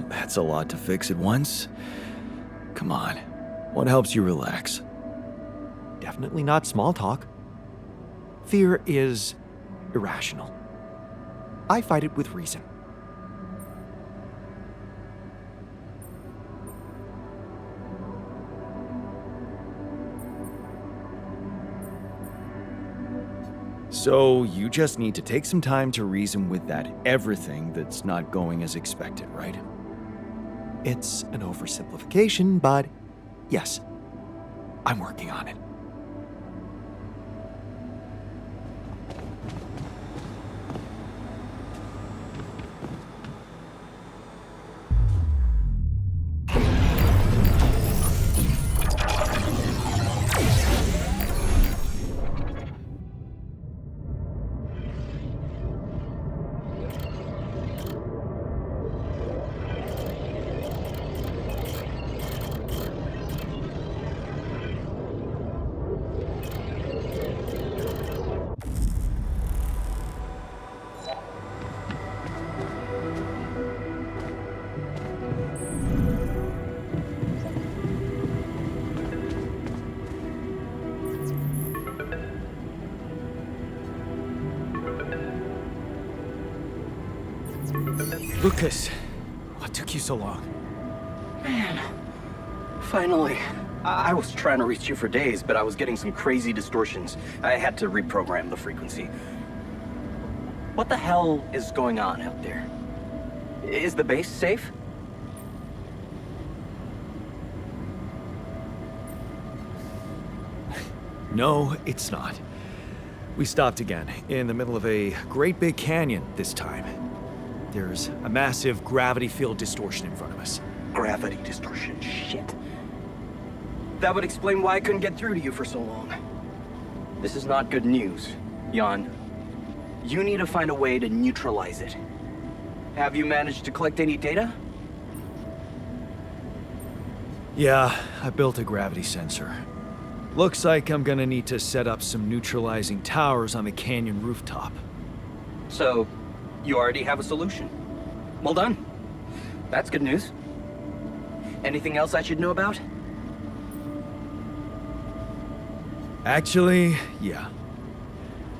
A: That's a lot to fix at once. Come on, what helps you relax?
B: Definitely not small talk. Fear is irrational. I fight it with reason. So you just need to take some time to reason with that everything that's not going as expected, right? It's an oversimplification, but yes, I'm working on it. Lucas, what took you so long?
F: Man, finally. I was trying to reach you for days, but I was getting some crazy distortions. I had to reprogram the frequency. What the hell is going on out there? Is the base safe?
B: No, it's not. We stopped again, in the middle of a great big canyon this time. There's a massive gravity field distortion in front of us.
F: Gravity distortion, shit. That would explain why I couldn't get through to you for so long. This is not good news, Jan. You need to find a way to neutralize it. Have you managed to collect any data?
B: Yeah, I built a gravity sensor. Looks like I'm gonna need to set up some neutralizing towers on the canyon rooftop.
F: So, you already have a solution. Well done. That's good news. Anything else I should know about?
B: Actually, yeah.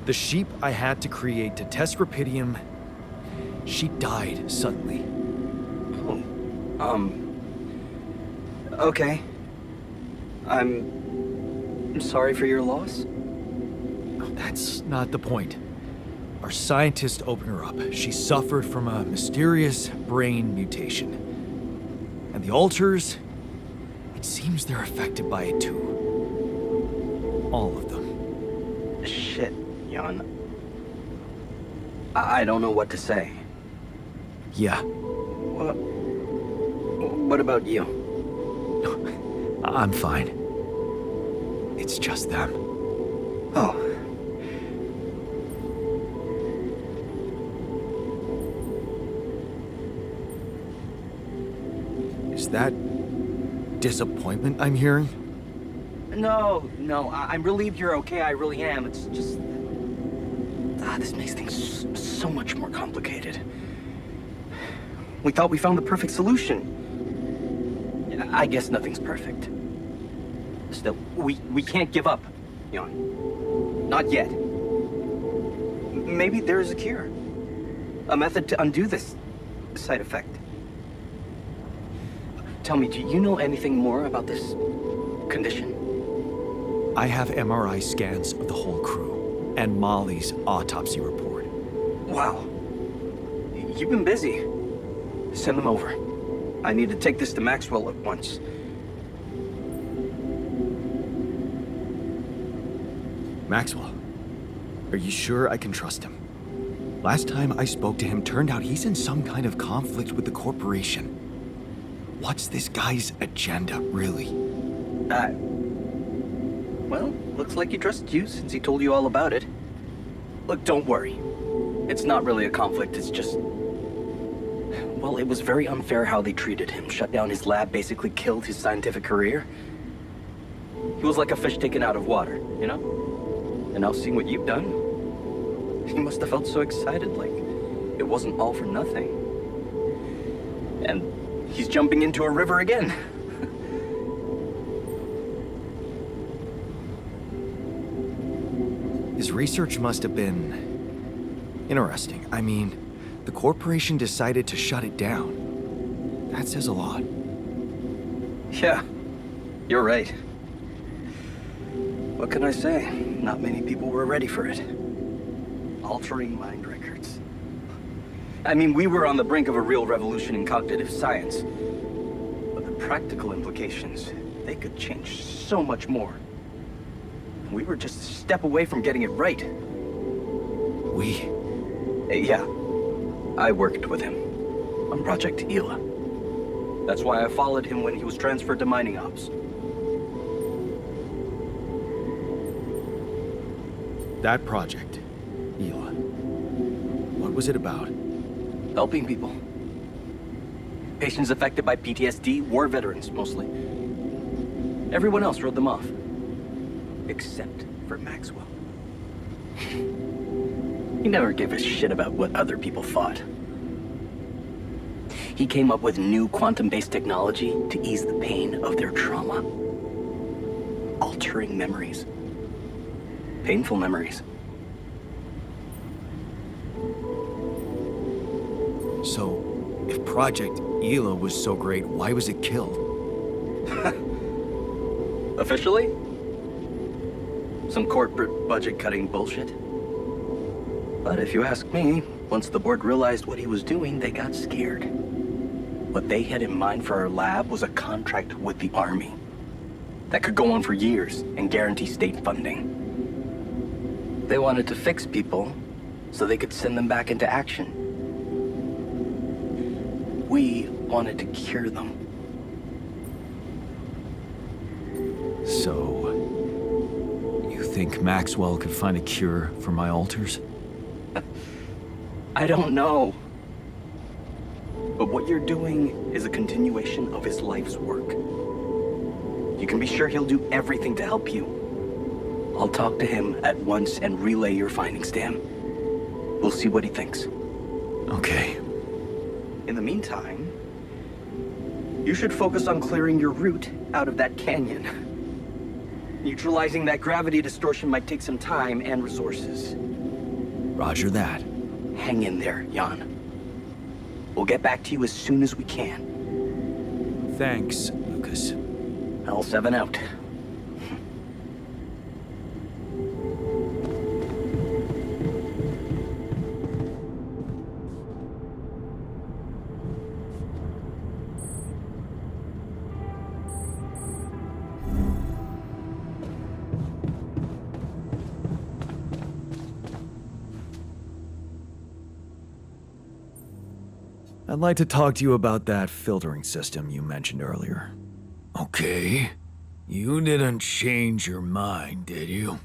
B: The sheep I had to create to test Rapidium, she died suddenly.
F: Oh, okay. I'm sorry for your loss.
B: That's not the point. Our scientists opened her up. She suffered from a mysterious brain mutation. And the altars, it seems they're affected by it too. All of them.
F: Shit, Jan. I don't know what to say.
B: Yeah,
F: What about you?
B: I'm fine. It's just them.
F: Oh.
B: Is that disappointment I'm hearing?
F: No, I'm relieved you're okay, I really am. It's just... this makes things so much more complicated. We thought we found the perfect solution. I guess nothing's perfect. Still, we can't give up, Jan. Not yet. Maybe there is a cure. A method to undo this side effect. Tell me, do you know anything more about this condition?
B: I have MRI scans of the whole crew and Molly's autopsy report.
F: Wow. You've been busy. Send them over. I need to take this to Maxwell at once.
B: Maxwell, are you sure I can trust him? Last time I spoke to him, turned out he's in some kind of conflict with the corporation. What's this guy's agenda, really?
F: Well, looks like he trusts you since he told you all about it. Look, don't worry. It's not really a conflict, it's just... Well, it was very unfair how they treated him. Shut down his lab, basically killed his scientific career. He was like a fish taken out of water, you know? And now seeing what you've done, he must have felt so excited, like it wasn't all for nothing. And he's jumping into a river again.
B: His research must have been interesting. I mean, the corporation decided to shut it down. That says a lot.
F: Yeah, you're right. What can I say? Not many people were ready for it. Altering mind records. I mean, we were on the brink of a real revolution in cognitive science. But the practical implications, they could change so much more. We were just a step away from getting it right.
B: We?
F: Yeah. I worked with him on Project Ela. That's why I followed him when he was transferred to mining ops.
B: That project, Ela. What was it about?
F: Helping people. Patients affected by PTSD, war veterans mostly. Everyone else wrote them off. Except for Maxwell. He never gave a shit about what other people thought. He came up with new quantum-based technology to ease the pain of their trauma. Altering memories. Painful memories.
B: So, if Project Ela was so great, why was it killed?
F: Officially? Some corporate budget-cutting bullshit. But if you ask me, once the board realized what he was doing, they got scared. What they had in mind for our lab was a contract with the Army that could go on for years and guarantee state funding. They wanted to fix people so they could send them back into action. We wanted to cure them.
B: So, you think Maxwell could find a cure for my alters?
F: I don't know. But what you're doing is a continuation of his life's work. You can be sure he'll do everything to help you. I'll talk to him at once and relay your findings to him. We'll see what he thinks.
B: Okay.
F: In the meantime, you should focus on clearing your route out of that canyon. Neutralizing that gravity distortion might take some time and resources.
B: Roger that.
F: Hang in there, Jan. We'll get back to you as soon as we can.
B: Thanks, Lucas.
F: L7 out.
B: I'd like to talk to you about that filtering system you mentioned earlier.
A: Okay. You didn't change your mind, did you?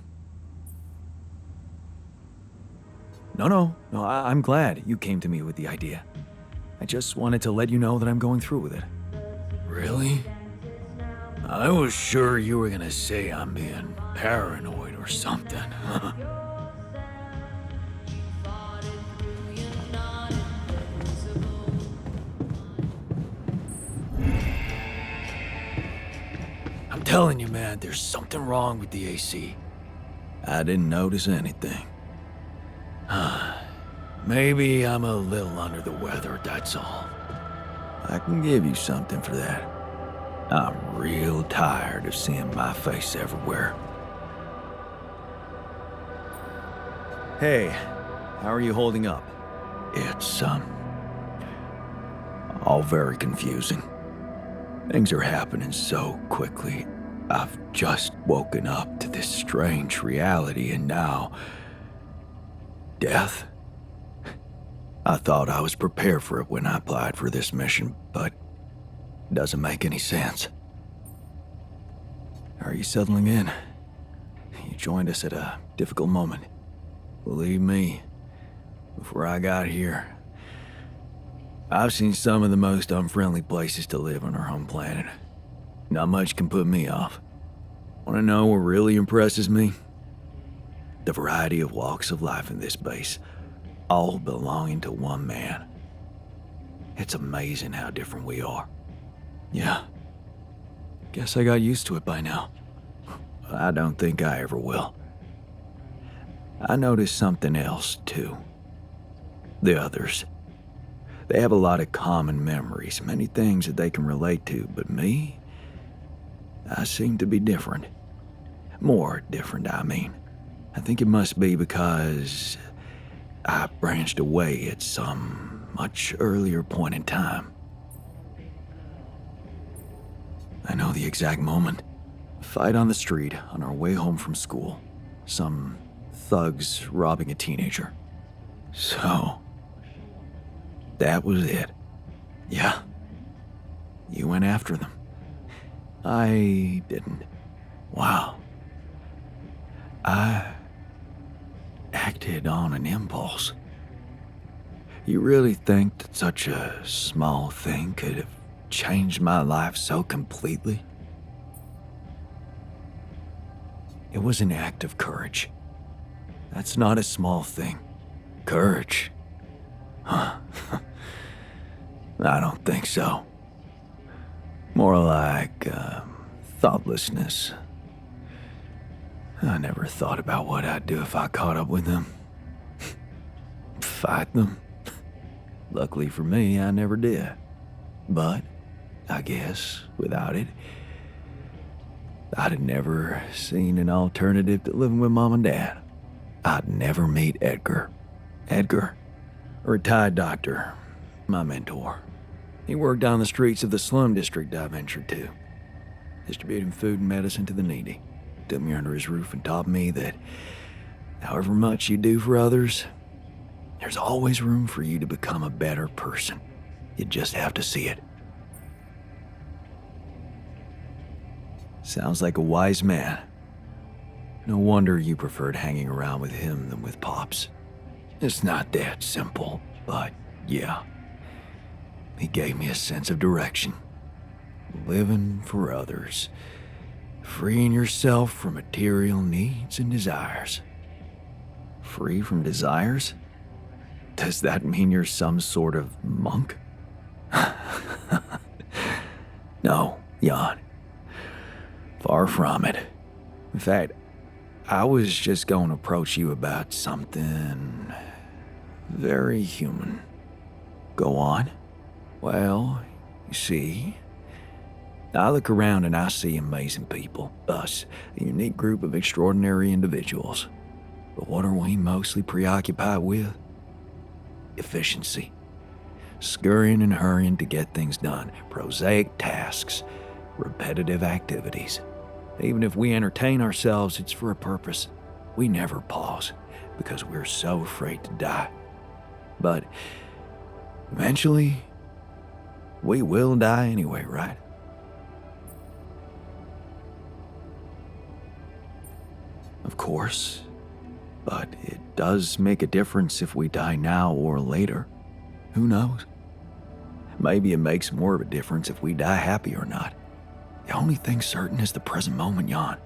B: No, I'm glad you came to me with the idea. I just wanted to let you know that I'm going through with it.
A: Really? I was sure you were gonna say I'm being paranoid or something. I'm telling you, man, there's something wrong with the AC. I didn't notice anything. Maybe I'm a little under the weather, that's all. I can give you something for that. I'm real tired of seeing my face everywhere.
B: Hey, how are you holding up?
A: It's, all very confusing. Things are happening so quickly. I've just woken up to this strange reality, and now... death? I thought I was prepared for it when I applied for this mission, but it doesn't make any sense.
B: Are you settling in? You joined us at a difficult moment.
A: Believe me, before I got here, I've seen some of the most unfriendly places to live on our home planet. Not much can put me off. Want to know what really impresses me? The variety of walks of life in this base, all belonging to one man. It's amazing how different we are.
B: Yeah. Guess I got used to it by now.
A: I don't think I ever will. I noticed something else, too. The others. They have a lot of common memories, many things that they can relate to, but me? I seem to be different. More different, I mean. I think it must be because I branched away at some much earlier point in time.
B: I know the exact moment. A fight on the street on our way home from school. Some thugs robbing a teenager.
A: So, that was it.
B: Yeah. You went after them. I didn't.
A: Wow.
B: I acted on an impulse.
A: You really think that such a small thing could have changed my life so completely?
B: It was an act of courage. That's not a small thing.
A: Courage? Huh. I don't think so. More like, thoughtlessness. I never thought about what I'd do if I caught up with them. Fight them. Luckily for me, I never did. But, I guess, without it, I'd have never seen an alternative to living with Mom and Dad. I'd never meet Edgar.
B: Edgar, a retired doctor, my mentor. He worked down the streets of the slum district I ventured to, distributing food and medicine to the needy. Took me under his roof and taught me that however much you do for others, there's always room for you to become a better person. You just have to see it. Sounds like a wise man. No wonder you preferred hanging around with him than with Pops.
A: It's not that simple, but yeah. He gave me a sense of direction. Living for others. Freeing yourself from material needs and desires.
B: Free from desires? Does that mean you're some sort of monk?
A: No, Jan. Far from it.
B: In fact, I was just going to approach you about something very human.
A: Go on.
B: Well, you see, I look around and I see amazing people, us, a unique group of extraordinary individuals. But what are we mostly preoccupied with? Efficiency. Scurrying and hurrying to get things done, prosaic tasks, repetitive activities. Even if we entertain ourselves, it's for a purpose. We never pause because we're so afraid to die. But eventually, we will die anyway, right? Of course, but it does make a difference if we die now or later. Who knows? Maybe it makes more of a difference if we die happy or not. The only thing certain is the present moment, Jan.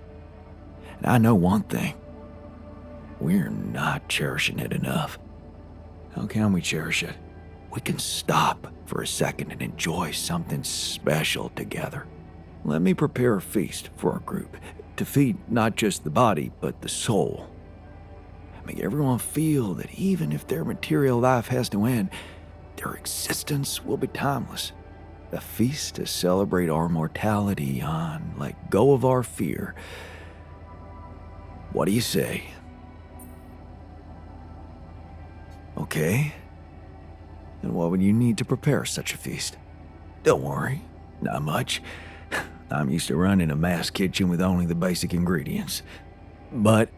B: And I know one thing. We're not cherishing it enough. How can we cherish it? We can stop for a second and enjoy something special together. Let me prepare a feast for our group to feed not just the body, but the soul. Make everyone feel that even if their material life has to end, their existence will be timeless. A feast to celebrate our mortality, Jan. Let go of our fear. What do you say? Okay. And what would you need to prepare such a feast?
A: Don't worry, not much. I'm used to running a mass kitchen with only the basic ingredients. But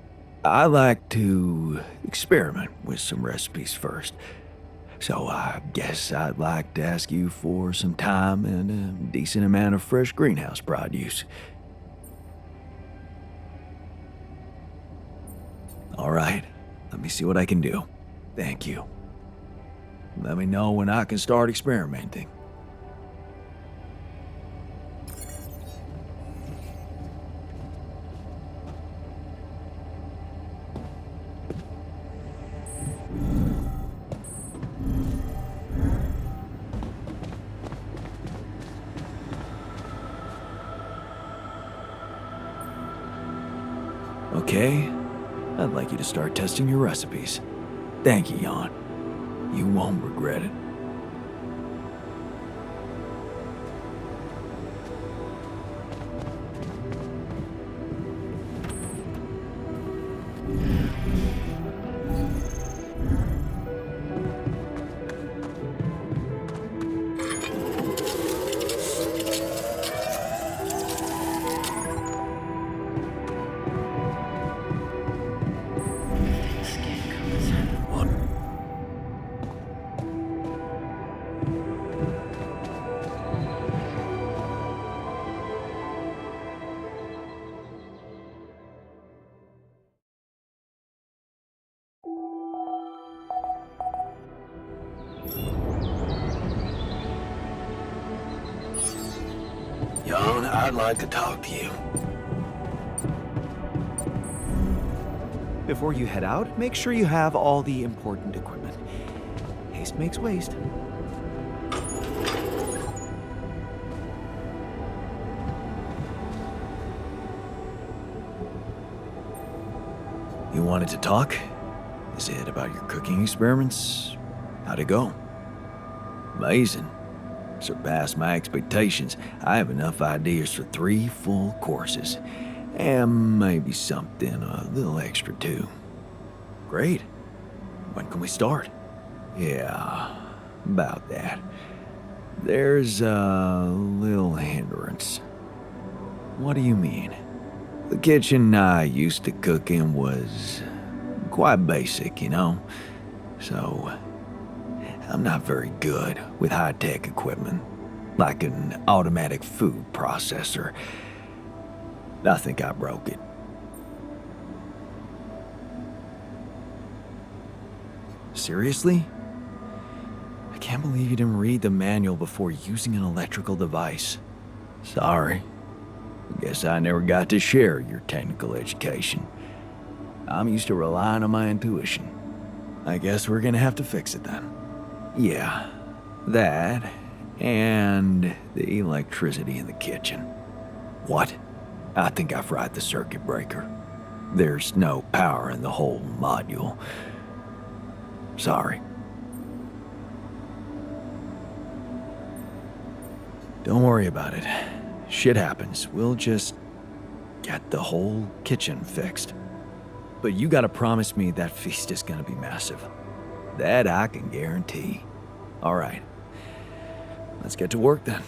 A: I like to experiment with some recipes first. So I guess I'd like to ask you for some time and a decent amount of fresh greenhouse produce. All right, let me see what I can do. Thank you. Let me know when I can start experimenting. Okay, I'd like you to start testing your recipes. Thank you, Jan. You won't regret it. Jan, I'd like to talk to you.
B: Before you head out, make sure you have all the important equipment. Haste makes waste.
A: You wanted to talk? Is it about your cooking experiments? How'd it go? Amazing. Surpassed my expectations. I have enough ideas for 3 full courses. And maybe something a little extra too. Great. When can we start? Yeah, about that. There's a little hindrance. What do you mean? The kitchen I used to cook in was quite basic, you know? So I'm not very good with high-tech equipment, like an automatic food processor. I think I broke it.
B: Seriously? I can't believe you didn't read the manual before using an electrical device.
A: Sorry. Guess I never got to share your technical education. I'm used to relying on my intuition.
B: I guess we're gonna have to fix it then.
A: Yeah, that and the electricity in the kitchen. What? I think I fried the circuit breaker. There's no power in the whole module. Sorry.
B: Don't worry about it. Shit happens. We'll just get the whole kitchen fixed. But you gotta promise me that feast is gonna be massive.
A: That I can guarantee.
B: All right. Let's get to work then.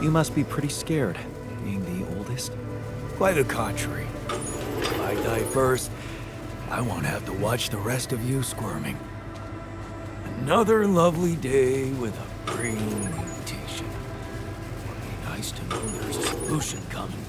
B: You must be pretty scared, being the oldest.
A: Quite the contrary. If I die first, I won't have to watch the rest of you squirming. Another lovely day with a brain mutation. Would be nice to know there's a solution coming.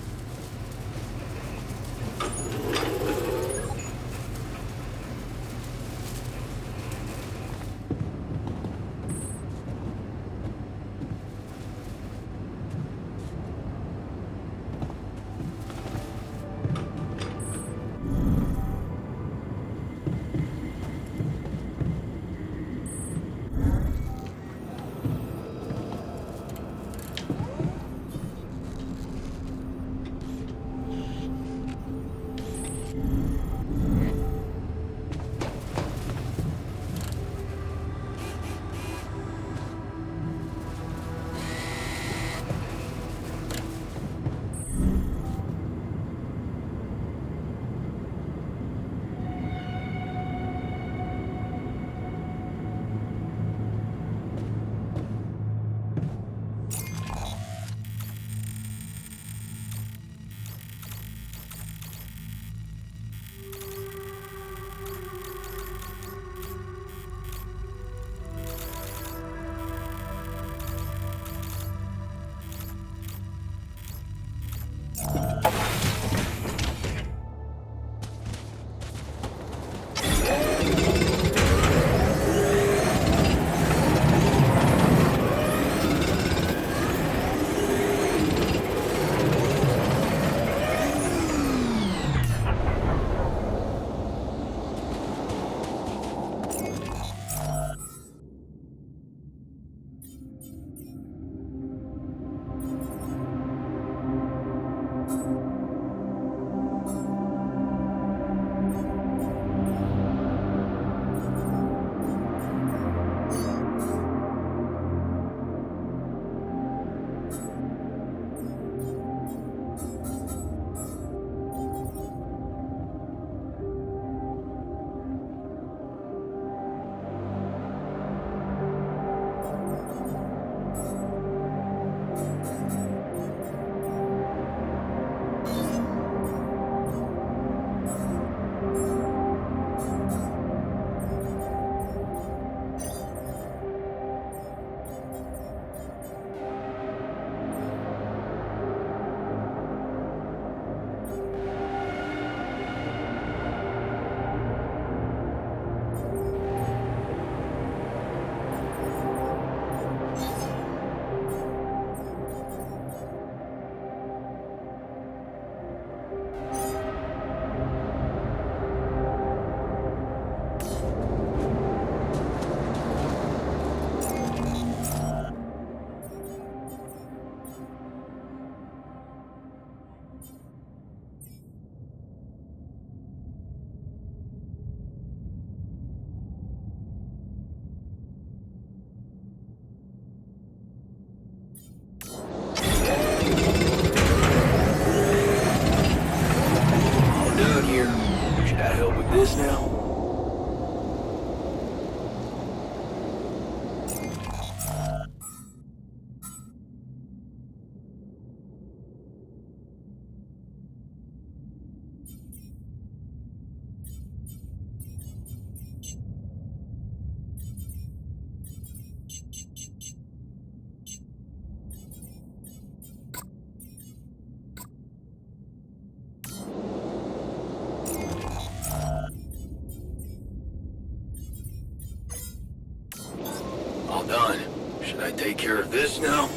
A: This now? All done. Should I take care of this now?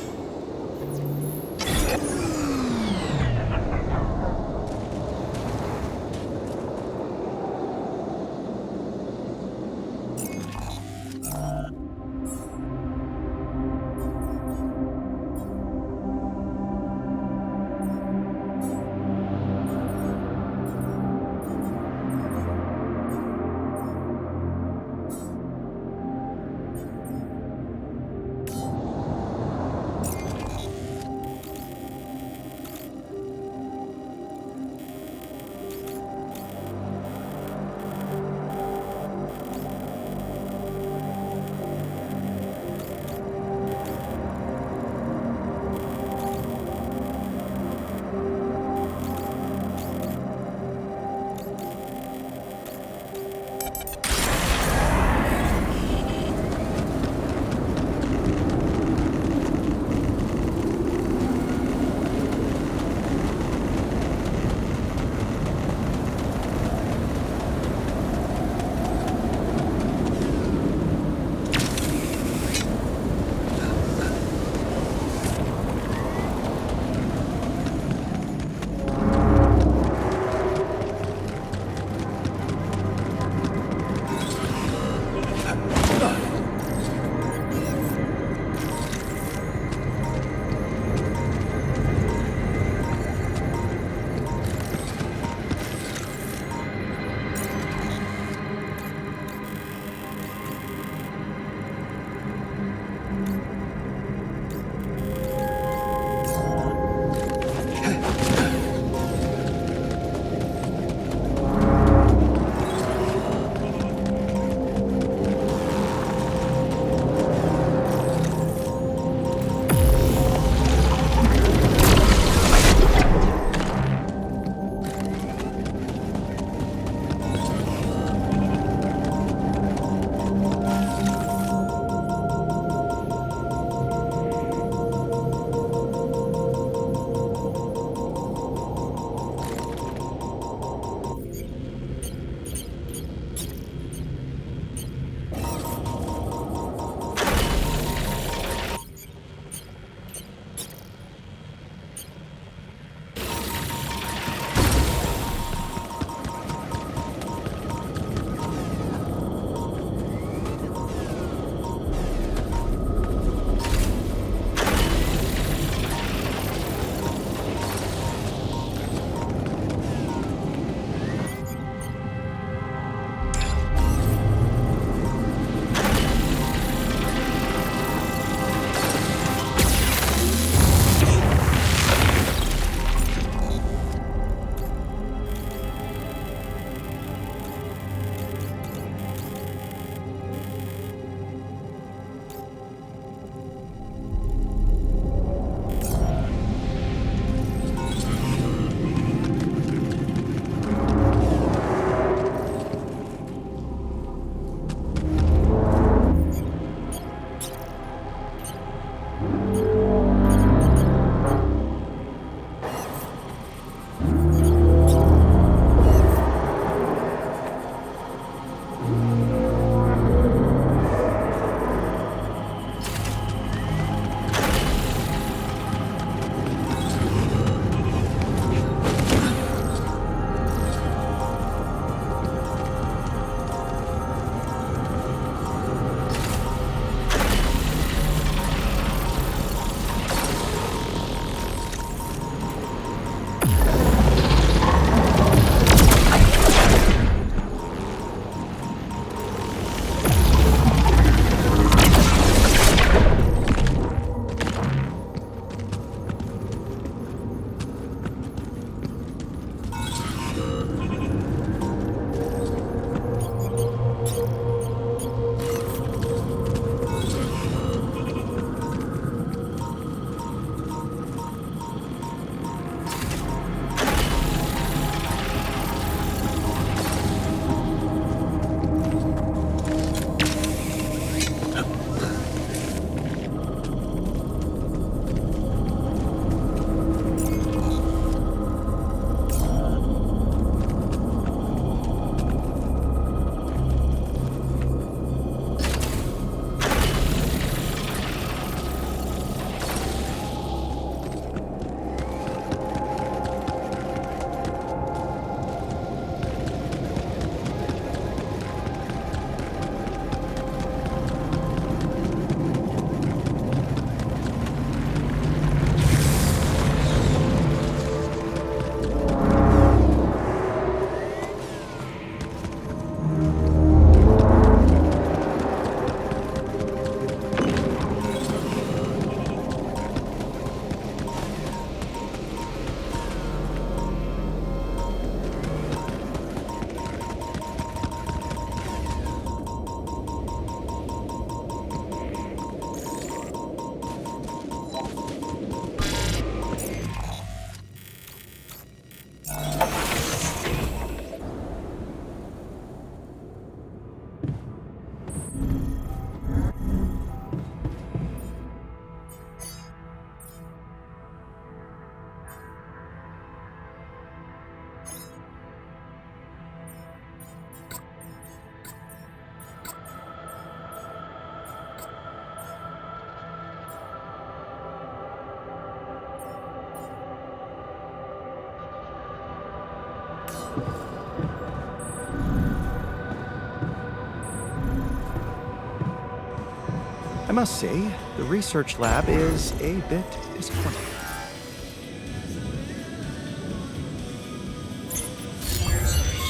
B: I must say, the research lab is a bit disappointing.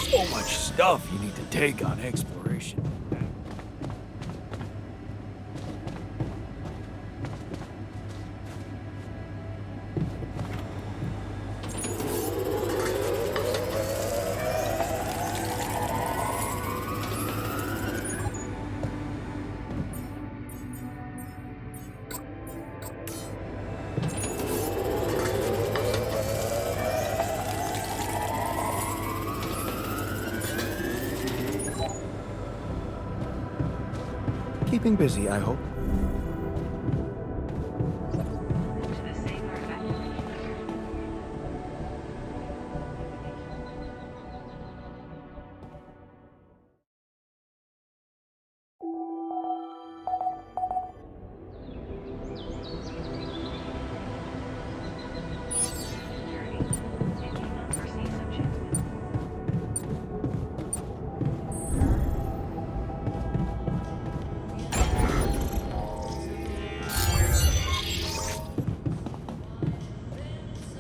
A: So much stuff you need to take on exploration.
B: Keeping busy, I hope.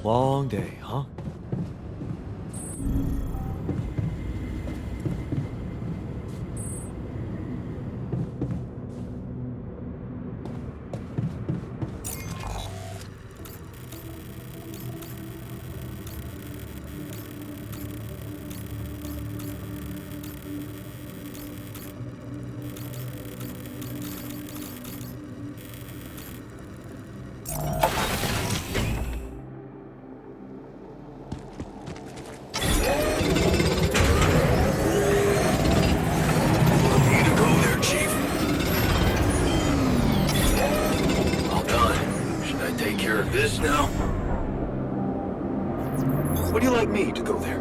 A: Long day, huh? This now? Would you like me to go there?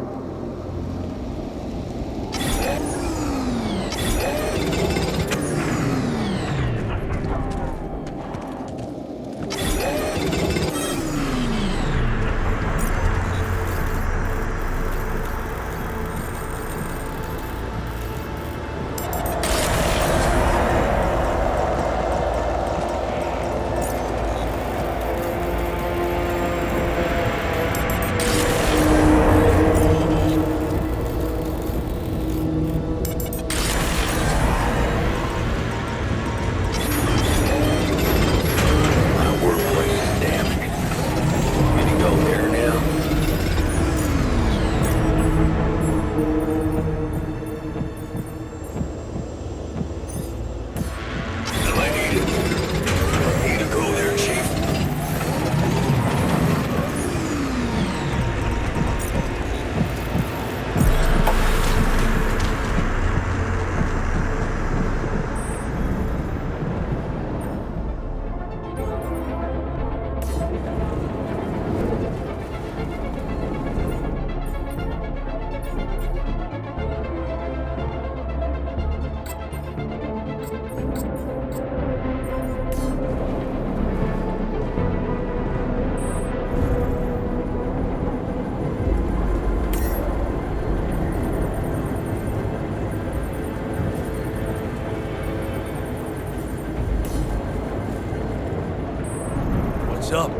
A: What's up?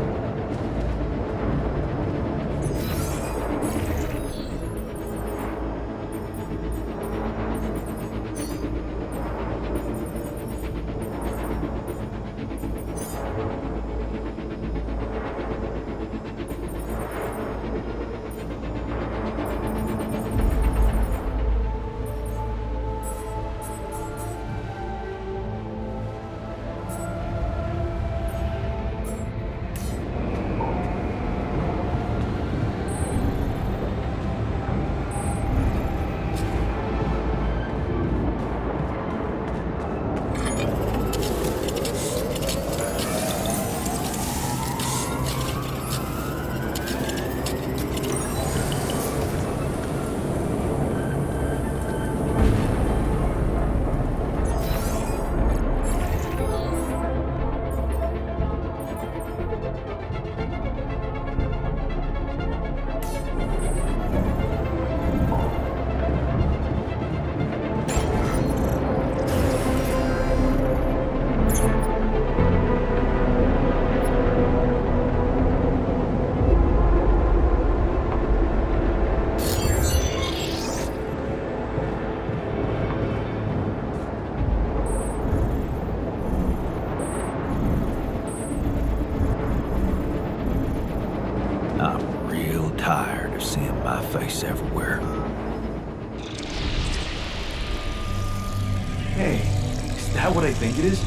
A: what I think it is?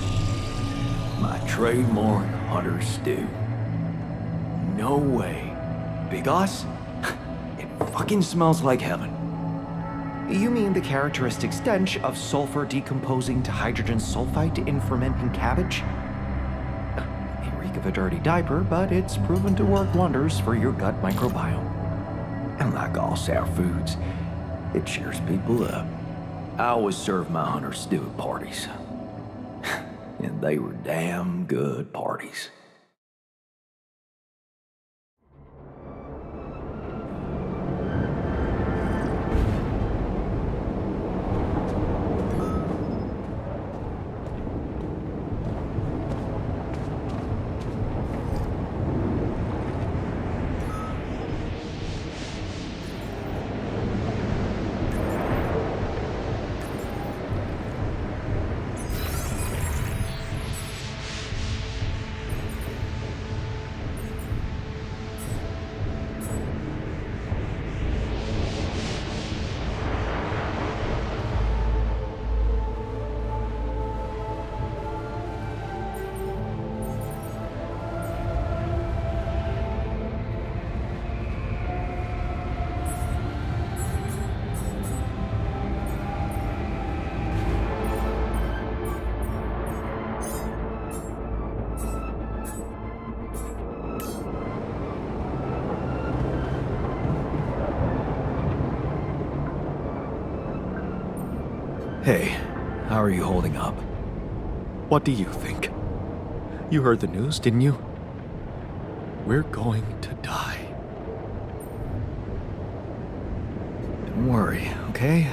A: My trademark hunter stew. No way.
B: Big Us?
A: It fucking smells like heaven.
B: You mean the characteristic stench of sulfur decomposing to hydrogen sulfide in fermenting cabbage? May reek of a dirty diaper, but it's proven to work wonders for your gut microbiome.
A: And like all sour foods, it cheers people up. I always serve my hunter stew at parties. And they were damn good parties. Hey, how are you holding up?
B: What do you think? You heard the news, didn't you? We're going to die.
A: Don't worry, okay?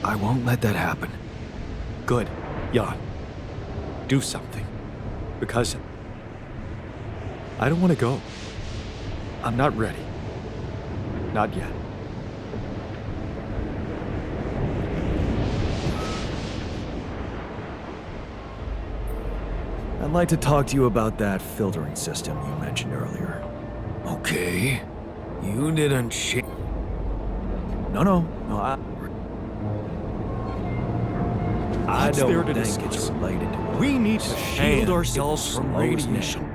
A: I won't let that happen.
B: Good. Jan, do something. Because I don't want to go. I'm not ready. Not yet.
A: I'd like to talk to you about that filtering system you mentioned earlier. Okay. You didn't No, I
B: What's
A: don't
B: there to
A: think
B: discuss?
A: it's related to what
B: We need to shield
A: and
B: ourselves
A: it's
B: from
A: slowed
B: radiation.
A: down.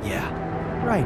B: Yeah, right.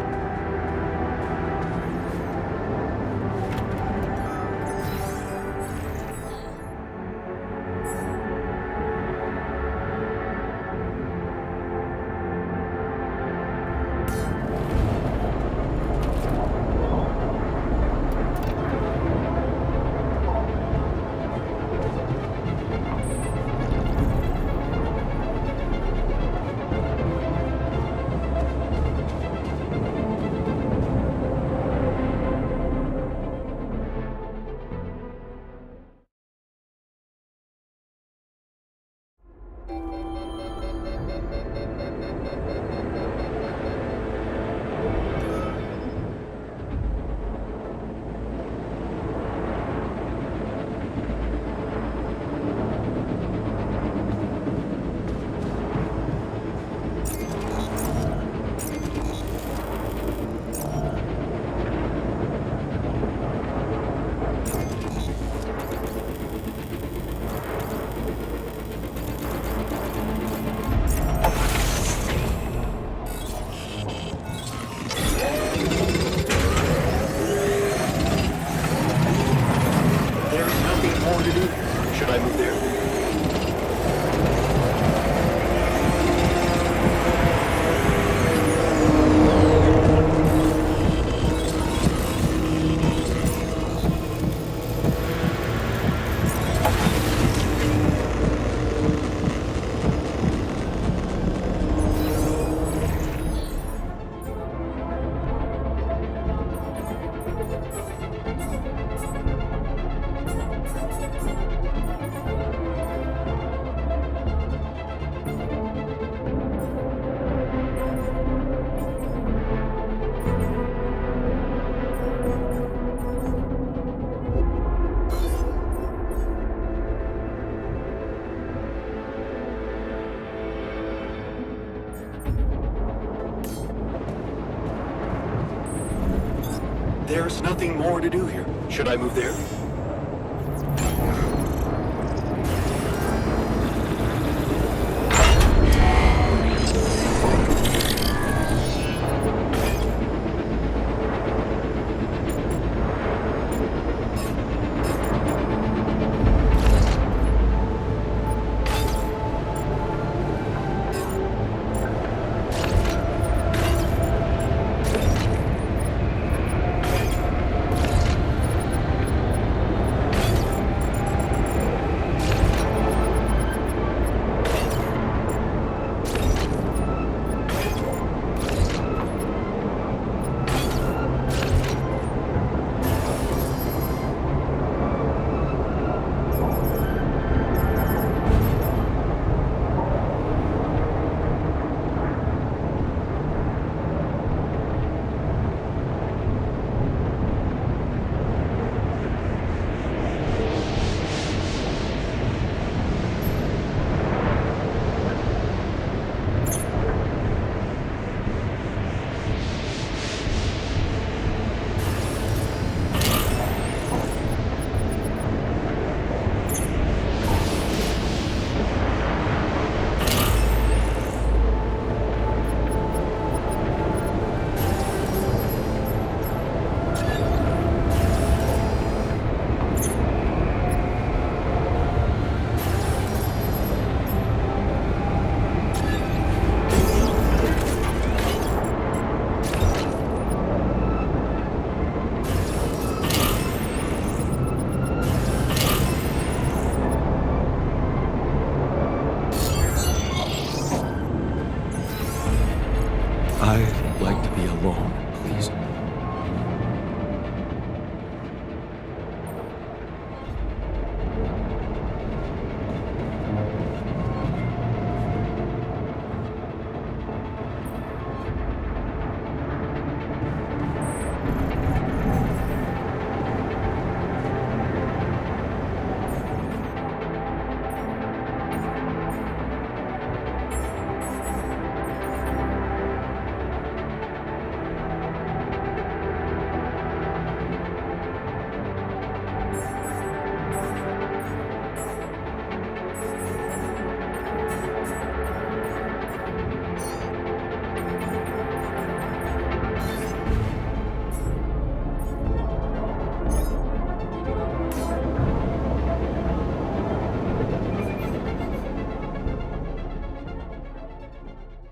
A: There's nothing more to do here. Should I move there?